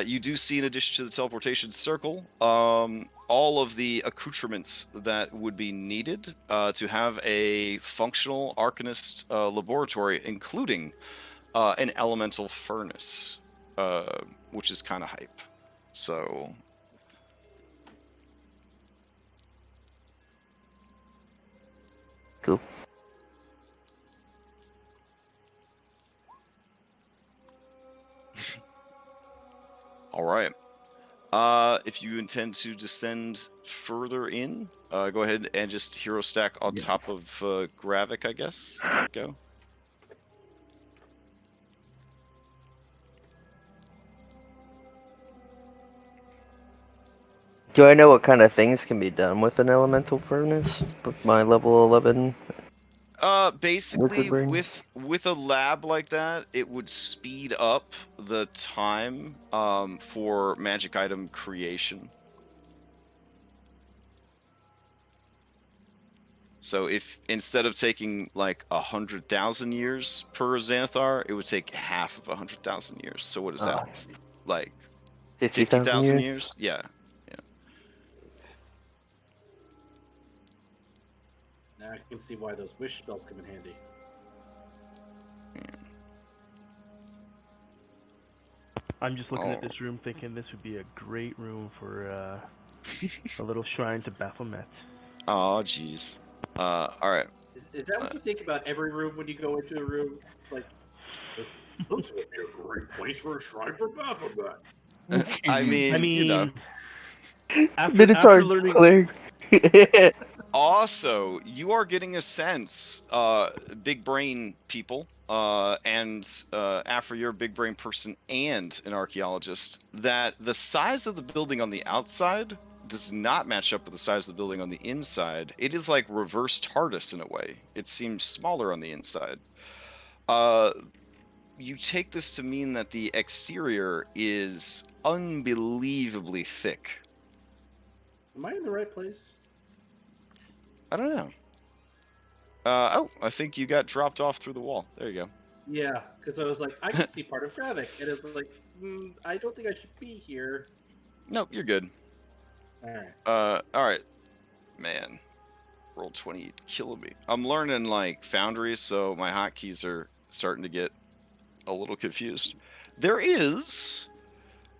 You do see, in addition to the teleportation circle, all of the accoutrements that would be needed to have a functional Arcanist laboratory, including an elemental furnace, which is kind of hype. So... Cool. All right. If you intend to descend further in, go ahead and just hero stack on top of Gravik, I guess. Go. Do I know what kind of things can be done with an elemental furnace with my level 11? Basically, brain? with a lab like that, it would speed up the time for magic item creation. So if instead of taking like 100,000 years per Xanathar, it would take half of 100,000 years. So what is that? Like 50,000 years? Yeah. Now I can see why those wish spells come in handy. I'm just looking at this room thinking this would be a great room for a little shrine to Baphomet. Oh, jeez. Alright. Is that what you think about every room when you go into a room? Like, this would be a great place for a shrine for Baphomet. I mean, you know. After learning... cleric. Also, you are getting a sense, big brain people, and after you're a big brain person and an archaeologist, that the size of the building on the outside does not match up with the size of the building on the inside. It is like reverse TARDIS in a way. It seems smaller on the inside. You take this to mean that the exterior is unbelievably thick. Am I in the right place? I don't know. Oh, I think you got dropped off through the wall. There you go. Yeah, because I was like, I can see part of Gravik, and it was like, I don't think I should be here. Nope, you're good. Alright. Alright. Man. Roll20 killing me. I'm learning, like, Foundry, so my hotkeys are starting to get a little confused. There is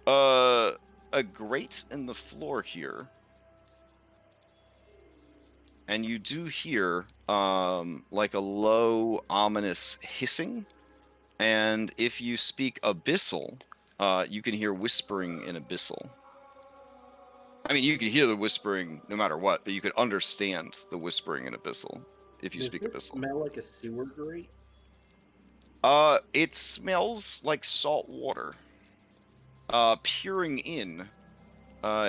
a grate in the floor here. And you do hear, like a low, ominous hissing. And if you speak Abyssal, you can hear whispering in Abyssal. I mean, you can hear the whispering no matter what, but you could understand the whispering in Abyssal if you speak Does this Abyssal. smell like a sewer grate? It smells like salt water. Peering in,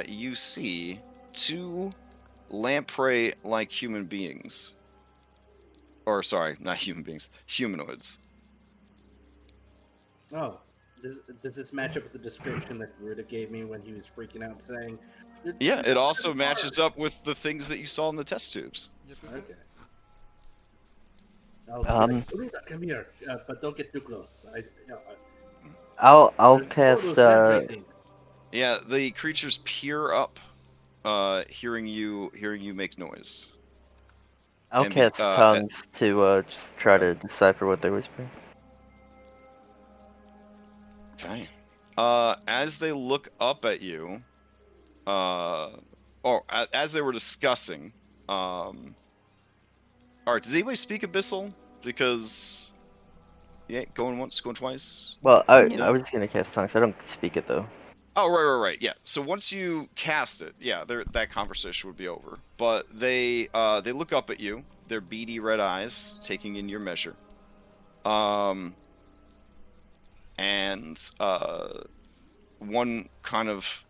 you see two lamprey-like human beings. Or, sorry, not human beings. Humanoids. Oh. Does this match up with the description that Ruda gave me when he was freaking out saying... Yeah, it also matches up with the things that you saw in the test tubes. Okay. I'll be like, Ruda, come here, but don't get too close. I'll cast Yeah, the creatures peer up, hearing you make noise. I'll cast tongues to just try to decipher what they're whispering. Okay. As they look up at you, or as they were discussing, alright, does anybody speak Abyssal? Because, yeah, going once, going twice. Well, I was just gonna cast tongues. I don't speak it though. Oh, right, yeah. So once you cast it, yeah, that conversation would be over. But they look up at you, their beady red eyes taking in your measure. and one kind of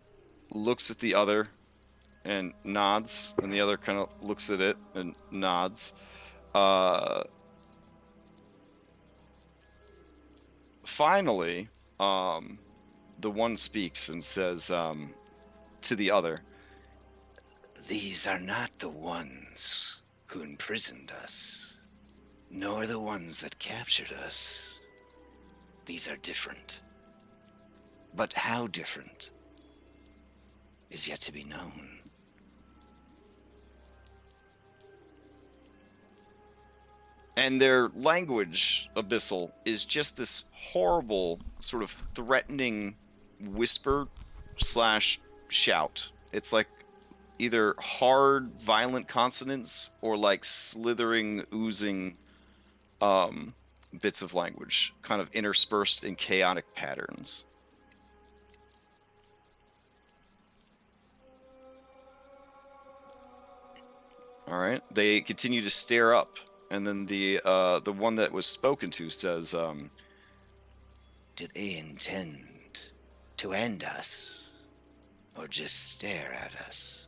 looks at the other and nods, and the other kind of looks at it and nods. Finally, the one speaks and says to the other, "These are not the ones who imprisoned us, nor the ones that captured us. These are different. But how different is yet to be known." And their language, Abyssal, is just this horrible, sort of threatening whisper slash shout. It's like either hard, violent consonants or like slithering, oozing bits of language, kind of interspersed in chaotic patterns. All right. They continue to stare up, and then the one that was spoken to says, "Do they intend to end us, or just stare at us?"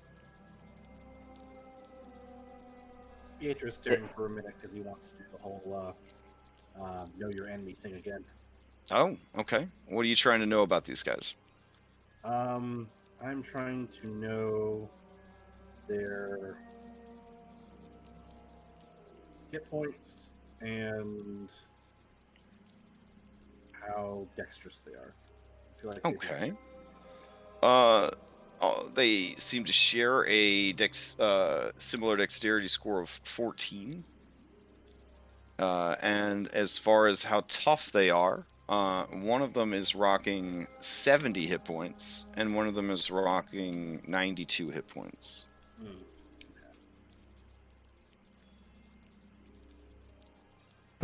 Pietro's staring for a minute because he wants to do the whole know your enemy thing again. Oh, okay. What are you trying to know about these guys? I'm trying to know their hit points and how dexterous they are. I feel like Okay. They seem to share a similar dexterity score of 14. And as far as how tough they are, one of them is rocking 70 hit points, and one of them is rocking 92 hit points.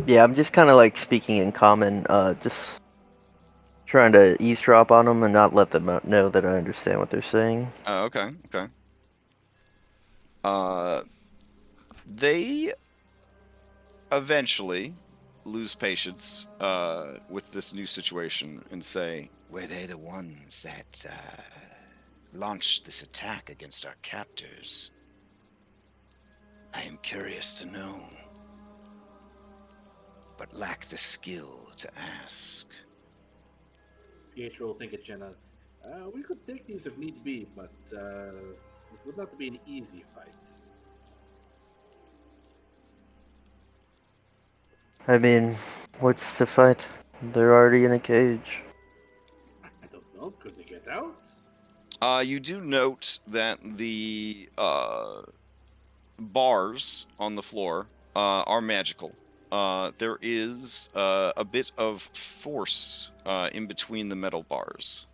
Yeah, I'm just kind of like speaking in common, just trying to eavesdrop on them and not let them know that I understand what they're saying. Okay. They eventually lose patience with this new situation and say, "Were they the ones that launched this attack against our captors? I am curious to know, but lack the skill to ask." Pietro will think of Jenna. We could take these if need be, but it would not be an easy fight. I mean, what's the fight? They're already in a cage. I don't know. Could they get out? You do note that the bars on the floor are magical. There is a bit of force in between the metal bars.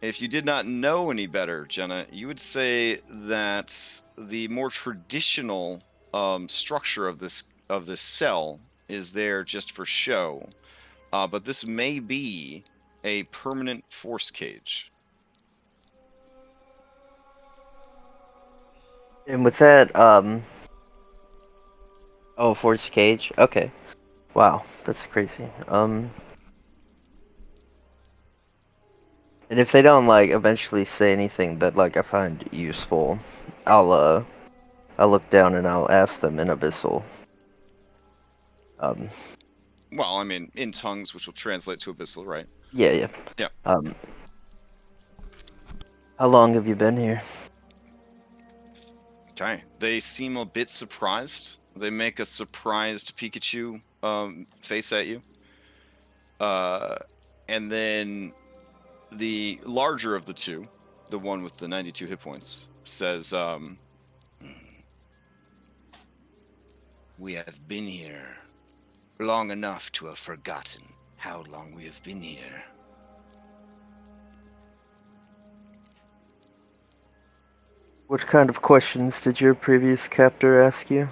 If you did not know any better, Jenna, you would say that the more traditional structure of this cell is there just for show, but this may be a permanent force cage. And with that, oh, force cage. Okay. Wow, that's crazy. And if they don't like eventually say anything that like I find useful, I'll look down and I'll ask them in Abyssal. Well, I mean, in tongues, which will translate to Abyssal, right? Yeah. Yeah. How long have you been here? Okay. They seem a bit surprised. They make a surprised Pikachu face at you. And then the larger of the two, the one with the 92 hit points, says, "We have been here long enough to have forgotten how long we have been here." What kind of questions did your previous captor ask you?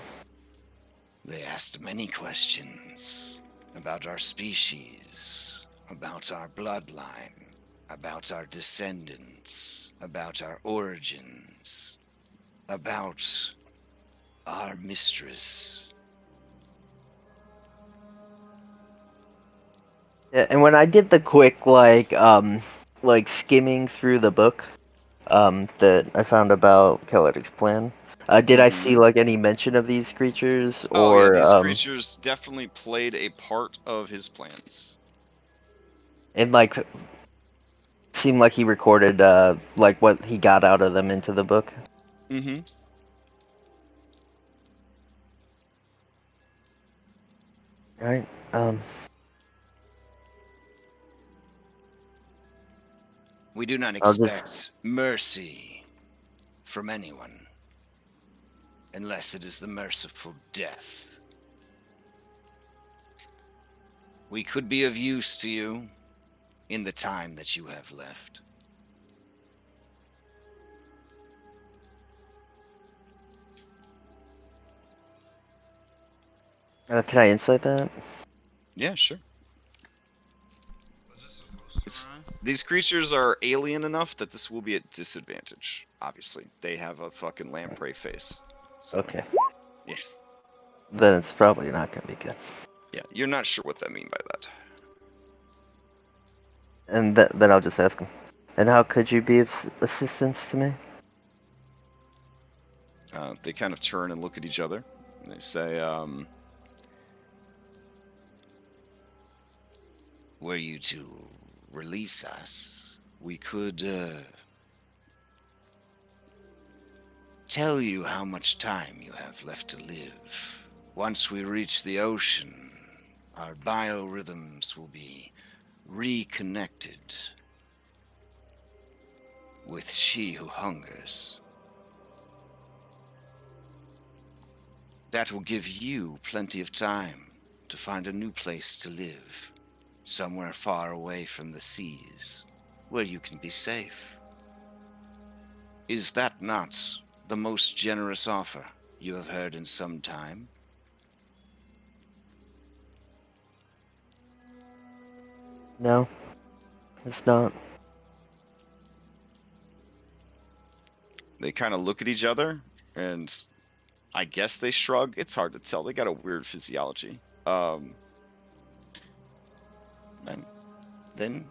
They asked many questions about our species, about our bloodline, about our descendants, about our origins, about our mistress. Yeah, and when I did the quick like skimming through the book that I found about Keledek's plan, did I see like any mention of these creatures Oh yeah, or these creatures definitely played a part of his plans. and like seemed like he recorded like what he got out of them into the book? Mm-hmm. Right. We do not I'll just expect mercy from anyone, unless it is the merciful death. We could be of use to you in the time that you have left. can I insight that? Yeah, sure. Was this supposed to rhyme? These creatures are alien enough that this will be at disadvantage. Obviously, they have a fucking lamprey face. So, Okay. yeah, Then it's probably not gonna be good. yeah. You're not sure what that mean by that. And then I'll just ask him. And how could you be of assistance to me? They kind of turn and look at each other, and they say, "Were you to release us, we could tell you how much time you have left to live. Once we reach the ocean, our biorhythms will be reconnected with she who hungers. That will give you plenty of time to find a new place to live, somewhere far away from the seas, where you can be safe. Is that not the most generous offer you have heard in some time?" No, it's not. They kind of look at each other, and I guess they shrug. It's hard to tell. They got a weird physiology. And then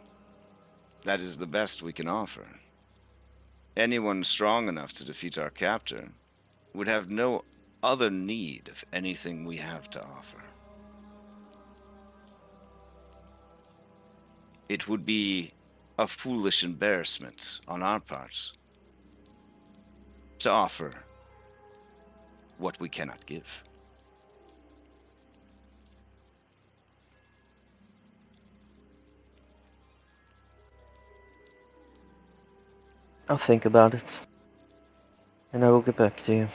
that is the best we can offer. Anyone strong enough to defeat our captor would have no other need of anything we have to offer. It would be a foolish embarrassment on our part to offer what we cannot give. I'll think about it. And I will get back to you.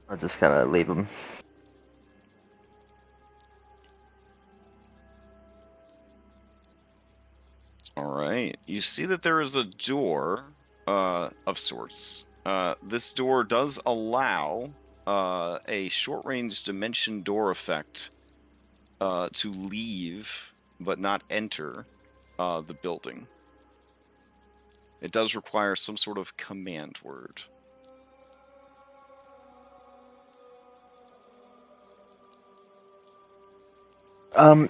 I'll just kind of leave him. All right. You see that there is a door of sorts. This door does allow a short-range dimension door effect to leave but not enter the building. It does require some sort of command word.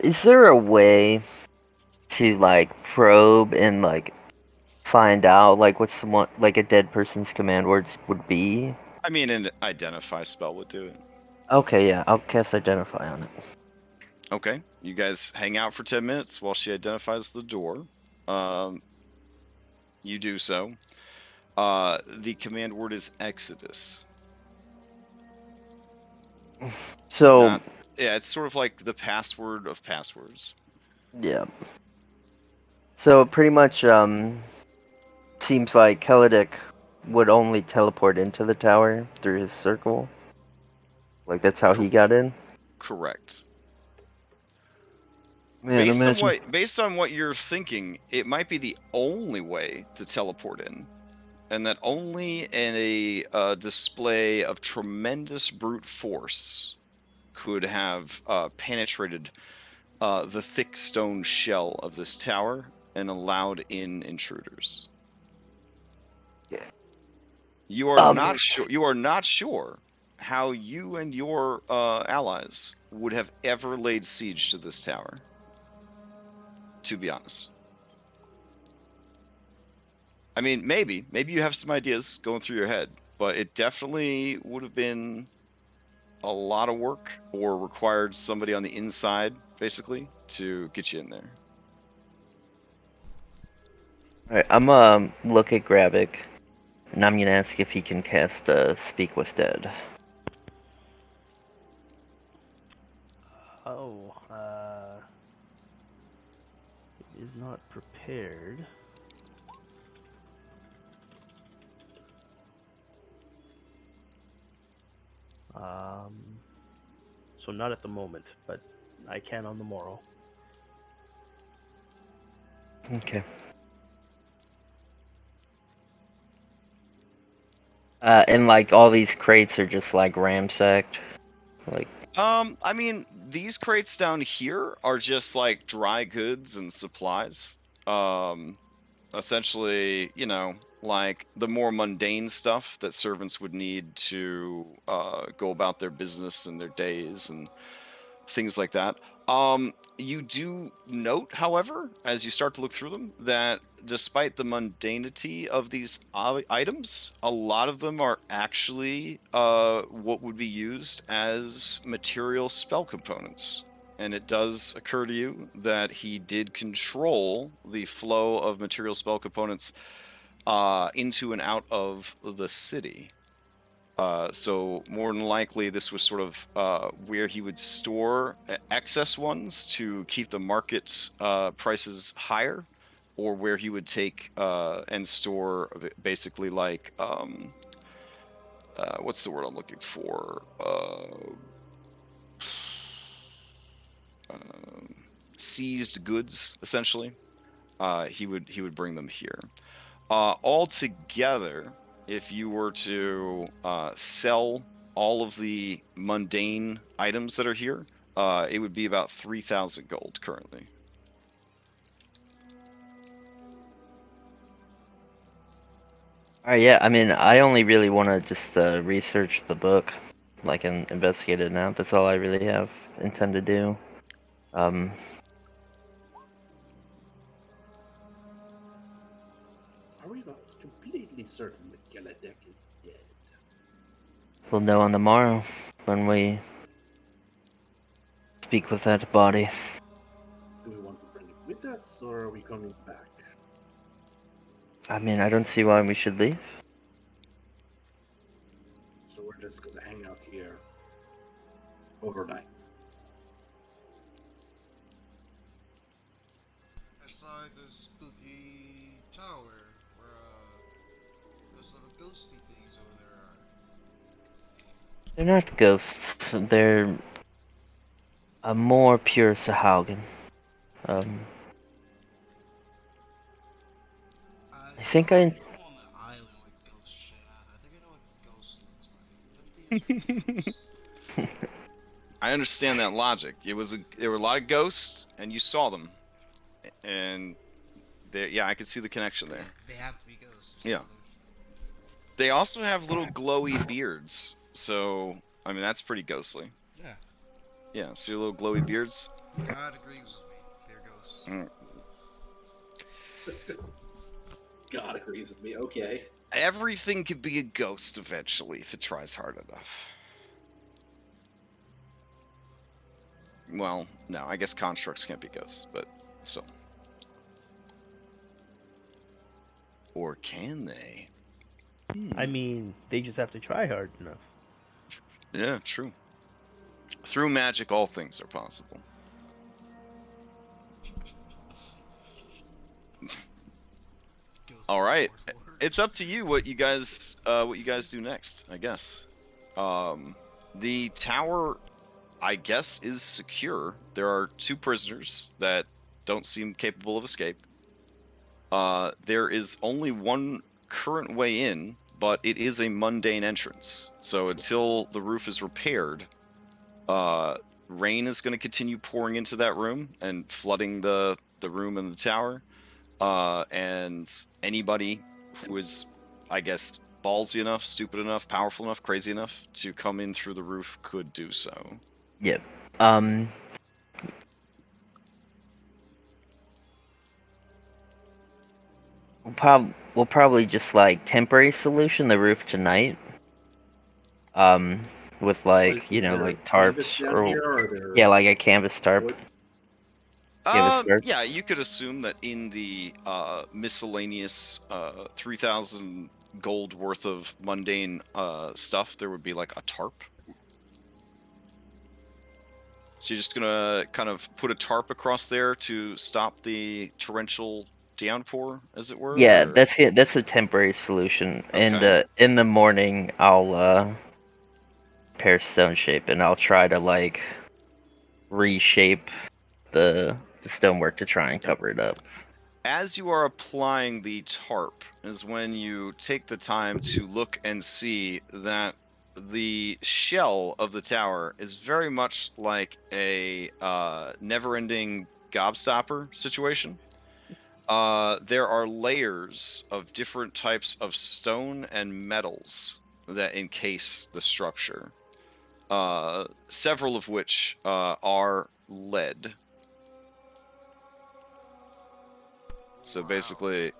Is there a way to like probe and like find out like what someone like a dead person's command words would be? I mean, an identify spell would do it. Okay, yeah, I'll cast identify on it. Okay, you guys hang out for 10 minutes while she identifies the door. You do so. The command word is Exodus. So Yeah, it's sort of like the password of passwords. yeah. So pretty much seems like Keledek would only teleport into the tower through his circle. Like that's how he got in. Correct. Man, imagine. Based on what you're thinking, it might be the only way to teleport in, and that only in a display of tremendous brute force could have penetrated the thick stone shell of this tower and allowed in intruders. Yeah. You are not sure. You are not sure how you and your allies would have ever laid siege to this tower. To be honest. I mean, maybe you have some ideas going through your head, but it definitely would have been a lot of work or required somebody on the inside, basically, to get you in there. Alright, I'm look at Gravik, and I'm gonna ask if he can cast Speak with Dead. Oh, it is not prepared. So not at the moment, but I can on the morrow. Okay. And like all these crates are just like ramsacked, like. I mean, these crates down here are just like dry goods and supplies. Essentially, you know, like the more mundane stuff that servants would need to go about their business and their days and things like that. You do note, however, as you start to look through them, that despite the mundanity of these items, a lot of them are actually what would be used as material spell components. And it does occur to you that he did control the flow of material spell components into and out of the city. So more than likely, this was sort of where he would store excess ones to keep the market prices higher, or where he would take and store basically like what's the word I'm looking for? Seized goods, essentially. He would bring them here. Altogether, if you were to sell all of the mundane items that are here, it would be about 3,000 gold currently. Alright, yeah, I mean, I only really want to just research the book, like, and investigate it now. That's all I really have intend to do. Are we not completely certain that Keledek is dead? We'll know on the morrow when we speak with that body. Do we want to bring it with us, or are we coming back? I mean, I don't see why we should leave. So we're just going to hang out here overnight. Inside the spooky tower where those little ghosty things over there are. They're not ghosts. They're a more pure Sahaugen. I think I. I'm on the island with ghost shit. I think I know what ghost looks like. Them things are ghosts. I understand that logic. There were a lot of ghosts, and you saw them, and yeah, I could see the connection there. They have to be ghosts. Yeah. They also have little glowy beards, so I mean that's pretty ghostly. Yeah. Yeah, see little glowy beards? God agrees with me. They're ghosts. God agrees with me. Okay. Everything could be a ghost eventually if it tries hard enough. Well, no, I guess constructs can't be ghosts, but still. Or can they? I mean, they just have to try hard enough. Yeah, true. Through magic, all things are possible. All right, it's up to you what you guys do next, I guess. The tower, I guess, is secure. There are 2 prisoners that don't seem capable of escape. There is only one current way in, but it is a mundane entrance. So until the roof is repaired, rain is going to continue pouring into that room and flooding the room and the tower. And anybody who is, I guess, ballsy enough, stupid enough, powerful enough, crazy enough to come in through the roof could do so. Yep. We'll probably just like temporary solution the roof tonight. With like Is there like a canvas tarps down or here, or there yeah, like a canvas tarp. wood? Canvas tarp. Yeah, you could assume that in the miscellaneous 3,000 gold worth of mundane stuff, there would be like a tarp. So you're just gonna kind of put a tarp across there to stop the torrential downpour, as it were? Yeah, or- that's it. That's a temporary solution. And Okay. in the morning, I'll pair stone shape, and I'll try to like reshape the stonework to try and cover it up. As you are applying the tarp is when you take the time to look and see that the shell of the tower is very much like a never-ending gobstopper situation. There are layers of different types of stone and metals that encase the structure, several of which are lead. So basically,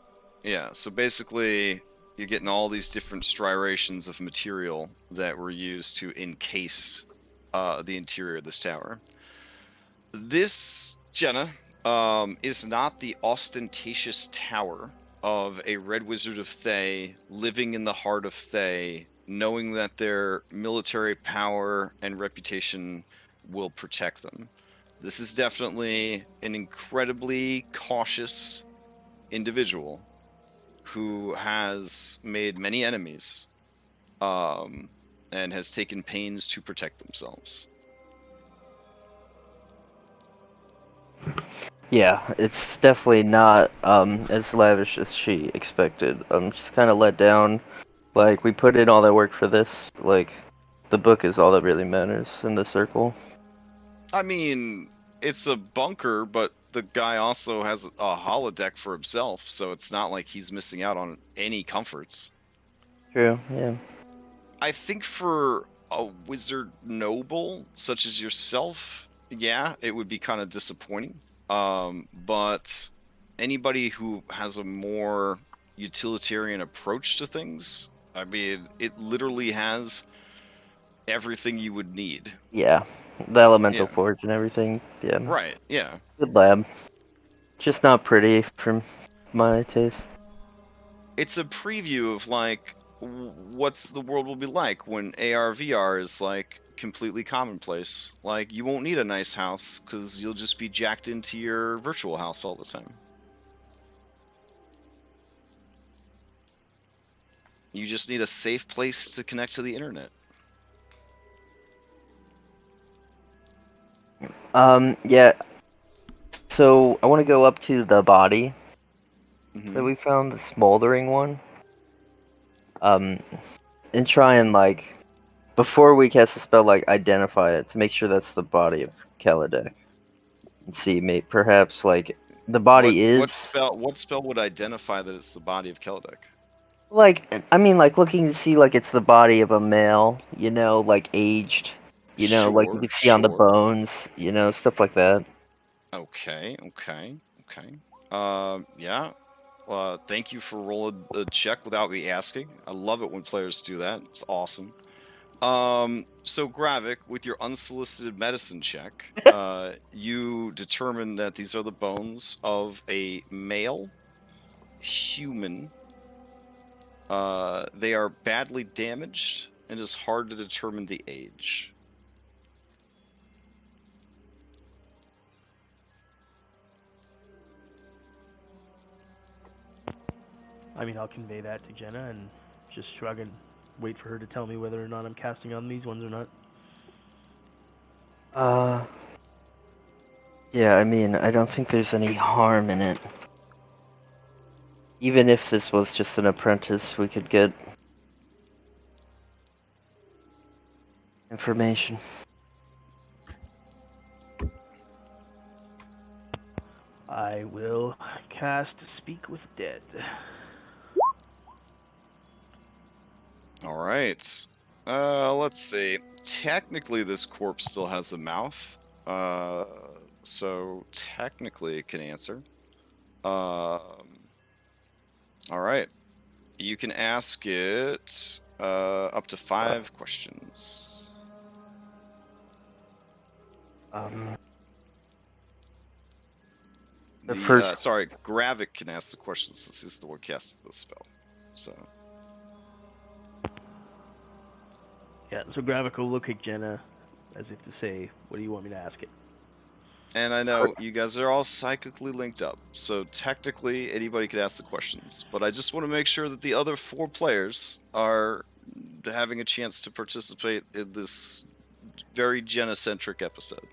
you're getting all these different striations of material that were used to encase the interior of this tower. This, Jenna, is not the ostentatious tower of a Red Wizard of Thay living in the heart of Thay, knowing that their military power and reputation will protect them. This is definitely an incredibly cautious individual who has made many enemies and has taken pains to protect themselves. Yeah, it's definitely not as lavish as she expected. I'm just kind of let down. Like, we put in all that work for this. Like, the book is all that really matters in the circle. I mean, it's a bunker, but the guy also has a holodeck for himself, so it's not like he's missing out on any comforts. True, yeah. I think for a wizard noble such as yourself, yeah, it would be kind of disappointing. But anybody who has a more utilitarian approach to things, I mean, it literally has everything you would need. Yeah, the elemental Yeah. forge and everything. Yeah, Right, yeah. good lab. Just not pretty from my taste. It's a preview of like what's the world will be like when AR VR is like completely commonplace. Like you won't need a nice house because you'll just be jacked into your virtual house all the time. You just need a safe place to connect to the internet. Yeah. So I want to go up to the body Mm-hmm. that we found, the smoldering one. And try and like, before we cast the spell, like identify it to make sure that's the body of Keledek. And see, perhaps like the body What is spell would identify that it's the body of Keledek? like, I mean, like looking to see like it's the body of a male, like aged, like you Sure, can see on the sure. bones, stuff like that. Okay. Yeah. Thank you for rolling a check without me asking. I love it when players do that. It's awesome. So Gravik, with your unsolicited medicine check, you determine that these are the bones of a male human. They are badly damaged and it's hard to determine the age. I mean, I'll convey that to Jenna and just shrug and wait for her to tell me whether or not I'm casting on these ones or not. Yeah, I mean, I don't think there's any harm in it. Even if this was just an apprentice, we could get information. I will cast Speak with Dead. All right. Let's see. Technically, this corpse still has a mouth. So technically it can answer. All right. You can ask it up to 5 questions. The first- sorry, Gravik can ask the questions since he's the one casting the spell. So Yeah, so Gravik will look at Jenna as if to say, what do you want me to ask it? And I know you guys are all psychically linked up, so technically anybody could ask the questions. But I just want to make sure that the other 4 players are having a chance to participate in this very Jenna-centric episode.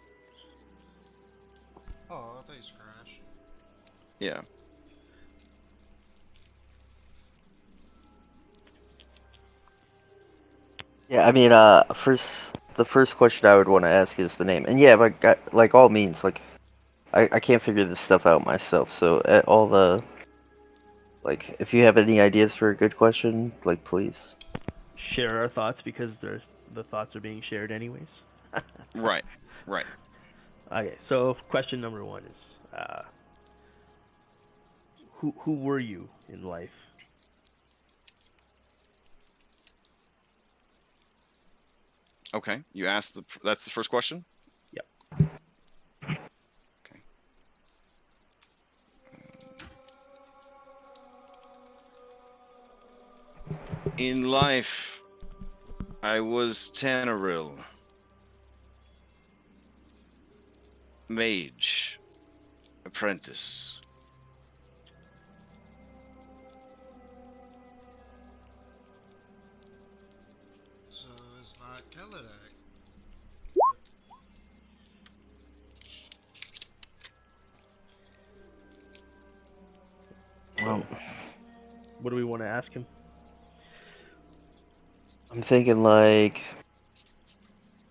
Oh, I thought he's Crash. Yeah. Yeah, I mean, the first question I would want to ask is the name, and yeah, like all means, like, I can't figure this stuff out myself. So all the, like, if you have any ideas for a good question, like, please. Share our thoughts because the thoughts are being shared anyways. Right. Right. Okay, so question number 1 is, who were you in life? Okay. You asked that's the first question? Yep. Okay. In life, I was Tanneril, mage, apprentice. So it's not Keledek. Well, What do we want to ask him? I'm thinking like,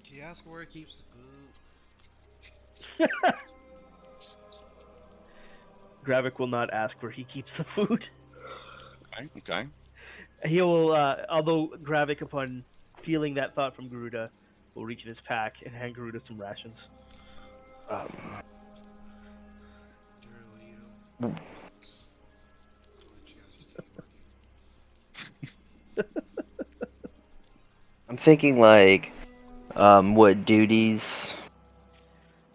Can you ask where he keeps the food? Gravik will not ask where he keeps the food. Okay. He will, although Gravik, upon feeling that thought from Garuda, will reach in his pack and hand Garuda some rations. Dear I'm thinking like, what duties,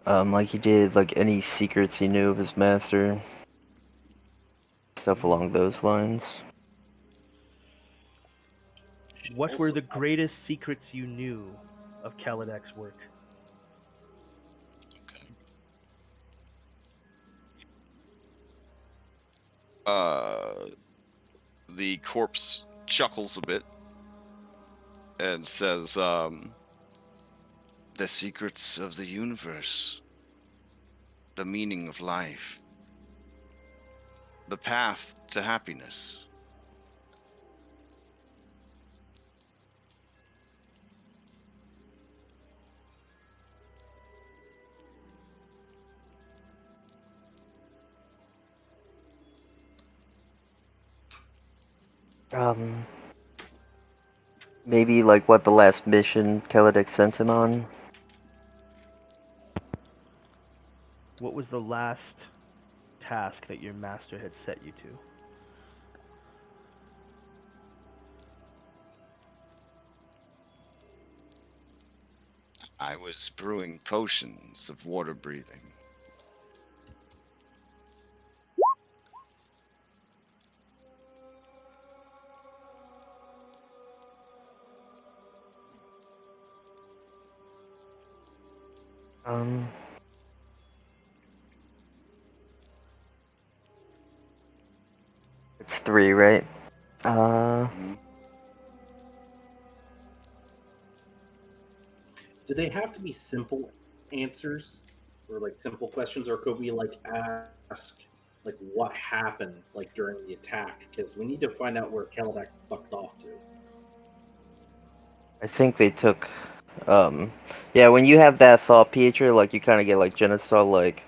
like he did, like any secrets he knew of his master, stuff along those lines. What were the greatest secrets you knew of Keledek's work? The corpse chuckles a bit and says, the secrets of the universe, the meaning of life, the path to happiness. Maybe like what the last mission Keledek sent him on. What was the last task that your master had set you to? I was brewing potions of water breathing. It's 3, right? Do they have to be simple answers or like simple questions, or could we like ask like what happened like during the attack? Because we need to find out where Keledek fucked off to. I think they took, yeah, when you have that thought, Pietro, like, you kind of get, like, Jenna saw, like,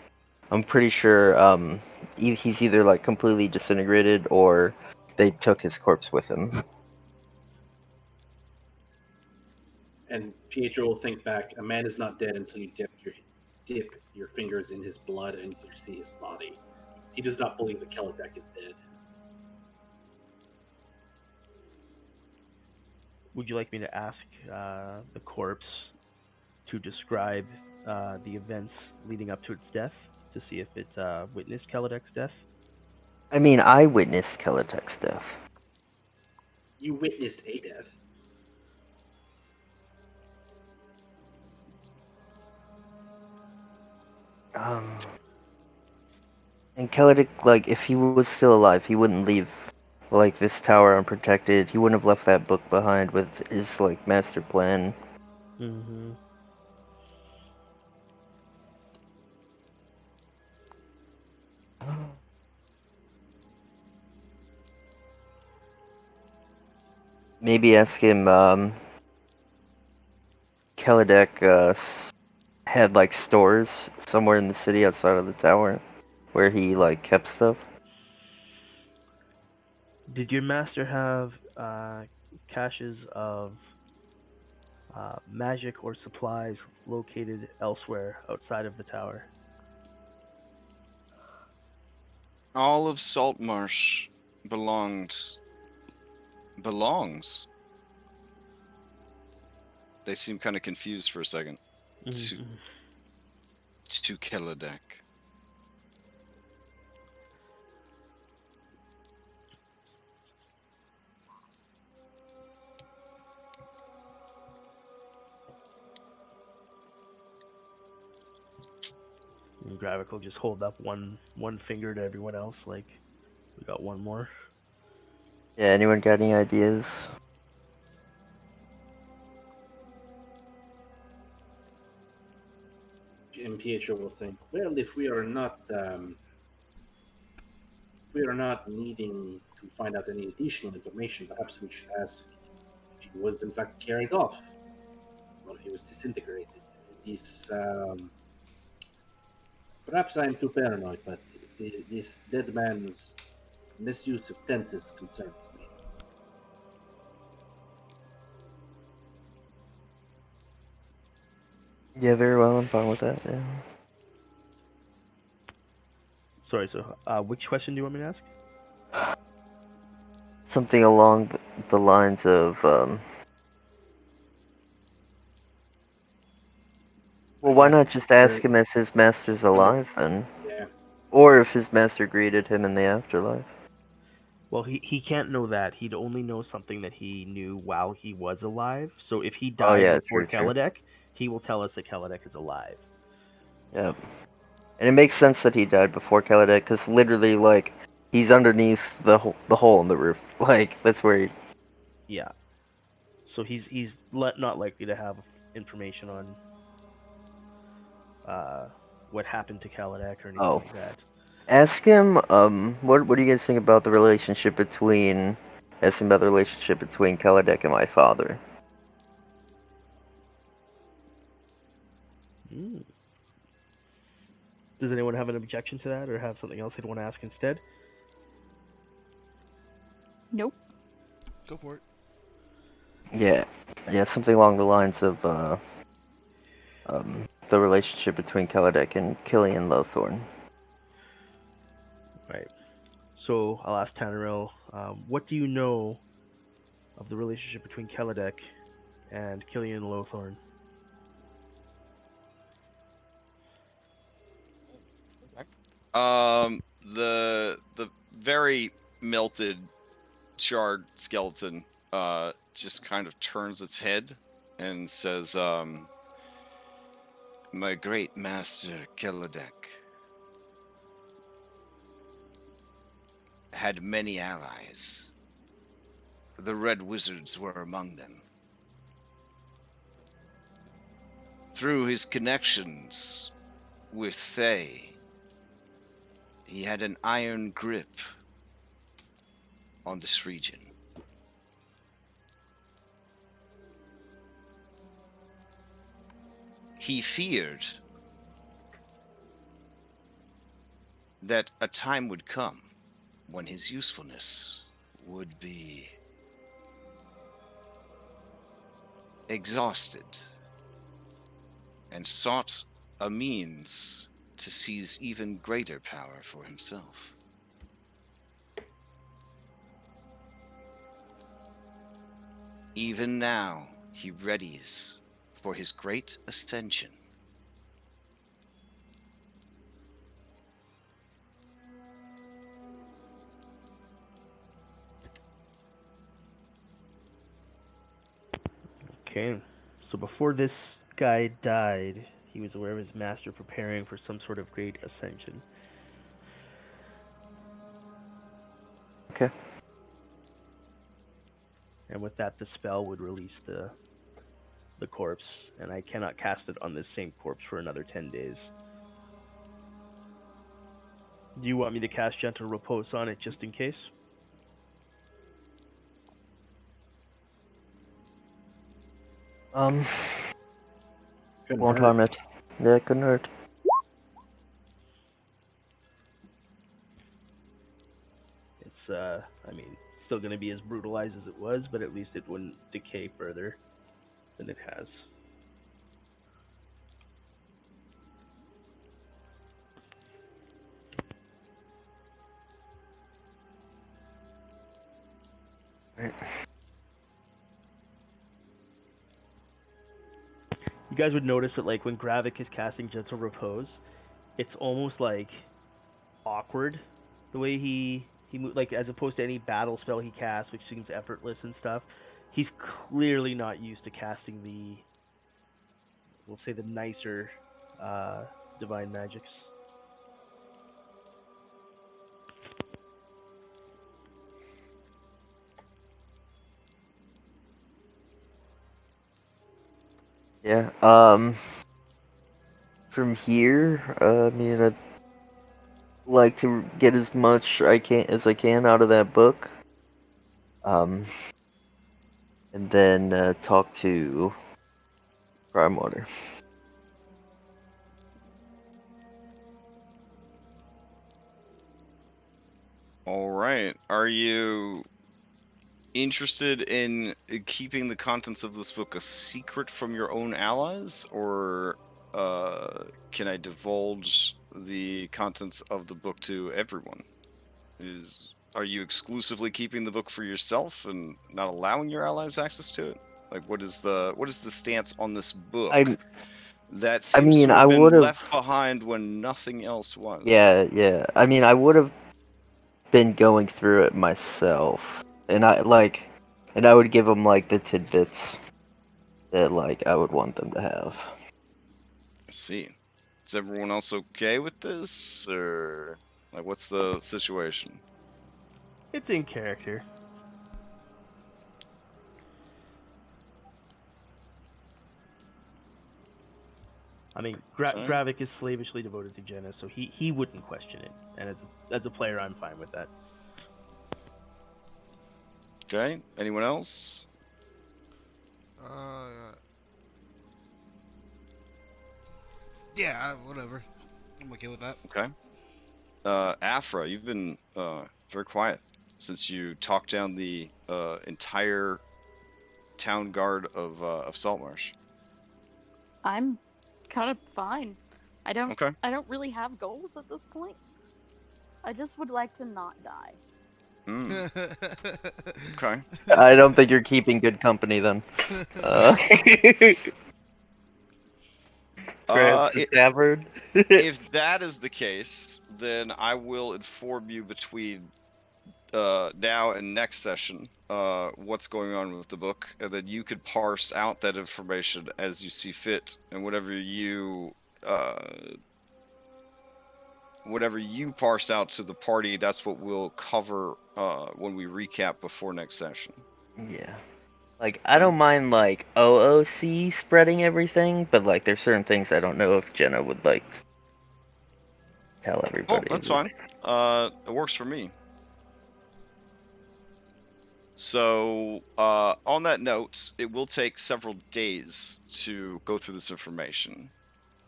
I'm pretty sure, he's either, like, completely disintegrated, or they took his corpse with him. And Pietro will think back, a man is not dead until you dip your fingers in his blood and you see his body. He does not believe that Keledek is dead. Would you like me to ask the corpse to describe the events leading up to its death to see if it witnessed Keledek's death? I mean, I witnessed Keledek's death. You witnessed a death. And Keledek, like, if he was still alive, he wouldn't leave, like, this tower unprotected. He wouldn't have left that book behind with his, like, master plan. Mm-hmm. Maybe ask him, Keledek, had, like, stores somewhere in the city outside of the tower where he, like, kept stuff. Did your master have caches of magic or supplies located elsewhere outside of the tower? All of Saltmarsh belongs. They seem kind of confused for a second. Mm-hmm. To Keledek. And Gravik will just hold up one finger to everyone else, like, we got one more. Yeah, anyone got any ideas? And Pietro will think, well, if we are not needing to find out any additional information, perhaps we should ask if he was in fact carried off, or if he was disintegrated. These, perhaps I am too paranoid, but this dead man's misuse of tenses concerns me. Yeah, very well, I'm fine with that, yeah. Sorry, so which question do you want me to ask? Something along the lines of, well, why not just ask him if his master's alive, then? Yeah. Or if his master greeted him in the afterlife. Well, he can't know that. He'd only know something that he knew while he was alive. So if he died before true. Keledek, he will tell us that Keledek is alive. Yep. And it makes sense that he died before Keledek, because literally, like, he's underneath the hole in the roof. Like, that's where he... Yeah. So he's not likely to have information on what happened to Keledek or anything like that. Ask him, what do you guys think about the relationship between... Ask him about the relationship between Keledek and my father. Mm. Does anyone have an objection to that, or have something else they'd want to ask instead? Nope. Go for it. Yeah, something along the lines of, the relationship between Keledek and Killian Lowthorn. Right. So I'll ask Tanneril, what do you know of the relationship between Keledek and Killian Lowthorn? The very melted, charred skeleton just kind of turns its head and says, my great master Keledek had many allies. The Red Wizards were among them. Through his connections with Thay, he had an iron grip on this region. He feared that a time would come when his usefulness would be exhausted and sought a means to seize even greater power for himself. Even now, he readies for his great ascension. Okay, so before this guy died, he was aware of his master preparing for some sort of great ascension. Okay. And with that, the spell would release the corpse, and I cannot cast it on this same corpse for another 10 days. Do you want me to cast Gentle Repose on it just in case? Won't Couldn't harm hurt. it. Yeah, couldn't hurt. It's, I mean, still going to be as brutalized as it was, but at least it wouldn't decay further than it has. Right. You guys would notice that, like, when Gravik is casting Gentle Repose, it's almost, like, awkward the way he like, as opposed to any battle spell he casts, which seems effortless and stuff. He's clearly not used to casting the, we'll say, the nicer divine magics. Yeah. From here, I mean, I'd like to get as much as I can out of that book. And then talk to Prime Water. All right. Are you interested in keeping the contents of this book a secret from your own allies, or can I divulge the contents of the book to everyone? Are you exclusively keeping the book for yourself and not allowing your allies access to it? Like, what is the stance on this book? That seems mean, to have I been would've- left behind when nothing else was. Yeah. I mean, I would have been going through it myself, and I would give them like the tidbits that like I would want them to have. I see. Is everyone else okay with this, or like, what's the situation? It's in character. I mean, Gravik is slavishly devoted to Jenna, so he wouldn't question it. And as a player, I'm fine with that. Okay. Anyone else? Yeah, whatever. I'm okay with that. Okay. Afra, you've been very quiet since you talked down the entire town guard of Saltmarsh. I'm kind of fine. I don't Okay. really have goals at this point. I just would like to not die. Okay. I don't think you're keeping good company then. Perhaps the tavern. If that is the case, then I will inform you between now and next session what's going on with the book, and then you could parse out that information as you see fit, and whatever you parse out to the party, that's what we'll cover when we recap before next session. Yeah. Like, I don't mind, like, OOC spreading everything, but, like, there's certain things I don't know if Jenna would, like, tell everybody. Oh, that's fine. It works for me. So, on that note, it will take several days to go through this information.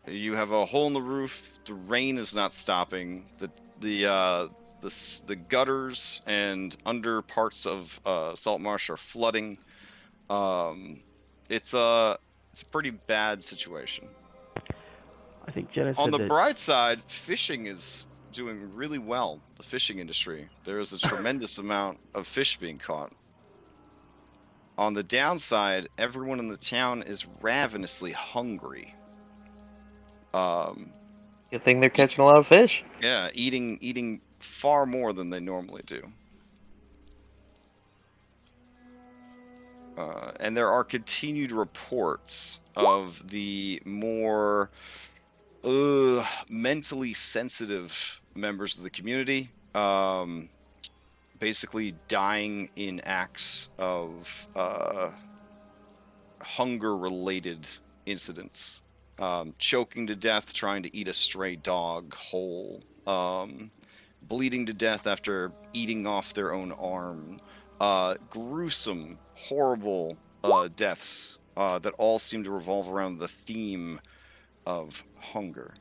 You have a hole in the roof. The rain is not stopping. The gutters and under parts of Saltmarsh are flooding. It's a pretty bad situation. I think Jenna On said the that. bright side, fishing is doing really well. The fishing industry. There is a tremendous amount of fish being caught. On the downside, everyone in the town is ravenously hungry. Good thing they're catching a lot of fish. Yeah, eating far more than they normally do. And there are continued reports of the more mentally sensitive members of the community, basically dying in acts of hunger-related incidents. Choking to death trying to eat a stray dog whole. Bleeding to death after eating off their own arm. Gruesome, horrible deaths that all seem to revolve around the theme of hunger.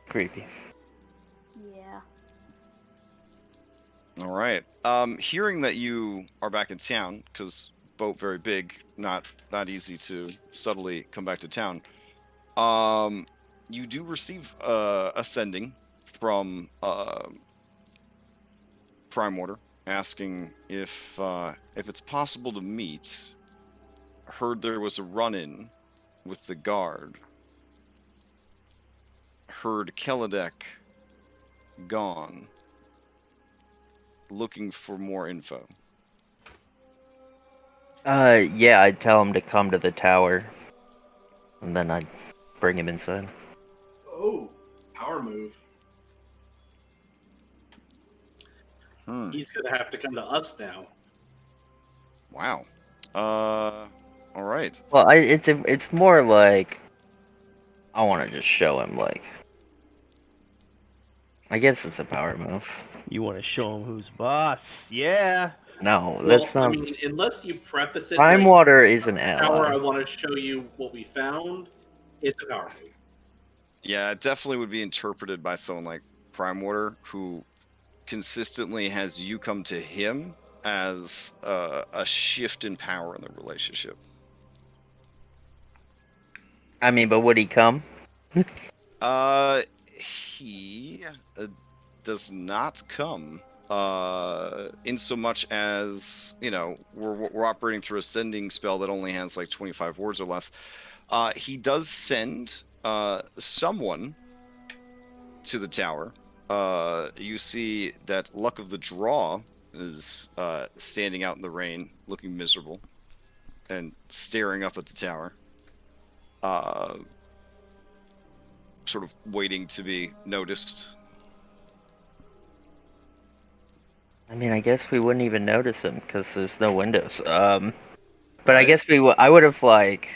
Creepy. Yeah. All right. Hearing that you are back in town, because boat very big, not easy to subtly come back to town. You do receive a sending from Prime Water asking if it's possible to meet. Heard there was a run-in with the guard. Heard Keledek gone. Looking for more info. Yeah, I'd tell him to come to the tower, and then I'd bring him inside. Oh, power move. He's gonna have to come to us now. Wow. All right. Well, it's more like I want to just show him, like, I guess it's a power move. You want to show him who's boss? Yeah. No, Well, that's not. I mean, unless you preface it Prime like, Water is an Tower, I ally. want to show you what we found. It's a power move. Yeah, it definitely would be interpreted by someone like Prime Water, who consistently has you come to him as a shift in power in the relationship. I mean, but would he come? He does not come. In so much as, you know, we're operating through a sending spell that only has like 25 words or less. He does send someone to the tower. You see that Luck of the Draw is standing out in the rain, looking miserable, and staring up at the tower. Sort of waiting to be noticed. I mean, I guess we wouldn't even notice him because there's no windows. But I Right. guess I would have like,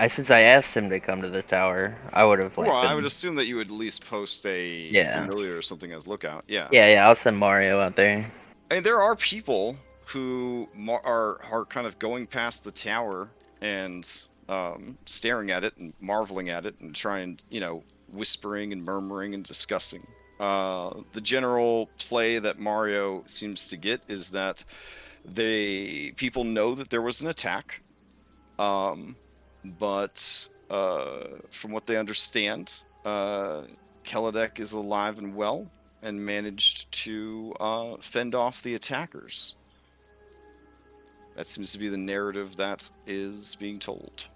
since I asked him to come to the tower, I would have like. Well, I been- would assume that you would at least post a Yeah. familiar or something as lookout. Yeah. Yeah, I'll send Mario out there. And there are people who are kind of going past the tower and staring at it and marveling at it and trying, you know, whispering and murmuring and discussing. The general play that Mario seems to get is that people know that there was an attack, but from what they understand, Keledek is alive and well and managed to fend off the attackers. That seems to be the narrative that is being told.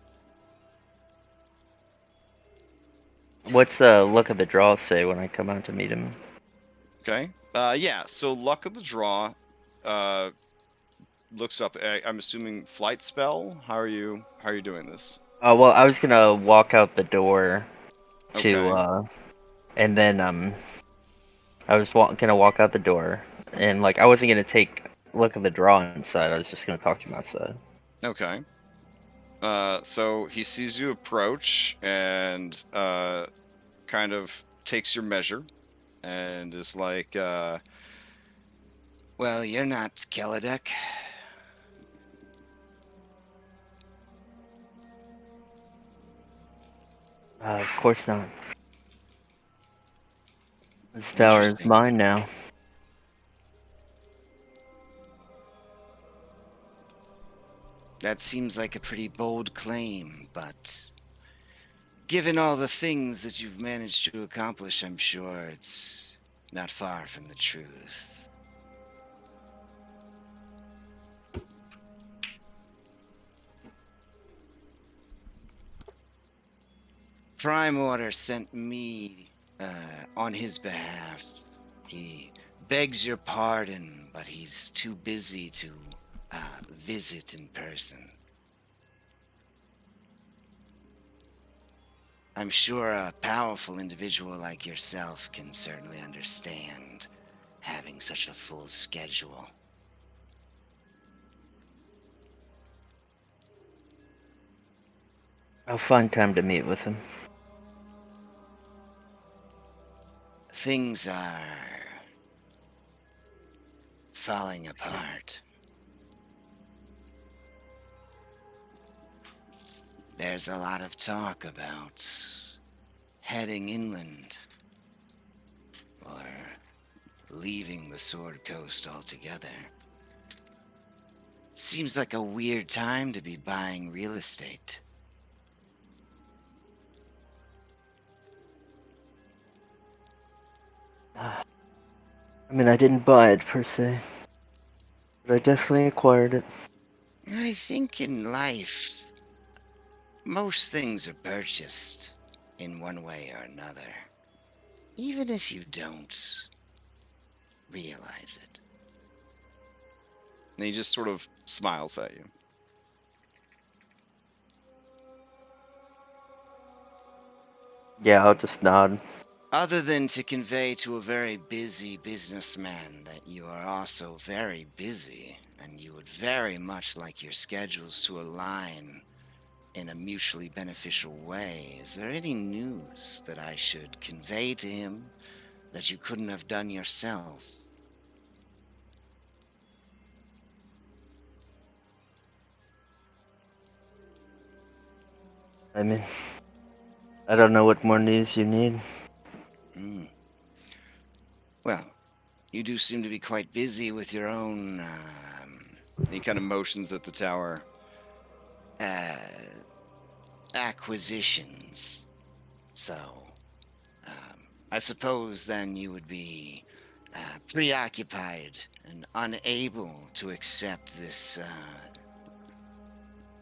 What's Luck of the Draw say when I come out to meet him? Okay. Yeah. So Luck of the Draw looks up. I'm assuming flight spell. How are you doing this? Well, I was gonna walk out the door to Okay. and then I was gonna walk out the door and like I wasn't gonna take Luck of the Draw inside. I was just gonna talk to him outside. Okay. So he sees you approach and kind of takes your measure and is like, well, you're not Keledek. Of course not. This tower is Interesting. mine now. That seems like a pretty bold claim, but given all the things that you've managed to accomplish, I'm sure it's not far from the truth. Prime Order sent me on his behalf. He begs your pardon, but he's too busy to visit in person. I'm sure a powerful individual like yourself can certainly understand having such a full schedule. I'll find time to meet with him. Things are falling apart. There's a lot of talk about heading inland or leaving the Sword Coast altogether. Seems like a weird time to be buying real estate. I mean, I didn't buy it per se, but I definitely acquired it. I think in life, most things are purchased in one way or another, even if you don't realize it. And he just sort of smiles at you. Yeah, I'll just nod. Other than to convey to a very busy businessman that you are also very busy, and you would very much like your schedules to align in a mutually beneficial way, is there any news that I should convey to him that you couldn't have done yourself? I mean, I don't know what more news you need. Hmm. Well, you do seem to be quite busy with your own, he kind of motions at the tower, acquisitions. So, I suppose then you would be preoccupied and unable to accept this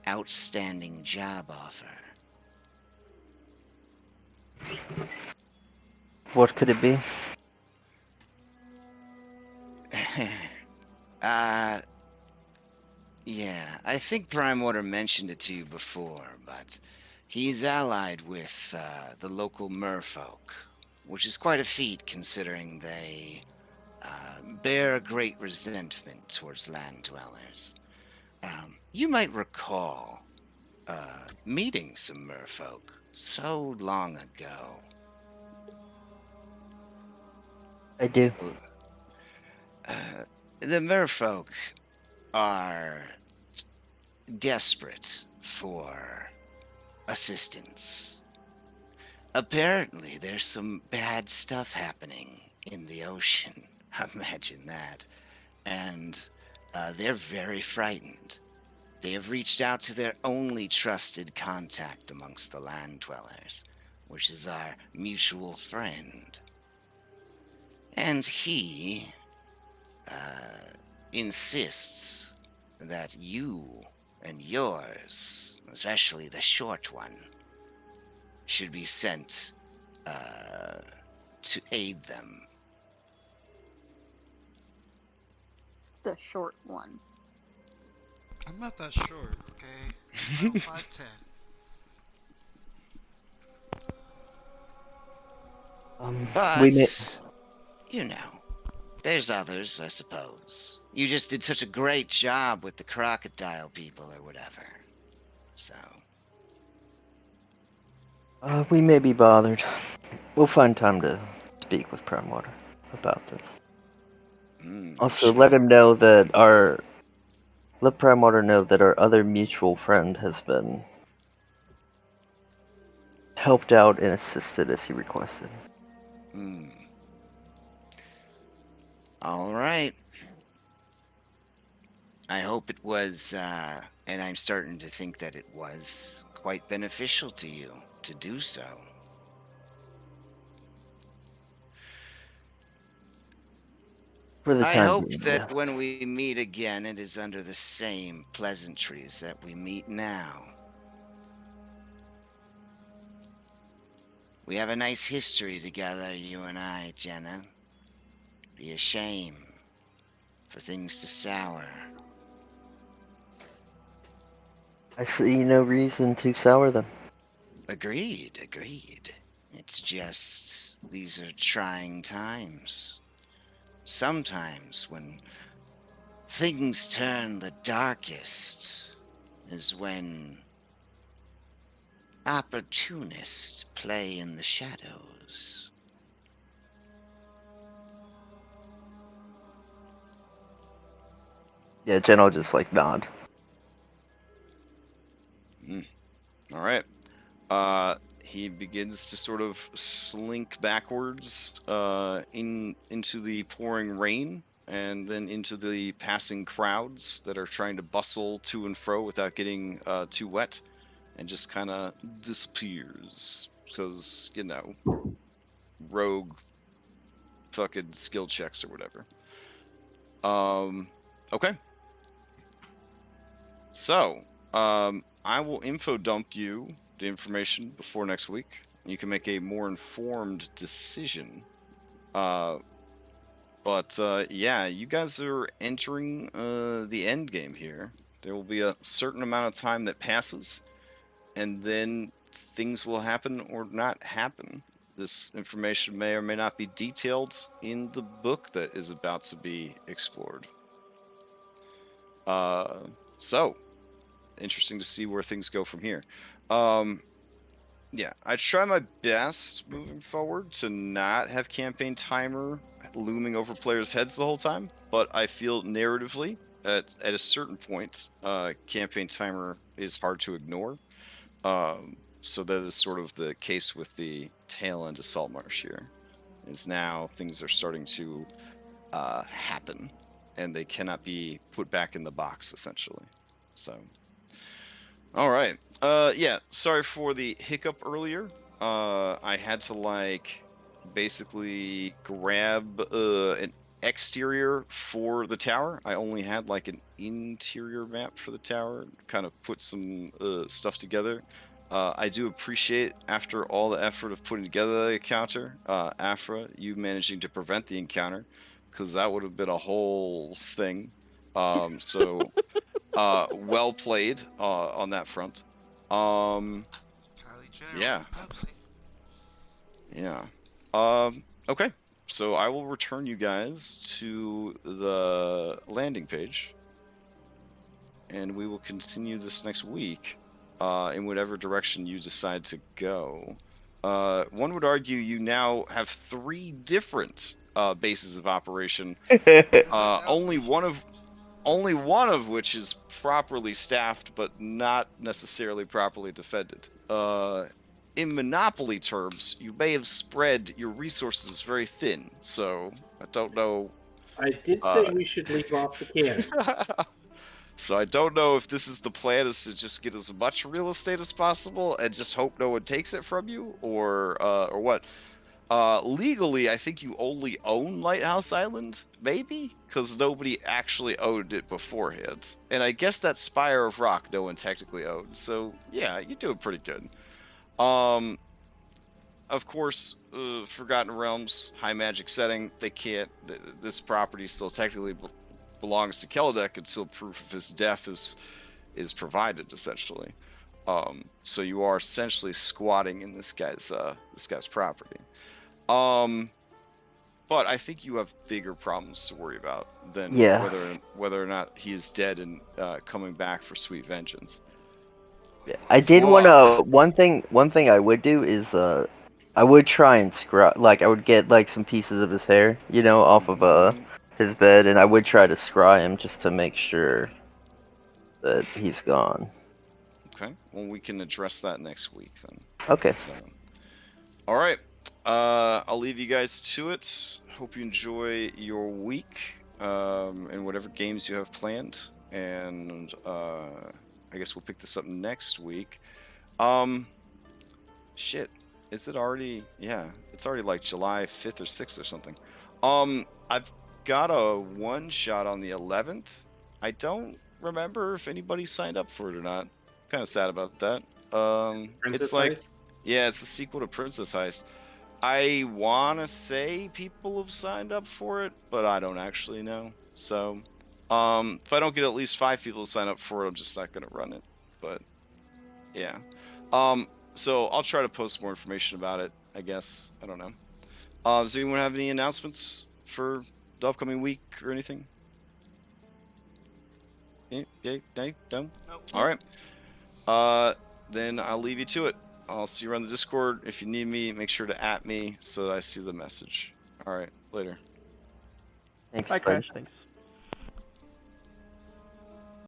outstanding job offer. What could it be? Yeah, I think Prime Order mentioned it to you before, but he's allied with the local merfolk, which is quite a feat considering they bear a great resentment towards land dwellers. You might recall meeting some merfolk so long ago. I do. The merfolk are desperate for assistance. Apparently, there's some bad stuff happening in the ocean. Imagine that. And they're very frightened. They have reached out to their only trusted contact amongst the land dwellers, which is our mutual friend. And he insists that you and yours, especially the short one, should be sent to aid them. The short one. I'm not that short, okay? I'm 5'10". We may. But, you know, there's others, I suppose. You just did such a great job with the crocodile people or whatever. So, We may be bothered. We'll find time to speak with Prime Water about this. I'm Also, sure. let him know that let Prime Water know that our other mutual friend has been helped out and assisted as he requested. Hmm. All right. I hope it was, and I'm starting to think that it was quite beneficial to you to do so. For the I time hope being, that yes. when we meet again, it is under the same pleasantries that we meet now. We have a nice history together, you and I, Jenna. Be a shame for things to sour. I see no reason to sour them. Agreed, agreed. It's just, these are trying times. Sometimes when things turn the darkest is when opportunists play in the shadows. Yeah, Jen will just like nod. All right. He begins to sort of slink backwards into the pouring rain and then into the passing crowds that are trying to bustle to and fro without getting too wet, and just kind of disappears because, you know, rogue fucking skill checks or whatever. Okay. So, I will info dump you the information before next week. You can make a more informed decision. But yeah, you guys are entering the end game here. There will be a certain amount of time that passes, and then things will happen or not happen. This information may or may not be detailed in the book that is about to be explored. So interesting to see where things go from here. Yeah, I try my best moving forward to not have campaign timer looming over players' heads the whole time, but I feel narratively at a certain point, campaign timer is hard to ignore. So that is sort of the case with the tail end of Saltmarsh here. Is now things are starting to happen, and they cannot be put back in the box essentially. So. All right. Yeah, sorry for the hiccup earlier. I had to like basically grab an exterior for the tower. I only had like an interior map for the tower, kind of put some stuff together. I do appreciate, after all the effort of putting together the encounter, Afra, you managing to prevent the encounter, because that would have been a whole thing. So well played on that front. Kylie Jenner Yeah, with Pepsi. yeah. Okay, so I will return you guys to the landing page, and we will continue this next week in whatever direction you decide to go. One would argue you now have 3 different bases of operation. Only one of which is properly staffed, but not necessarily properly defended. In Monopoly terms, you may have spread your resources very thin, so I don't know. I did say we should leave off the cannon. So I don't know if this is the plan, is to just get as much real estate as possible and just hope no one takes it from you, or what. Legally, I think you only own Lighthouse Island, maybe? Because nobody actually owned it beforehand. And I guess that Spire of Rock no one technically owned, so yeah, you're doing pretty good. Of course, Forgotten Realms, high magic setting, they can't, this property still technically belongs to Keledek until proof of his death is provided, essentially. So you are essentially squatting in this guy's property. But I think you have bigger problems to worry about than Yeah. whether or not he is dead and coming back for sweet vengeance. I did want Whoa. to. One thing I would do is I would try and I would get like some pieces of his hair, off of Mhm. his bed, and I would try to scry him just to make sure that he's gone. Okay. Well, we can address that next week then. Okay. So, all right. I'll leave you guys to it. Hope you enjoy your week and whatever games you have planned. And I guess we'll pick this up next week. Shit. Is it already? Yeah, it's already like July 5th or 6th or something. I've got a one shot on the 11th. I don't remember if anybody signed up for it or not. Kind of sad about that. Princess It's like, Heist? yeah, it's the sequel to Princess Heist. I wanna say people have signed up for it, but I don't actually know. So, if I don't get at least 5 people to sign up for it, I'm just not gonna run it. But yeah. So I'll try to post more information about it, I guess. I don't know. Does anyone have any announcements for the upcoming week or anything? Yay, nay, no? Nope. All right. Then I'll leave you to it. I'll see you around the Discord. If you need me, make sure to @ me so that I see the message. All right, later. Thanks, Bye, bud. Crash. Thanks.